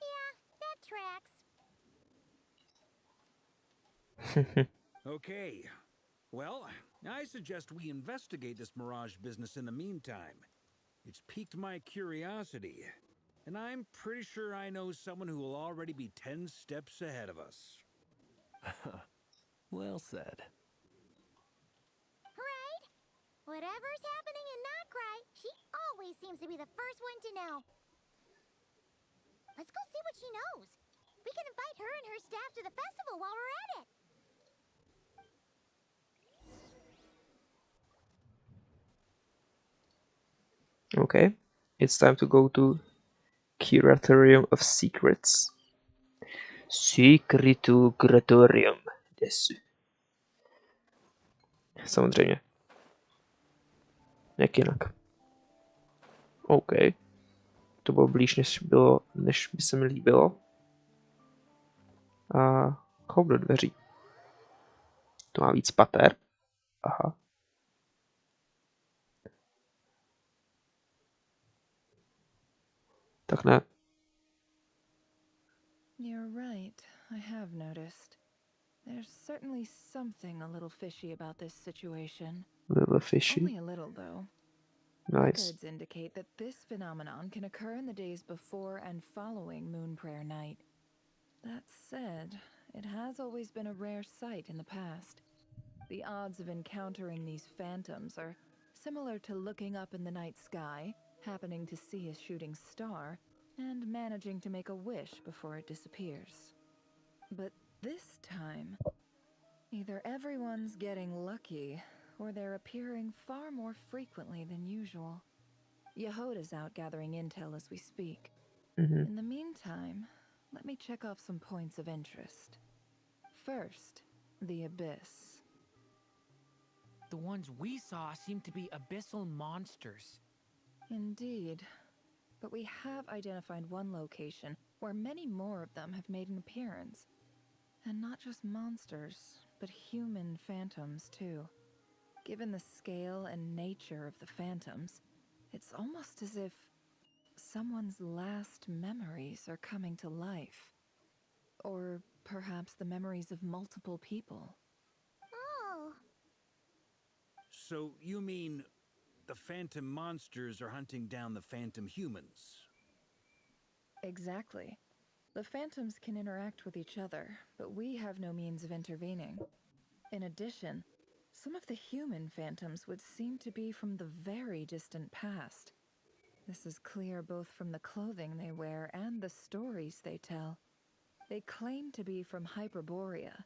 Speaker 3: Yeah, that tracks.
Speaker 4: Okay. Well, I suggest we investigate this Mirage business in the meantime. It's piqued my curiosity, and I'm pretty sure I know someone who will already be 10 steps ahead of us.
Speaker 7: Well said.
Speaker 3: Right? Whatever's happening in Nodcry, she always seems to be the first one to know. Let's go see what she knows. We can invite her and her staff to the festival while we're at it.
Speaker 1: Okay. It's time to go to Curatorium of Secrets. Secreturatorium. Desu. Samozřejmě. Jak jinak. OK. To bylo blíž, než by se mi líbilo. A choup do dveří. To má víc pater. Aha. Tak ne.
Speaker 8: You're right. I have noticed. There's certainly something a little fishy about this situation.
Speaker 1: Little fishy.
Speaker 8: Only a little, though.
Speaker 1: Nice.
Speaker 8: Records indicate that this phenomenon can occur in the days before and following Moon Prayer Night. That said, it has always been a rare sight in the past. The odds of encountering these phantoms are similar to looking up in the night sky, happening to see a shooting star, and managing to make a wish before it disappears. But this time, either everyone's getting lucky, or they're appearing far more frequently than usual. Yehoda's out gathering intel as we speak. In the meantime, let me check off some points of interest. First, the Abyss.
Speaker 11: The ones we saw seem to be abyssal monsters.
Speaker 8: Indeed. But we have identified one location where many more of them have made an appearance. And not just monsters, but human phantoms too. Given the scale and nature of the phantoms, it's almost as if someone's last memories are coming to life. Or perhaps the memories of multiple people.
Speaker 3: Oh.
Speaker 4: So you mean the phantom monsters are hunting down the phantom humans?
Speaker 8: Exactly. The phantoms can interact with each other, but we have no means of intervening. In addition, some of the human phantoms would seem to be from the very distant past. This is clear both from the clothing they wear and the stories they tell. They claim to be from Hyperborea,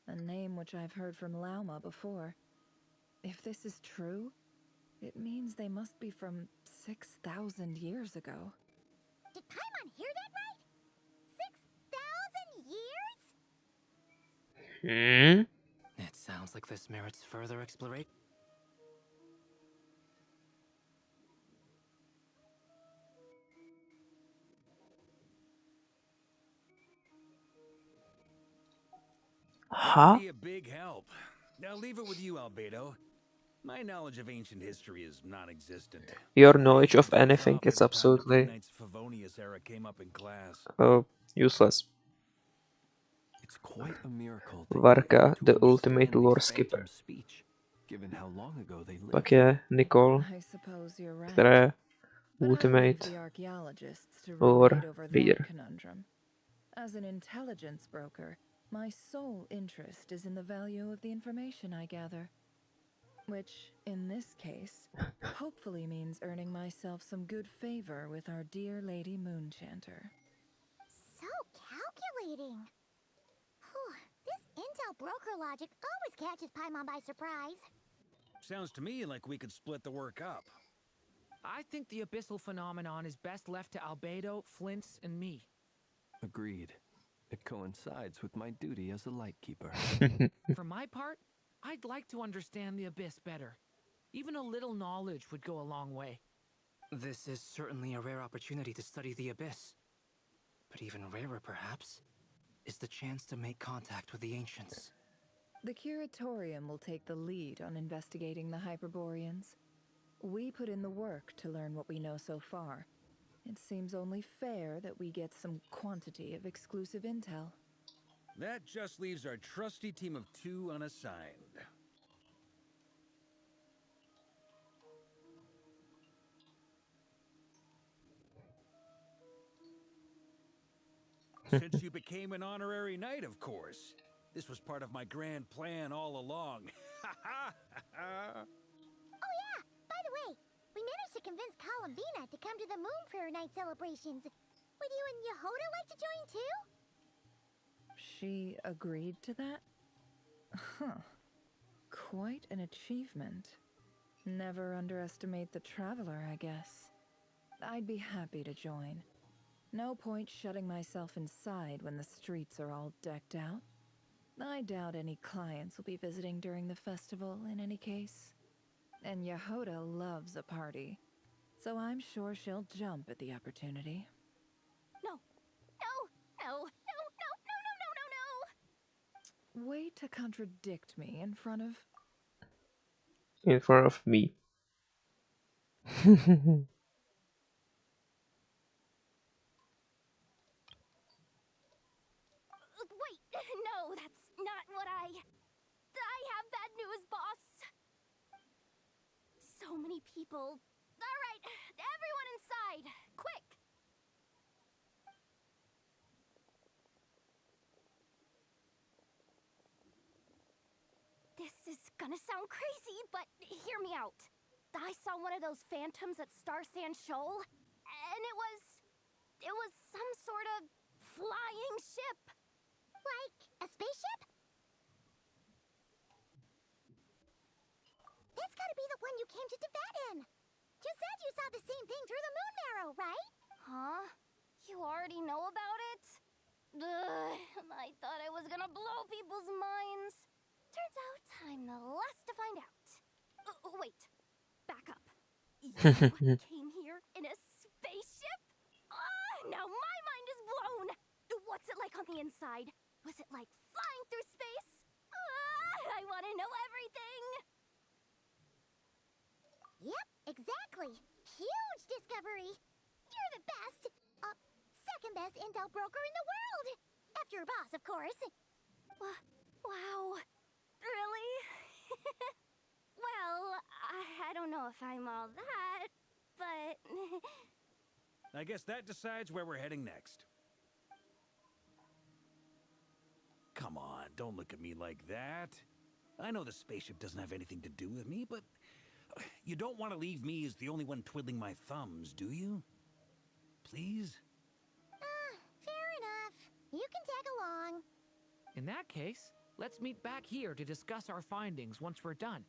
Speaker 8: a name which I've heard from Lauma before. If this is true, it means they must be from 6,000 years ago.
Speaker 3: Did Paimon hear that right? 6,000 years?
Speaker 10: It sounds like this merits further exploration.
Speaker 4: That'd be a big help. I'll leave it with you, Albedo. My knowledge of ancient history is non-existent.
Speaker 1: Your knowledge of anything is absolutely useless.
Speaker 7: It's quite a miracle
Speaker 1: Varka, the ultimate lore skipper. Pak je Nicole, která je ultimate lore reader.
Speaker 8: As an intelligence broker, my sole interest is in the value of the information I gather. Which, in this case, hopefully means earning myself some good favor with our dear Lady Moonchanter.
Speaker 3: So calculating. Whew, this intel broker logic always catches Paimon by surprise.
Speaker 4: Sounds to me like we could split the work up.
Speaker 11: I think the abyssal phenomenon is best left to Albedo, Flint's, and me.
Speaker 7: Agreed. It coincides with my duty as a lightkeeper.
Speaker 11: For my part, I'd like to understand the abyss better. Even a little knowledge would go a long way.
Speaker 10: This is certainly a rare opportunity to study the abyss. But even rarer, perhaps, is the chance to make contact with the ancients.
Speaker 8: The Curatorium will take the lead on investigating the Hyperboreans. We put in the work to learn what we know so far. It seems only fair that we get some quantity of exclusive intel.
Speaker 4: That just leaves our trusty team of 2 unassigned. Since you became an honorary knight, of course. This was part of my grand plan all along.
Speaker 3: Oh yeah, by the way, we managed to convince Columbina to come to the Moon Prayer Night celebrations. Would you and Yehoda like to join too?
Speaker 8: She agreed to that? Huh. Quite an achievement. Never underestimate the traveler, I guess. I'd be happy to join. No point shutting myself inside when the streets are all decked out. I doubt any clients will be visiting during the festival in any case. And Yehoda loves a party, so I'm sure she'll jump at the opportunity.
Speaker 3: No. No. No. No. No. No. No. No. No.
Speaker 8: to contradict me in front of...
Speaker 1: In front of me.
Speaker 3: Wait, no, that's not what I have bad news, boss. So many people. All right, everyone inside, quick. This is gonna sound crazy, but hear me out. I saw one of those phantoms at Star Sand Shoal, and it was some sort of flying ship. Like a spaceship? That's gotta be the one you came to Tibet in. You said you saw the same thing through the moon marrow, right? Huh? You already know about it? Ugh, I thought I was gonna blow people's minds. Turns out I'm the last to find out. Wait, back up. You came here in a spaceship? Now my mind is blown! What's it like on the inside? Was it like flying through space? I want to know everything! Yep, exactly. Huge discovery. You're the best. Second best intel broker in the world. After your boss, of course. Wow. Really? Well, I don't know if I'm all that, but...
Speaker 4: I guess that decides where we're heading next. Come on, don't look at me like that. I know the spaceship doesn't have anything to do with me, but you don't want to leave me as the only one twiddling my thumbs, do you? Please?
Speaker 3: Fair enough. You can tag along.
Speaker 11: In that case, let's meet back here to discuss our findings once we're done.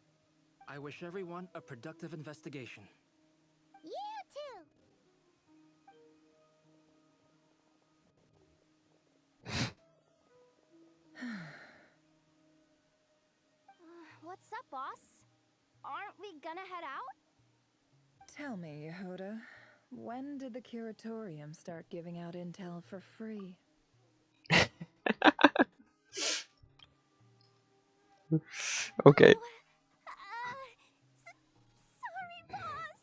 Speaker 10: I wish everyone a productive investigation.
Speaker 3: You too. What's up, boss? Aren't we gonna head out?
Speaker 8: Tell me, Yehoda, when did the curatorium start giving out intel for free?
Speaker 1: Okay.
Speaker 3: Sorry, boss.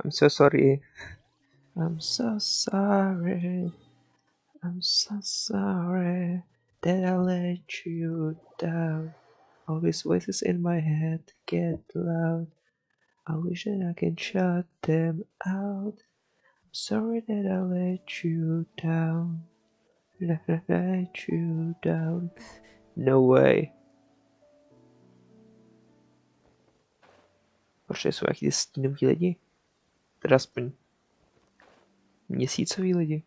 Speaker 1: I'm so sorry. I'm so sorry. I'm so sorry that I let you down. All these voices in my head get loud. I wish that I can shut them out. I'm sorry that I let you down. Let you down. No way. Protože jsou jaký ty stínoví lidi? Teda aspoň měsícoví lidi.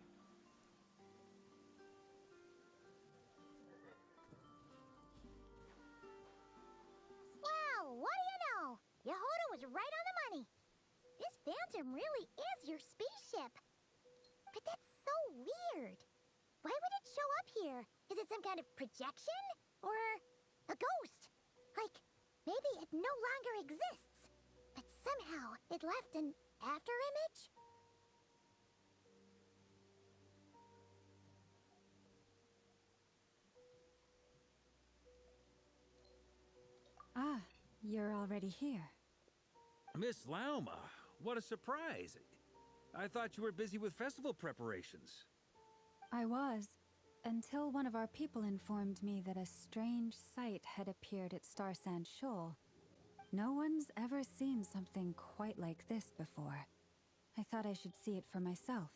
Speaker 3: Well, what do you know? Yehoda was right on the money. This phantom really is your spaceship. But that's so weird. Why would it show up here? Is it some kind of projection? Or a ghost? Like, maybe it no longer exists. But somehow it left an after image?
Speaker 2: Ah, you're already here.
Speaker 4: Miss Lauma, what a surprise. I thought you were busy with festival preparations.
Speaker 2: I was, until one of our people informed me that a strange sight had appeared at Star Sand Shoal. No one's ever seen something quite like this before. I thought I should see it for myself.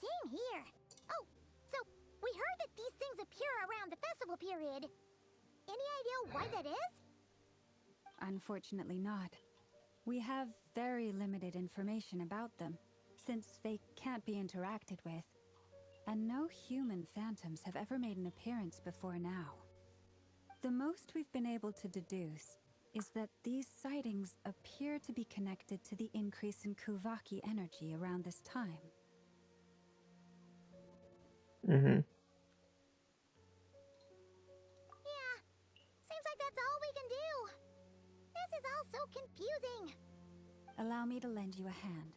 Speaker 3: Same here. Oh, so we heard that these things appear around the festival period. Any idea why that is?
Speaker 2: Unfortunately not. We have very limited information about them, since they can't be interacted with. And no human phantoms have ever made an appearance before now. The most we've been able to deduce is that these sightings appear to be connected to the increase in Kuvaki energy around this time.
Speaker 1: Mm-hmm.
Speaker 3: Yeah, seems like that's all we can do. This is all so confusing.
Speaker 2: Allow me to lend you a hand.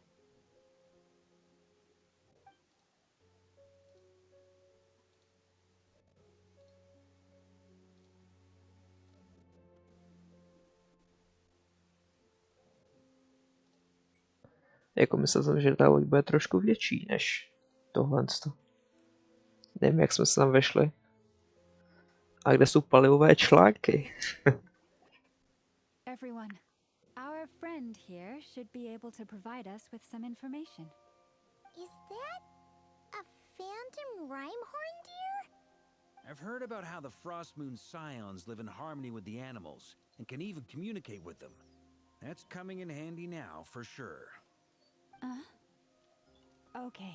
Speaker 1: Jako myslel jsem, že ta loď bude trošku větší než tohle. Nevím, jak jsme se tam vešli. A kde jsou palivové články?
Speaker 2: Everyone, our friend here should be able to provide us with some information.
Speaker 3: Is that a phantom Rhyhorn deer?
Speaker 4: I've heard about how the Frostmoon Scions live in harmony with the animals and can even communicate with them. That's coming in handy now, for sure.
Speaker 2: Okay.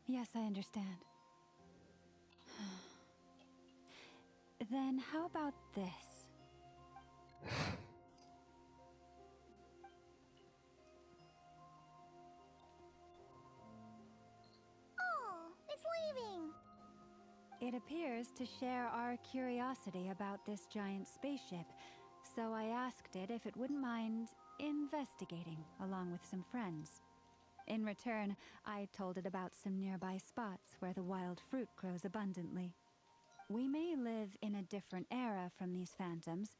Speaker 2: Yes, I understand. Then how about this?
Speaker 3: Oh, it's leaving.
Speaker 2: It appears to share our curiosity about this giant spaceship, so I asked it if it wouldn't mind investigating along with some friends. In return, I told it about some nearby spots where the wild fruit grows abundantly. We may live in a different era from these phantoms,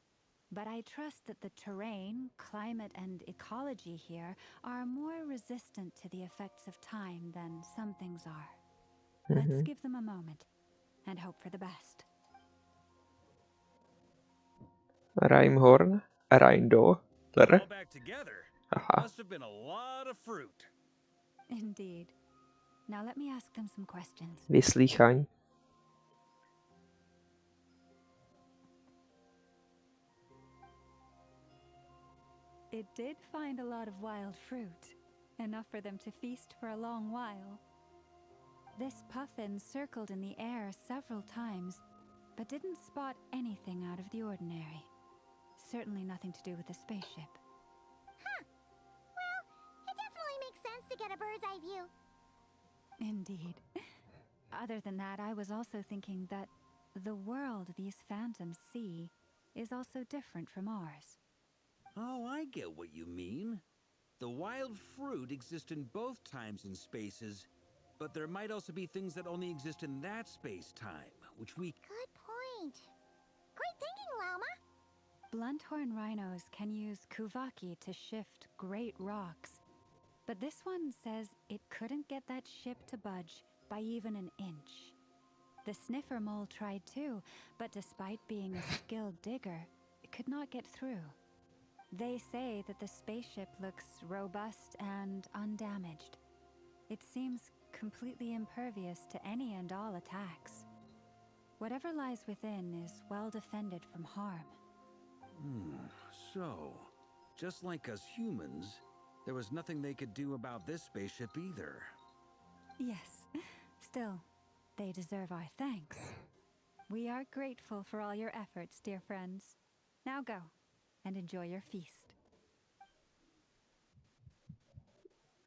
Speaker 2: but I trust that the terrain, climate, and ecology here are more resistant to the effects of time than some things are. Let's give them a moment and hope for the best.
Speaker 1: Rhyhorn? Rhyndor?
Speaker 4: All back together.
Speaker 1: Aha.
Speaker 4: Must have been a lot of fruit.
Speaker 2: Indeed. Now let me ask them some questions.
Speaker 1: Vyslýchání.
Speaker 2: It did find a lot of wild fruit, enough for them to feast for a long while. This puffin circled in the air several times, but didn't spot anything out of the ordinary. Certainly nothing to do with the spaceship.
Speaker 3: Huh. Well, it definitely makes sense to get a bird's eye view.
Speaker 2: Indeed. Other than that, I was also thinking that the world these phantoms see is also different from ours.
Speaker 4: Oh, I get what you mean. The wild fruit exist in both times and spaces, but there might also be things that only exist in that space-time, which we...
Speaker 3: Good point. Great thinking, Llama.
Speaker 2: Blunthorn rhinos can use kuvaki to shift great rocks, but this one says it couldn't get that ship to budge by even an inch. The sniffer mole tried too, but despite being a skilled digger, it could not get through. They say that the spaceship looks robust and undamaged. It seems completely impervious to any and all attacks. Whatever lies within is well defended from harm.
Speaker 4: So, just like us humans, there was nothing they could do about this spaceship either.
Speaker 2: Yes, still, they deserve our thanks. We are grateful for all your efforts, dear friends. Now go and enjoy your feast.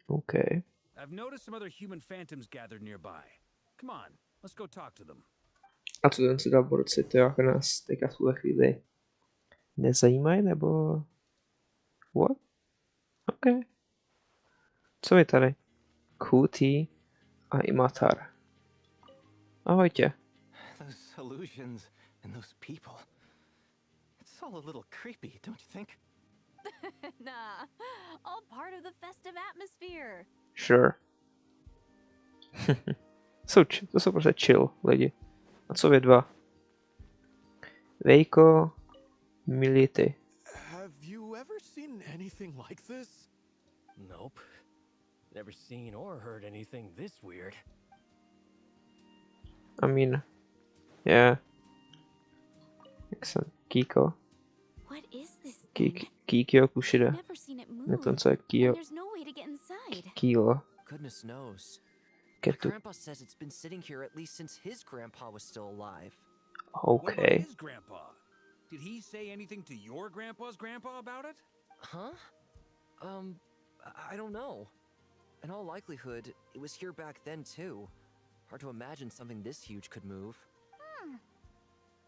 Speaker 1: Okay.
Speaker 4: I've noticed some other human phantoms gathered nearby. Come on, let's go talk to them.
Speaker 1: A co ten si dal borci, to jako nás teďka v tuhle chvíli nezajímají, nebo... What? OK. Co je tady? Kuti a Imatar. Ahojtě.
Speaker 6: Those illusions and those people. It's all a little creepy, don't you think?
Speaker 13: Nah, all part of the festive atmosphere.
Speaker 1: Sure. To jsou prostě chill lidi. A co vy dva? Veiko, Mility.
Speaker 9: Have you ever seen anything like this?
Speaker 10: Nope. Never seen or heard anything this weird.
Speaker 1: I mean, yeah. Kiko.
Speaker 13: What is this
Speaker 1: thing? Kikyo Kushida.
Speaker 13: I've never seen it move.
Speaker 1: To co je Kyo.
Speaker 13: There's no way to get inside.
Speaker 1: Kilo.
Speaker 10: Goodness knows.
Speaker 1: Get
Speaker 10: My grandpa says it's been sitting here at least since his grandpa was still alive.
Speaker 4: What about
Speaker 1: Okay.
Speaker 4: his grandpa? Did he say anything to your grandpa's grandpa about it?
Speaker 10: Huh? I don't know. In all likelihood, it was here back then too. Hard to imagine something this huge could move.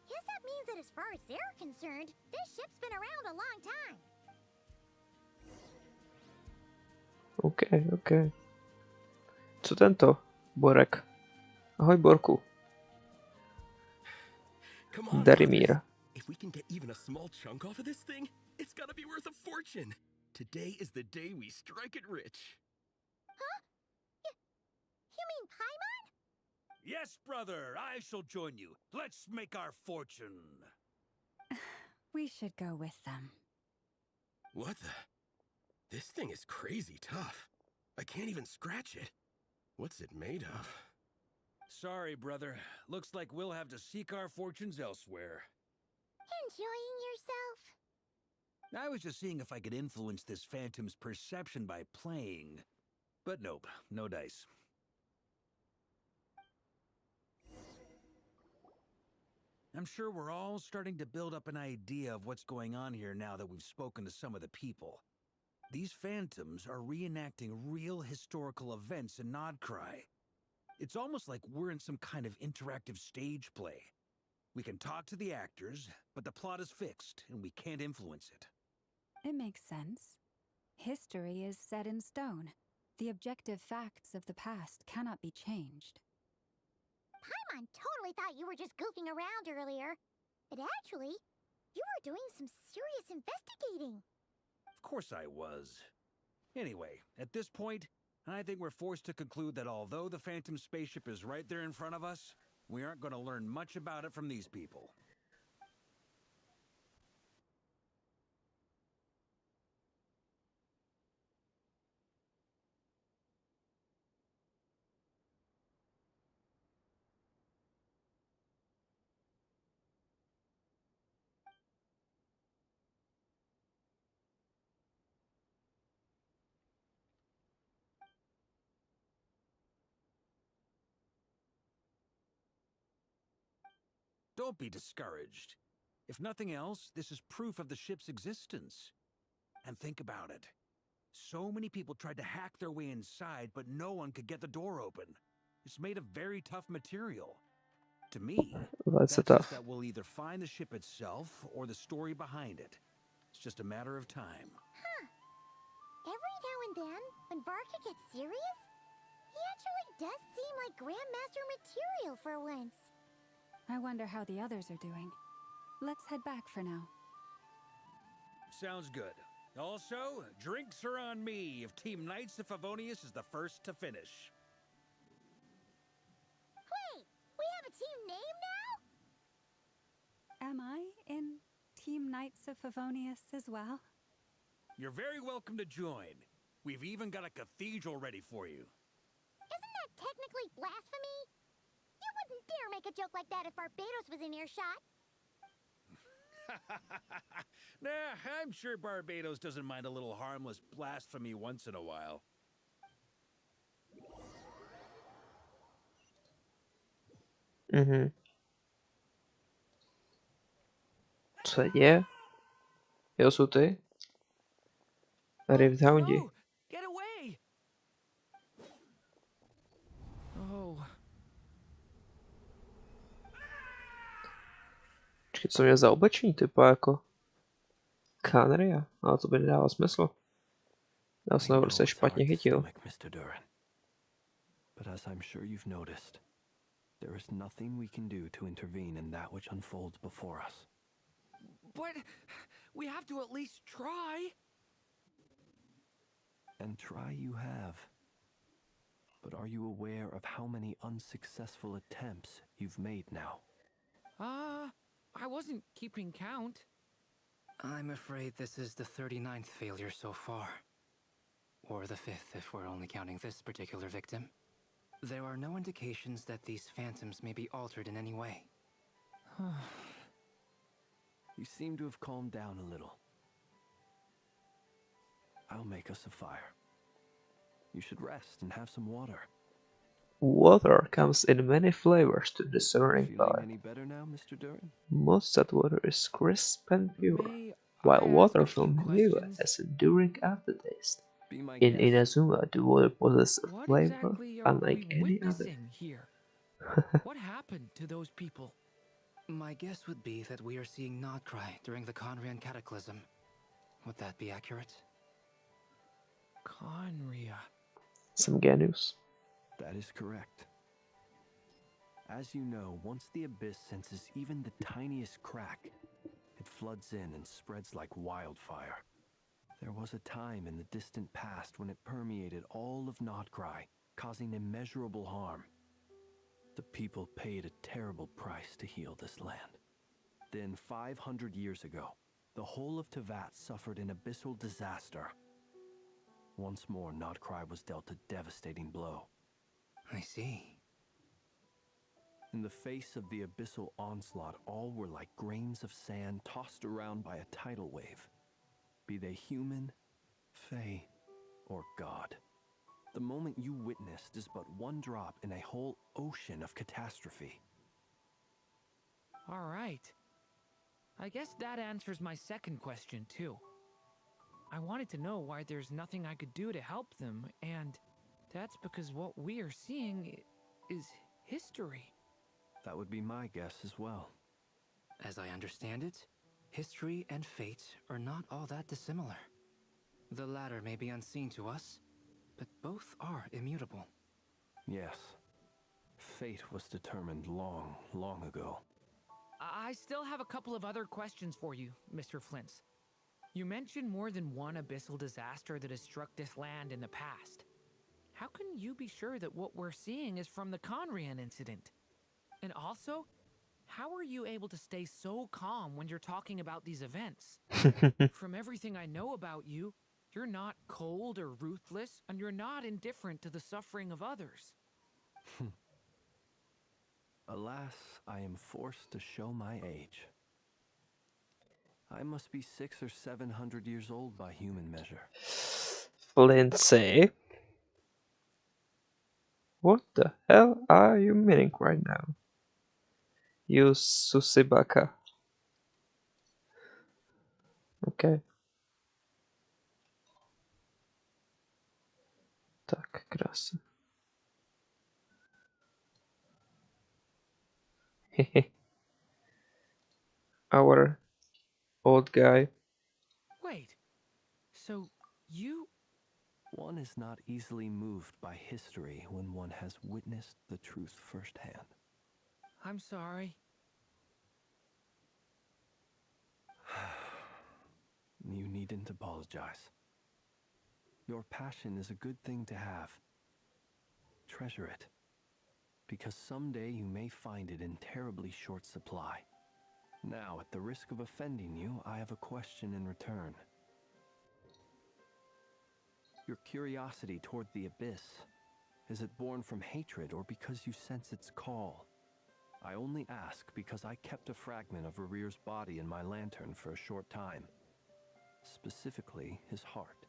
Speaker 3: Guess that means that as far as they're concerned, this ship's been around a long time.
Speaker 1: Okay. Co tento? Borek. Ahoj, Borku.
Speaker 9: Come on,
Speaker 1: Darimir.
Speaker 9: If we can get even a small chunk off of this thing, it's gotta be worth a fortune. Today is the day we strike it rich.
Speaker 3: Huh? You mean Paimon?
Speaker 4: Yes, brother, I shall join you. Let's make our fortune.
Speaker 2: We should go with them.
Speaker 9: What the? This thing is crazy tough. I can't even scratch it. What's it made of?
Speaker 4: Sorry, brother. Looks like we'll have to seek our fortunes elsewhere.
Speaker 3: Enjoying yourself?
Speaker 4: I was just seeing if I could influence this phantom's perception by playing. But nope, no dice. I'm sure we're all starting to build up an idea of what's going on here now that we've spoken to some of the people. These phantoms are reenacting real historical events in Nodcry. It's almost like we're in some kind of interactive stage play. We can talk to the actors, but the plot is fixed and we can't influence it.
Speaker 2: It makes sense. History is set in stone. The objective facts of the past cannot be changed.
Speaker 3: Paimon totally thought you were just goofing around earlier. But actually, you were doing some serious investigating.
Speaker 4: Of course I was. Anyway, at this point, I think we're forced to conclude that although the Phantom spaceship is right there in front of us, we aren't going to learn much about it from these people. Don't be discouraged. If nothing else, this is proof of the ship's existence. And think about it. So many people tried to hack their way inside, but no one could get the door open. It's made of very tough material. To me,
Speaker 1: That's
Speaker 4: that
Speaker 1: tough.
Speaker 4: says that we'll either find the ship itself or the story behind it. It's just a matter of time.
Speaker 3: Huh. Every now and then, when Varka gets serious, he actually does seem like Grandmaster material for once.
Speaker 2: I wonder how the others are doing. Let's head back for now.
Speaker 4: Sounds good. Also, drinks are on me if Team Knights of Favonius is the first to finish.
Speaker 3: Wait, we have a team name now?
Speaker 2: Am I in Team Knights of Favonius as well?
Speaker 4: You're very welcome to join. We've even got a cathedral ready for you.
Speaker 3: Isn't that technically blasphemy? You wouldn't dare make a joke like that if Barbados was in earshot.
Speaker 4: Nah, I'm sure Barbados doesn't mind a little harmless blasphemy once in a while.
Speaker 1: Co se děje? Jo, jsou ty? Tady v houndi.
Speaker 10: No! Get away! Oh.
Speaker 1: Počkej, co mě za oblečení typa jako? Kanria? Ale to by nedávalo smysl. Já jsem ho prostě špatně chytil.
Speaker 7: Mr. Durin. But as I'm sure you've noticed, there is nothing we can do to intervene in that which unfolds before us.
Speaker 10: But we have to at least try.
Speaker 7: And try you have. But are you aware of how many unsuccessful attempts you've made now?
Speaker 11: I wasn't keeping count.
Speaker 14: I'm afraid this is the 39th failure so far. Or the 5th if we're only counting this particular victim. There are no indications that these phantoms may be altered in any way.
Speaker 7: You seem to have calmed down a little. I'll make us a fire. You should rest and have some water.
Speaker 1: Water comes in many flavors to the discerning
Speaker 7: Feeling
Speaker 1: palate.
Speaker 7: any better now, Mr. Durin?
Speaker 1: Most that water is crisp and pure,
Speaker 10: May
Speaker 1: while
Speaker 10: I
Speaker 1: water
Speaker 10: ask a few
Speaker 1: from Niue
Speaker 10: questions?
Speaker 1: has enduring aftertaste.
Speaker 7: Be my
Speaker 1: In
Speaker 7: guest.
Speaker 1: Inazuma, the water possesses a
Speaker 11: What
Speaker 1: flavor
Speaker 11: exactly are
Speaker 1: unlike
Speaker 11: we
Speaker 1: any other.
Speaker 11: witnessing here? What happened to those people?
Speaker 14: My guess would be that we are seeing Nodcry during the Conrian Cataclysm. Would that be accurate?
Speaker 11: Conria.
Speaker 1: Some Ganus.
Speaker 7: That is correct. As you know, once the abyss senses even the tiniest crack, it floods in and spreads like wildfire. There was a time in the distant past when it permeated all of Notcry, causing immeasurable harm. The people paid a terrible price to heal this land. Then, 500 years ago, the whole of Teyvat suffered an abyssal disaster. Once more, Notcry was dealt a devastating blow.
Speaker 14: I see.
Speaker 7: In the face of the abyssal onslaught, all were like grains of sand tossed around by a tidal wave. Be they human, fae, or god. The moment you witnessed is but one drop in a whole ocean of catastrophe.
Speaker 11: All right. I guess that answers my second question, too. I wanted to know why there's nothing I could do to help them, and that's because what we are seeing is history.
Speaker 7: That would be my guess as well.
Speaker 14: As I understand it, history and fate are not all that dissimilar. The latter may be unseen to us, but both are immutable.
Speaker 7: Yes. Fate was determined long, long ago.
Speaker 11: I still have a couple of other questions for you, Mr. Flint's. You mentioned more than one abyssal disaster that has struck this land in the past. How can you be sure that what we're seeing is from the Conrian incident? And also, how are you able to stay so calm when you're talking about these events? From everything I know about you, you're not cold or ruthless, and you're not indifferent to the suffering of others.
Speaker 7: Alas, I am forced to show my age. I must be 600 or 700 years old by human measure.
Speaker 1: Lindsay, what the hell are you meaning right now? You Susibaka. Okay. Tak, krásně. Our old guy.
Speaker 11: Wait, so you...
Speaker 7: One is not easily moved by history when one has witnessed the truth firsthand.
Speaker 11: I'm sorry.
Speaker 7: You needn't apologize. Your passion is a good thing to have. Treasure it, because someday you may find it in terribly short supply. Now, at the risk of offending you, I have a question in return. Your curiosity toward the abyss, is it born from hatred or because you sense its call? I only ask because I kept a fragment of Rerir's body in my lantern for a short time. Specifically, his heart.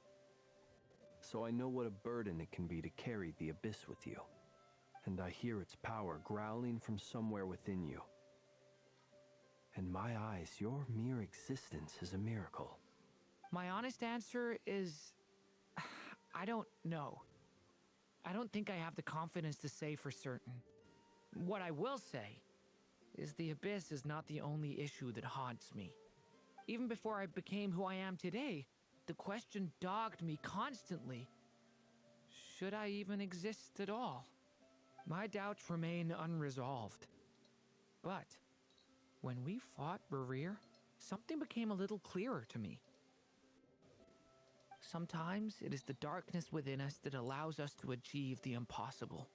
Speaker 7: So I know what a burden it can be to carry the abyss with you. And I hear its power growling from somewhere within you. In my eyes, your mere existence is a miracle.
Speaker 11: My honest answer is... I don't know. I don't think I have the confidence to say for certain. What I will say is the abyss is not the only issue that haunts me. Even before I became who I am today, the question dogged me constantly. Should I even exist at all? My doubts remain unresolved. But when we fought Rerir, something became a little clearer to me. Sometimes it is the darkness within us that allows us to achieve the impossible.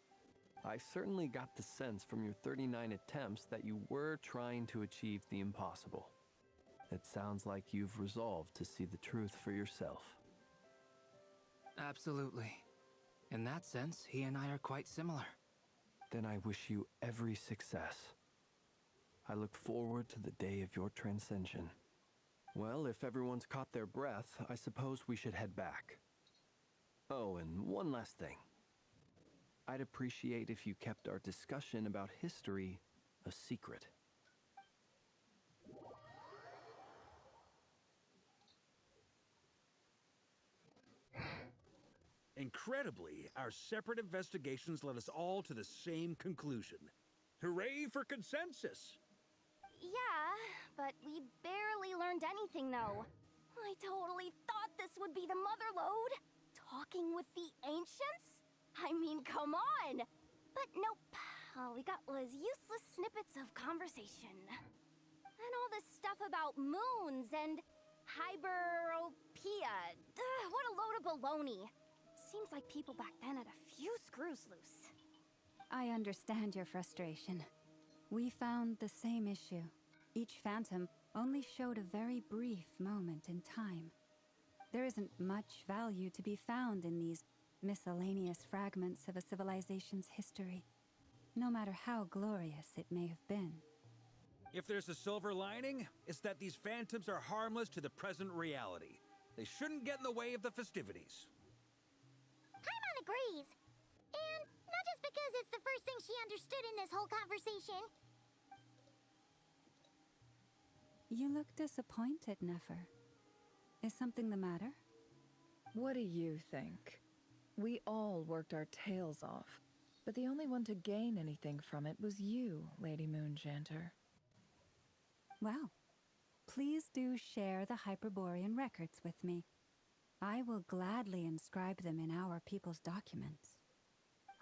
Speaker 7: I certainly got the sense from your 39 attempts that you were trying to achieve the impossible. It sounds like you've resolved to see the truth for yourself.
Speaker 14: Absolutely. In that sense, he and I are quite similar.
Speaker 7: Then I wish you every success. I look forward to the day of your transcension. Well, if everyone's caught their breath, I suppose we should head back. Oh, and one last thing. I'd appreciate if you kept our discussion about history a secret.
Speaker 4: Incredibly, our separate investigations led us all to the same conclusion. Hooray for consensus!
Speaker 3: Yeah, but we barely learned anything, though. I totally thought this would be the mother lode. Talking with the ancients? I mean, come on! But nope. All we got was useless snippets of conversation. And all this stuff about moons and... Hyperopia. What a load of baloney. Seems like people back then had a few screws loose.
Speaker 2: I understand your frustration. We found the same issue. Each phantom only showed a very brief moment in time. There isn't much value to be found in these miscellaneous fragments of a civilization's history, no matter how glorious it may have been.
Speaker 4: If there's a silver lining, it's that these phantoms are harmless to the present reality. They shouldn't get in the way of the festivities.
Speaker 3: Paimon agrees. And not just because it's the first thing she understood in this whole conversation.
Speaker 2: You look disappointed, Nefer. Is something the matter?
Speaker 15: What do you think? We all worked our tails off, but the only one to gain anything from it was you, Lady Moonjanter.
Speaker 2: Well, please do share the Hyperborean records with me. I will gladly inscribe them in our people's documents.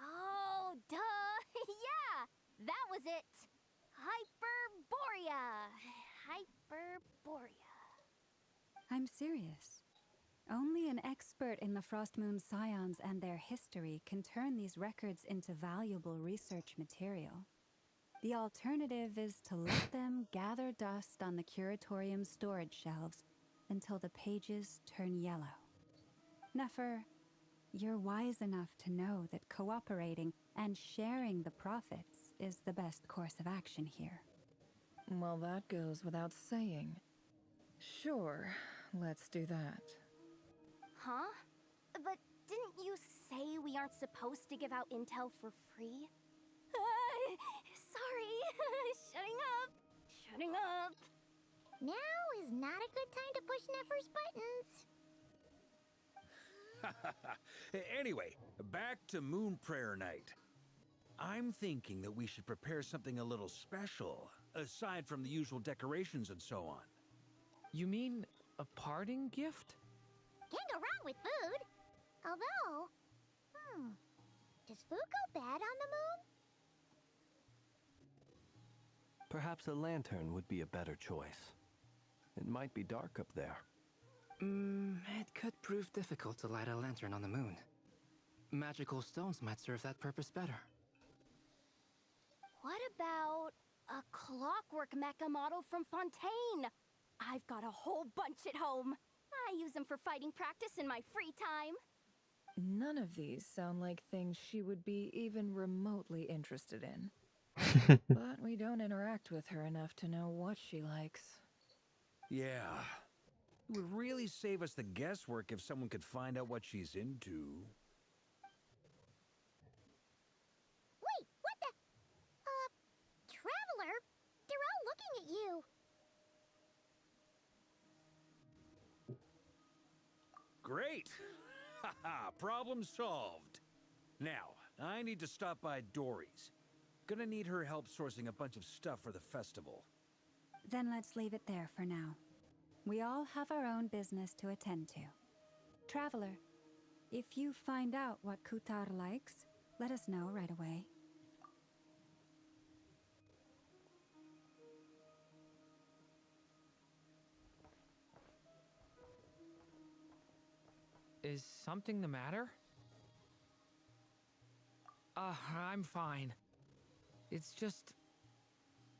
Speaker 3: Oh, duh! Yeah! That was it! Hyperborea! Hyperborea.
Speaker 2: I'm serious. Only an expert in the Frostmoon Scions and their history can turn these records into valuable research material. The alternative is to let them gather dust on the Curatorium's storage shelves until the pages turn yellow. Nefer, you're wise enough to know that cooperating and sharing the profits is the best course of action here.
Speaker 15: Well, that goes without saying. Sure, let's do that.
Speaker 3: Huh? But didn't you say we aren't supposed to give out intel for free? Sorry. Shutting up. Now is not a good time to push Nefer's buttons.
Speaker 4: Anyway, back to Moon Prayer Night. I'm thinking that we should prepare something a little special, aside from the usual decorations and so on.
Speaker 10: You mean a parting gift?
Speaker 3: Can't go wrong with food. Although, does food go bad on the moon?
Speaker 7: Perhaps a lantern would be a better choice. It might be dark up there.
Speaker 14: It could prove difficult to light a lantern on the moon. Magical stones might serve that purpose better.
Speaker 3: What about a clockwork mecha model from Fontaine? I've got a whole bunch at home. I use them for fighting practice in my free time.
Speaker 15: None of these sound like things she would be even remotely interested in. But we don't interact with her enough to know what she likes.
Speaker 4: Yeah. It would really save us the guesswork if someone could find out what she's into.
Speaker 3: Wait, what the? Traveler? They're all looking at you.
Speaker 4: Great! Haha, problem solved. Now, I need to stop by Dory's. Gonna need her help sourcing a bunch of stuff for the festival.
Speaker 2: Then let's leave it there for now. We all have our own business to attend to. Traveler, if you find out what Kutar likes, let us know right away.
Speaker 11: Is something the matter? I'm fine. It's just...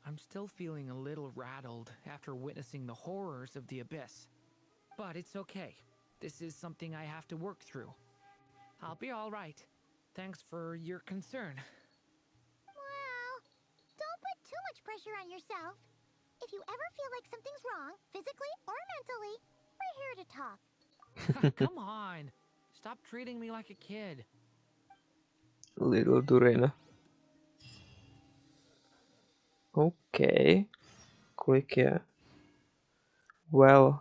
Speaker 11: I'm still feeling a little rattled after witnessing the horrors of the Abyss. But it's okay. This is something I have to work through. I'll be all right. Thanks for your concern.
Speaker 3: Well, don't put too much pressure on yourself. If you ever feel like something's wrong, physically or mentally, we're here to talk.
Speaker 11: Come on. Stop treating me like a kid.
Speaker 1: Little Durina. OK. Kolik je? Well.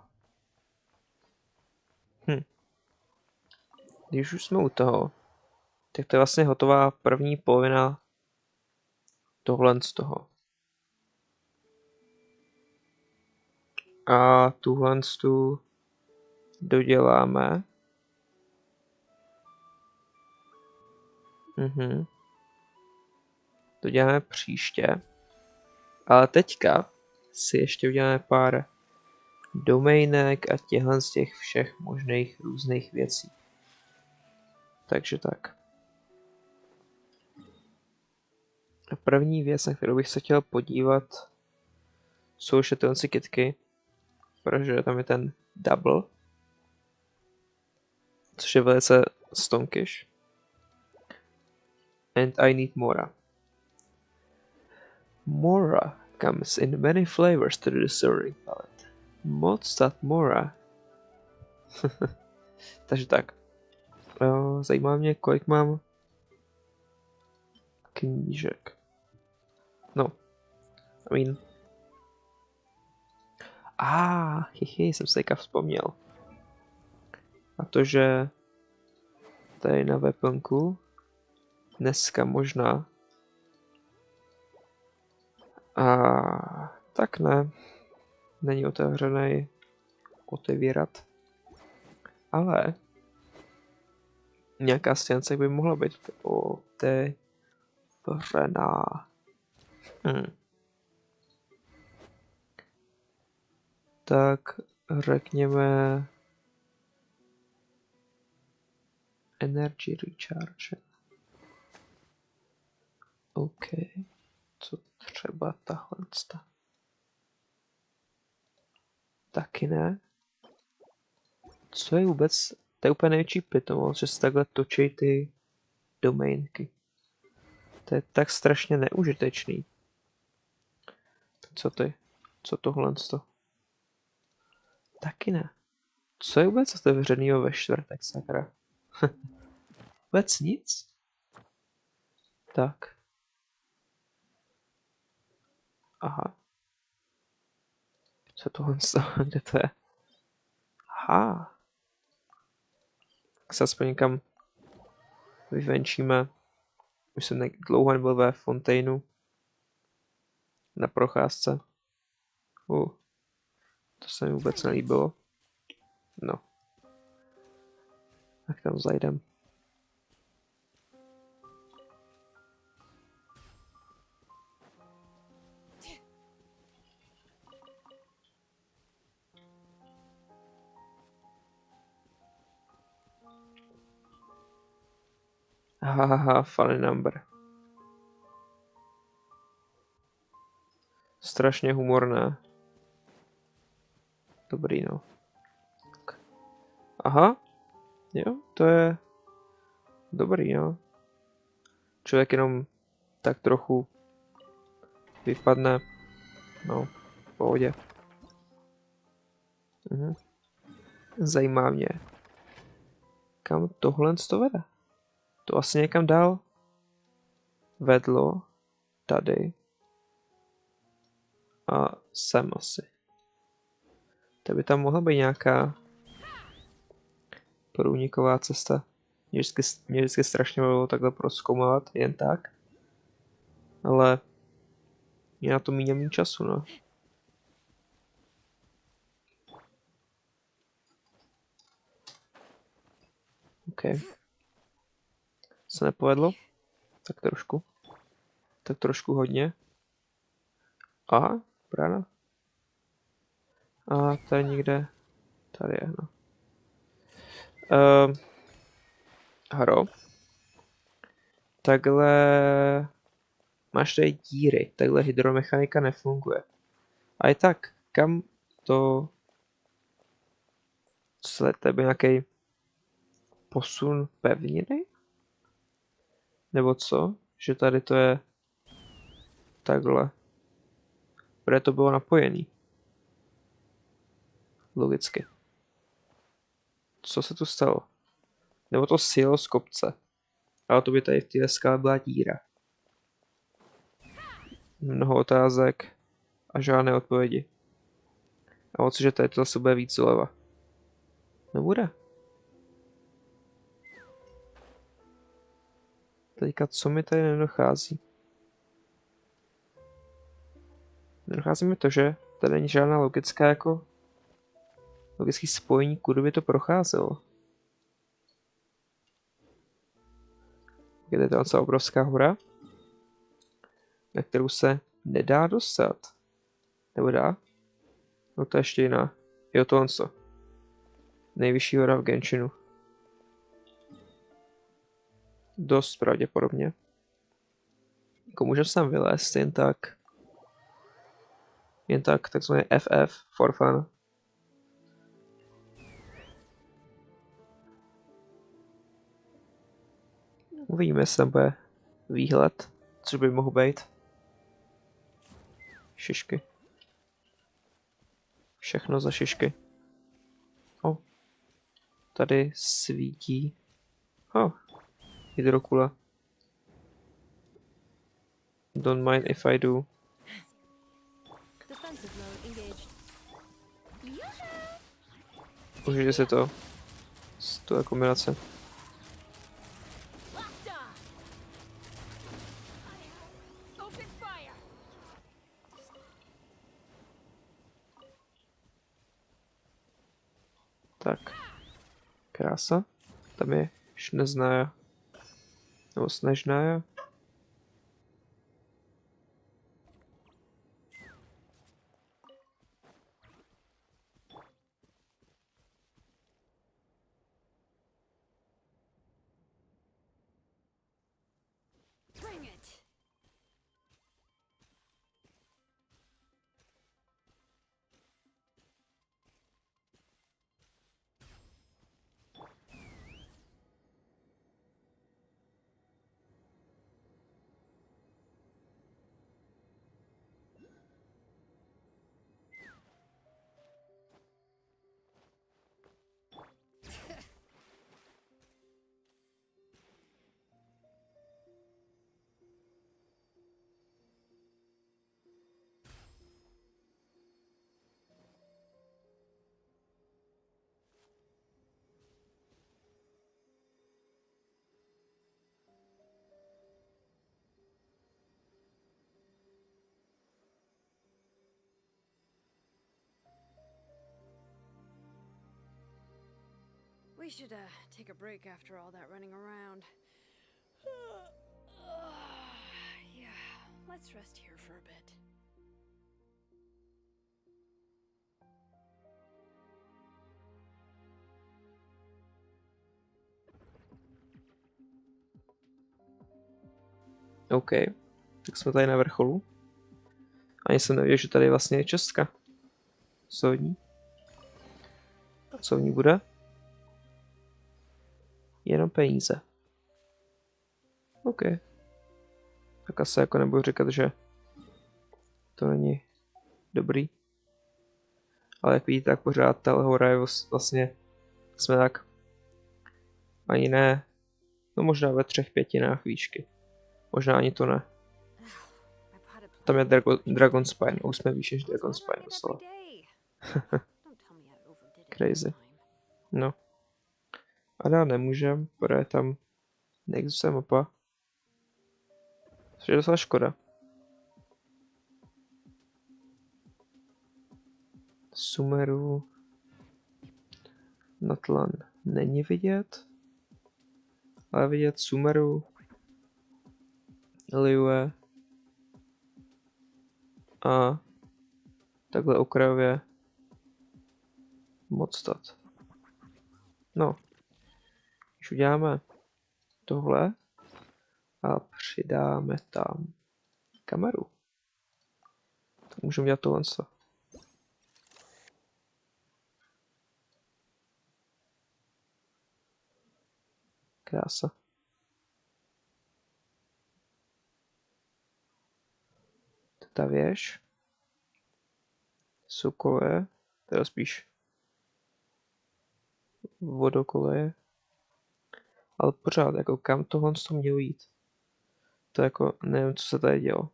Speaker 1: Když už jsme u toho, tak to je vlastně hotová první polovina tohle z toho. A tuhle tu doděláme. To děláme příště. Ale teďka si ještě uděláme pár domének a těchhle z těch všech možných různých věcí. Takže tak. A první věc, na kterou bych se chtěl podívat, jsou už tyhle kytky, protože tam je ten double, což je velice stonkish. And I need Mora. Mora comes in many flavors to the serving palette. Mods that Mora. Takže tak. Zajímá mě, kolik mám knížek. No. I mean. Jsem se teďka vzpomněl. A to, že tady na weaponku dneska možná tak ne. Není otevřený otevírat. Ale nějaká stěnce by mohla být otevřená. Tak řekněme energy recharge. OK. Co třeba tahle? Taky ne. Co je vůbec? To je úplně největší pitomost, že se takhle točí ty doménky. To je tak strašně neužitečný. Co ty? Co tohle? Taky ne. Co je vůbec otevřenýho ve čtvrtek, sakra? Vůbec nic? Tak. Aha. Co tohle? Kde to je? Aha. Tak se aspoň někam vyvenčíme. Už jsem dlouho nebyl ve Fontainu. Na procházce. To se mi vůbec nelíbilo. No. Tak tam zajdem. Hahaha, funny number. Strašně humorné. Dobrý, no. Aha. Jo, to je dobrý, no. Člověk jenom tak trochu vypadne. No, v pohodě. Zajímá mě. Kam tohle to vede? To asi někam dál vedlo. Tady. A sem asi. To by tam mohla být nějaká průniková cesta. Mě vždycky strašně bavilo takhle prozkoumávat, jen tak. Ale je na to míněný času, no. OK. Se nepovedlo? Tak trošku hodně. Aha, brána. A to je někde. Tady je, no. Haro. Takhle máš tady díry. Takhle hydromechanika nefunguje. A i tak, kam to... Co je tebe nějaký posun pevniny? Nebo co? Že tady to je takhle. Protože to bylo napojený. Logicky. Co se tu stalo? Nebo to sjelo z kopce. Ale to by tady v té skále byla díra. Mnoho otázek a žádné odpovědi. A o co, že tady to zase bude víc zleva? Nebude. Teďka co mi tady nedochází? Nedochází mi to, že tady není žádná logická jako logický spojení, kudy by to procházelo. Je to docela obrovská hora, na kterou se nedá dostat. Nebo dá? No to je ještě jiná. Jo, tohle co. Nejvyšší hora v Genshinu. Dost pravděpodobně. Jako můžeme sem vylézt jen tak. Jen tak, takzvané FF, for fun. Uvidíme, jestli tam bude výhled, co by mohl být. Šišky. Všechno za šišky. O. Tady svítí. Hydrokula. Don't mind if I do. Užijte si to. To je kombinace. Tak. Krása. Tam je šnezná. Nebo snežná.
Speaker 12: We should take a break after all that running around. Yeah, let's rest here for a bit.
Speaker 1: OK, tak jsme tady na vrcholu. Ani jsem nevěděl, že tady vlastně je čestka. Co v ní? Co v ní bude? Jenom peníze. OK. Tak asi jako nebudu říkat, že to není dobrý. Ale jak vidíte, tak pořád ta hora je vlastně, jsme tak ani ne, no možná ve 3/5 výšky. Možná ani to ne. Tam je Dragon Spine, už jsme výš než Dragon Spine dostala. Crazy. No. A dál nemůžem, protože tam neexistuje mapa. Což je docela škoda. Sumeru Natlan není vidět, ale vidět Sumeru, Liyue a takhle okrajově Modstat. No, když uděláme tohle a přidáme tam kameru, tak můžeme dělat tohle. Krása. Ta věž jsou koleje, teda spíš vodokoleje, ale pořád, jako kam tohle to mělo jít. To jako, nevím, co se tady dělo.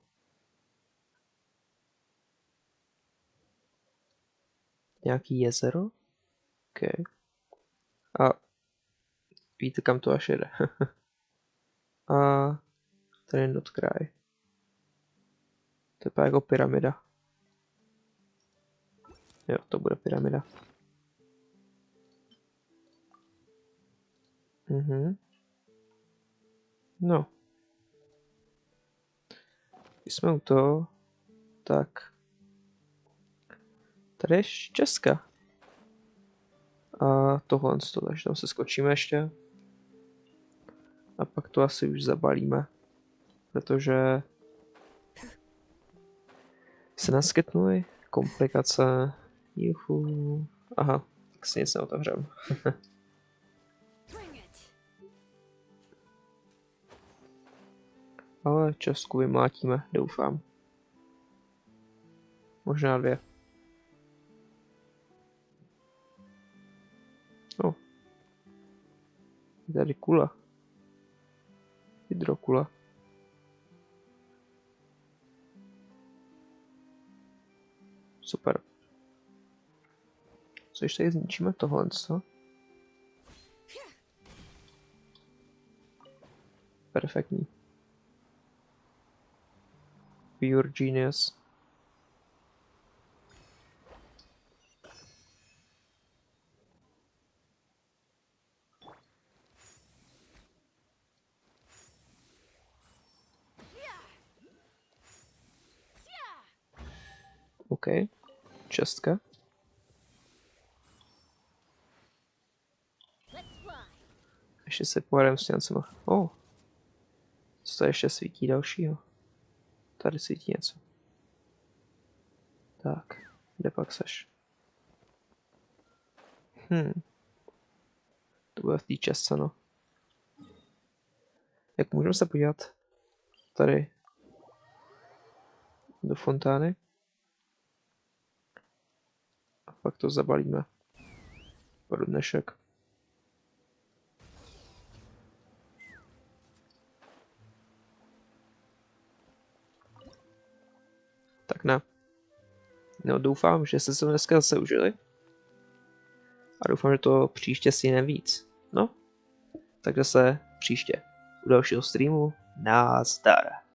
Speaker 1: Nějaký jezero? OK. A víte, kam to až jede. A tady je kraj. To je jako pyramida. Jo, to bude pyramida. No. Když jsme u toho, tak tady je Česka. A tohle, takže tam se skočíme ještě. A pak to asi už zabalíme. Protože se naskytnuly komplikace. Juhu. Aha, tak si nic neotevřem. Ale čestku vymlátíme, doufám. Možná 2. No. Je tady kula. Hydrokula. Super. Co ještě tady zničíme tohle, co? Perfektní. Pure genius. OK. Čestka. Ještě se pojedeme s těncema. Oh. Co tady ještě svítí dalšího? Tady svítí něco. Tak, kde pak seš? To bude v té česce, no. Jak můžeme se podívat tady do fontány? A pak to zabalíme. Pro dnešek. Tak ne. No doufám, že jste se dneska zase užili. A doufám, že to příště si víc. No, takže se příště u dalšího streamu. Nazdar.